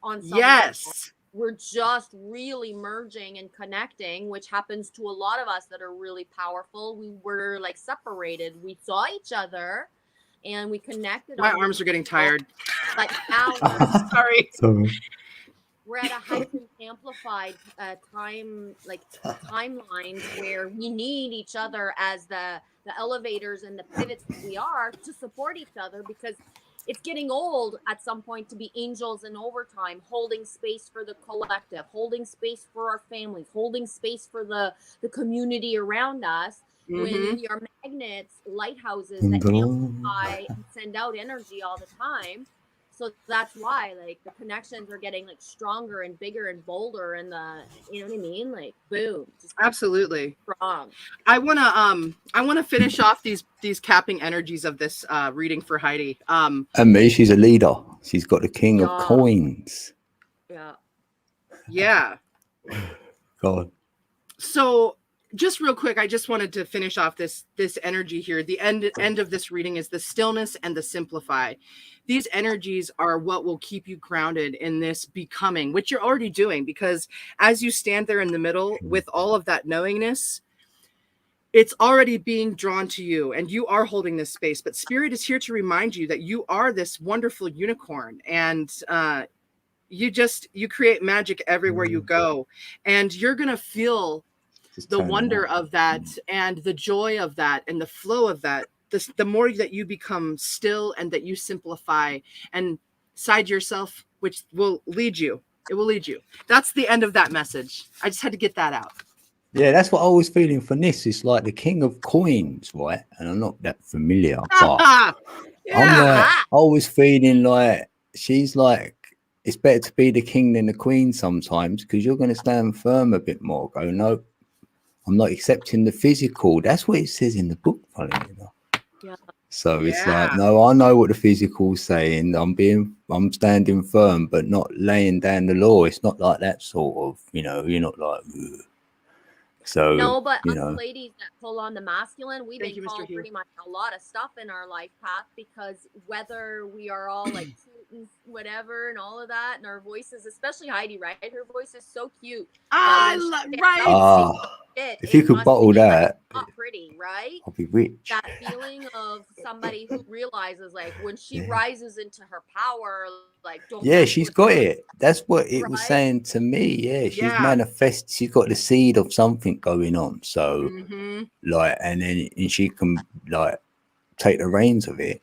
S3: on some level. We're just really merging and connecting, which happens to a lot of us that are really powerful. We were like separated. We saw each other and we connected.
S2: My arms are getting tired.
S3: Like now
S2: sorry.
S3: We're at a heightened, amplified timeline where we need each other as the elevators and the pivots that we are to support each other, because it's getting old at some point to be angels in overtime, holding space for the collective, holding space for our families, holding space for the community around us. When we are magnets, lighthouses that amplify and send out energy all the time. So that's why like the connections are getting like stronger and bigger and bolder, and the, you know what I mean? Like boom.
S2: Absolutely.
S3: Strong.
S2: I wanna finish off these capping energies of this reading for Heidi.
S1: And me, she's a leader. She's got the king of coins.
S2: Yeah.
S1: God.
S2: So just real quick, I just wanted to finish off this energy here. The end of this reading is the stillness and the simplify. These energies are what will keep you grounded in this becoming, which you're already doing, because as you stand there in the middle with all of that knowingness, it's already being drawn to you and you are holding this space. But Spirit is here to remind you that you are this wonderful unicorn, and you create magic everywhere you go, and you're going to feel the wonder of that and the joy of that and the flow of that. The more that you become still and that you simplify and side yourself, which will lead you. It will lead you. That's the end of that message. I just had to get that out.
S1: Yeah, that's what I was feeling for this. It's like the king of coins, right? And I'm not that familiar, but I'm like, I was feeling like she's like, it's better to be the king than the queen sometimes, because you're going to stand firm a bit more. Go, no, I'm not accepting the physical. That's what it says in the book, funny enough.
S3: Yeah.
S1: So it's like, no, I know what the physical's saying. I'm standing firm, but not laying down the law. It's not like that sort of, you know, you're not like, ugh. So
S3: no, but us ladies that pull on the masculine, we've been called pretty much a lot of stuff in our life path, because whether we are all like cute and whatever and all of that, and our voices, especially Heidi, right? Her voice is so cute.
S1: If you could bottle that,
S3: like, not pretty, right?
S1: I'll be rich.
S3: That feeling of somebody who realizes, like, when she rises into her power, like,
S1: she's got it. That's what it was saying to me. Yeah, she's manifest. She's got the seed of something going on. So, like, and she can like take the reins of it.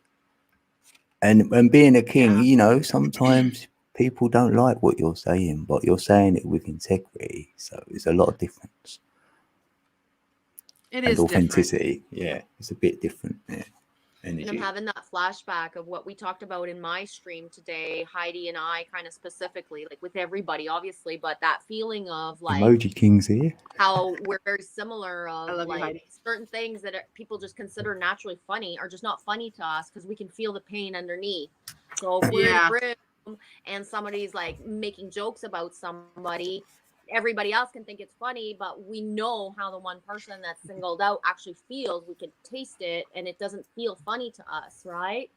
S1: And being a king, you know, sometimes people don't like what you're saying, but you're saying it with integrity. So it's a lot of difference.
S2: It is
S1: authenticity. Yeah, it's a bit different. Yeah.
S3: And I'm having that flashback of what we talked about in my stream today, Heidi and I, kind of specifically, like with everybody, obviously, but that feeling of like
S1: emoji kings here,
S3: how we're very similar of like certain things that people just consider naturally funny are just not funny to us, because we can feel the pain underneath. So if we're in a room and somebody's like making jokes about somebody, everybody else can think it's funny, but we know how the one person that's singled out actually feels. We can taste it, and it doesn't feel funny to us, right?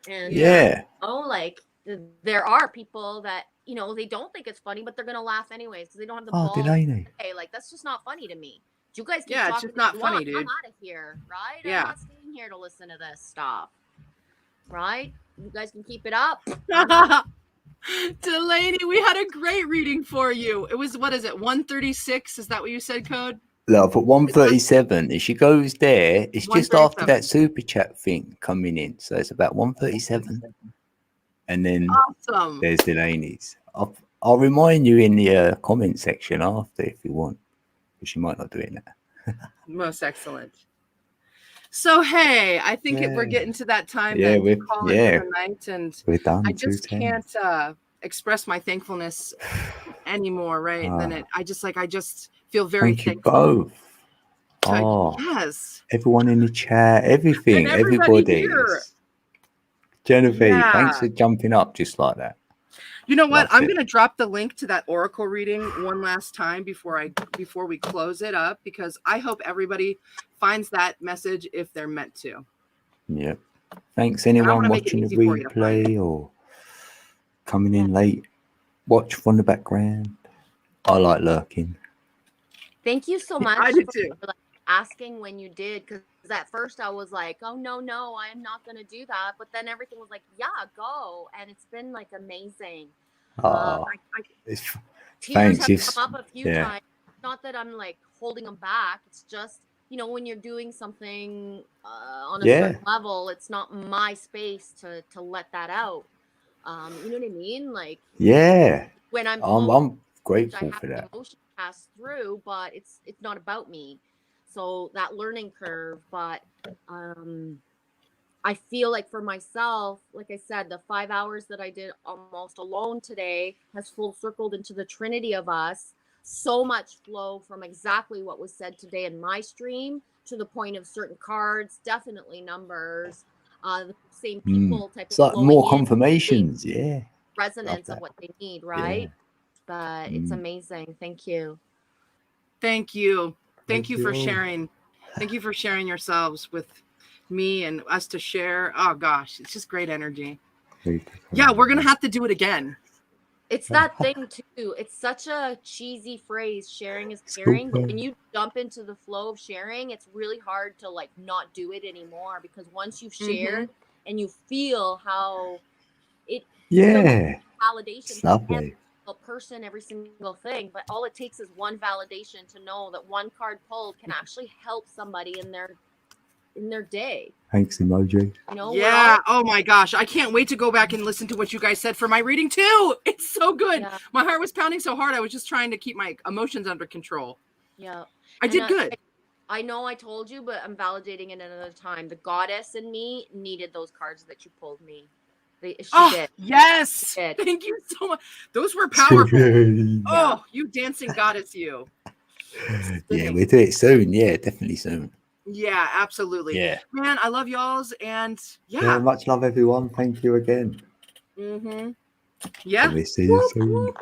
S3: And
S1: Yeah.
S3: like there are people that they don't think it's funny, but they're gonna laugh anyways because they don't have the balls.
S1: Delaney.
S3: Hey, like that's just not funny to me. You guys keep
S2: Yeah, it's
S3: talking
S2: just not
S3: if you
S2: funny,
S3: want.
S2: dude.
S3: I'm out of here, right?
S2: Yeah.
S3: I'm not staying here to listen to this stuff, right? You guys can keep it up.
S2: Delaney, we had a great reading for you. It was, what is it, 136? Is that what you said, Code?
S1: Look, I put 137. If she goes there, it's just after
S2: 137.
S1: that super chat thing coming in. So it's about 137. And then
S2: Awesome.
S1: there's Delaney's. I'll remind you in the comment section after if you want. Because she might not do it now.
S2: Most excellent. So, hey, I think we're getting to that time that we call it for the night. And
S1: we're done.
S2: I just can't express my thankfulness anymore, right? I just feel very thankful.
S1: Thank you both.
S2: Yes.
S1: Everyone in the chat, everything, everybody. Genevieve, thanks for jumping up just like that.
S2: You know what? I'm going to drop the link to that oracle reading one last time before we close it up, because I hope everybody finds that message if they're meant to.
S1: Yep. Thanks anyone watching the replay or coming in late. Watch from the background. I like lurking.
S3: Thank you so much.
S2: I do too.
S3: For asking when you did, because at first I was like, oh no, I'm not gonna do that, but then everything was like, yeah, go, and it's been like amazing. Tears have come up a few times. Not that I'm like holding them back, it's just when you're doing something on a certain level, it's not my space to let that out. You know what I mean? Like, when I'm grateful for that. Emotion pass through, but it's not about me. So that learning curve, but I feel like for myself, like I said, the 5 hours that I did almost alone today has full circled into the Trinity of us. So much flow from exactly what was said today in my stream, to the point of certain cards, definitely numbers, the same people type
S1: it's like more confirmations,
S3: resonance of what they need, right? But it's amazing. Thank you.
S2: Thank you for sharing. Thank you for sharing yourselves with me and us to share. Oh gosh, it's just great energy. Yeah, we're gonna have to do it again.
S3: It's that thing too. It's such a cheesy phrase, sharing is caring, but when you jump into the flow of sharing, it's really hard to like not do it anymore, because once you've shared and you feel how it validation from every person, every single thing, but all it takes is one validation to know that one card pulled can actually help somebody in their day.
S1: Thanks, emoji.
S2: Oh my gosh, I can't wait to go back and listen to what you guys said for my reading too. It's so good. My heart was pounding so hard, I was just trying to keep my emotions under control. I did good.
S3: I know I told you, but I'm validating it another time. The goddess in me needed those cards that you pulled me. She did.
S2: Yes. She did. Thank you so much. Those were powerful. Oh, you dancing goddess, you.
S1: We'll do it soon. Yeah, definitely soon.
S2: Yeah, absolutely.
S1: Yeah.
S2: Man, I love y'all's, and
S1: much love, everyone. Thank you again.
S2: Yeah.
S1: We'll see you soon.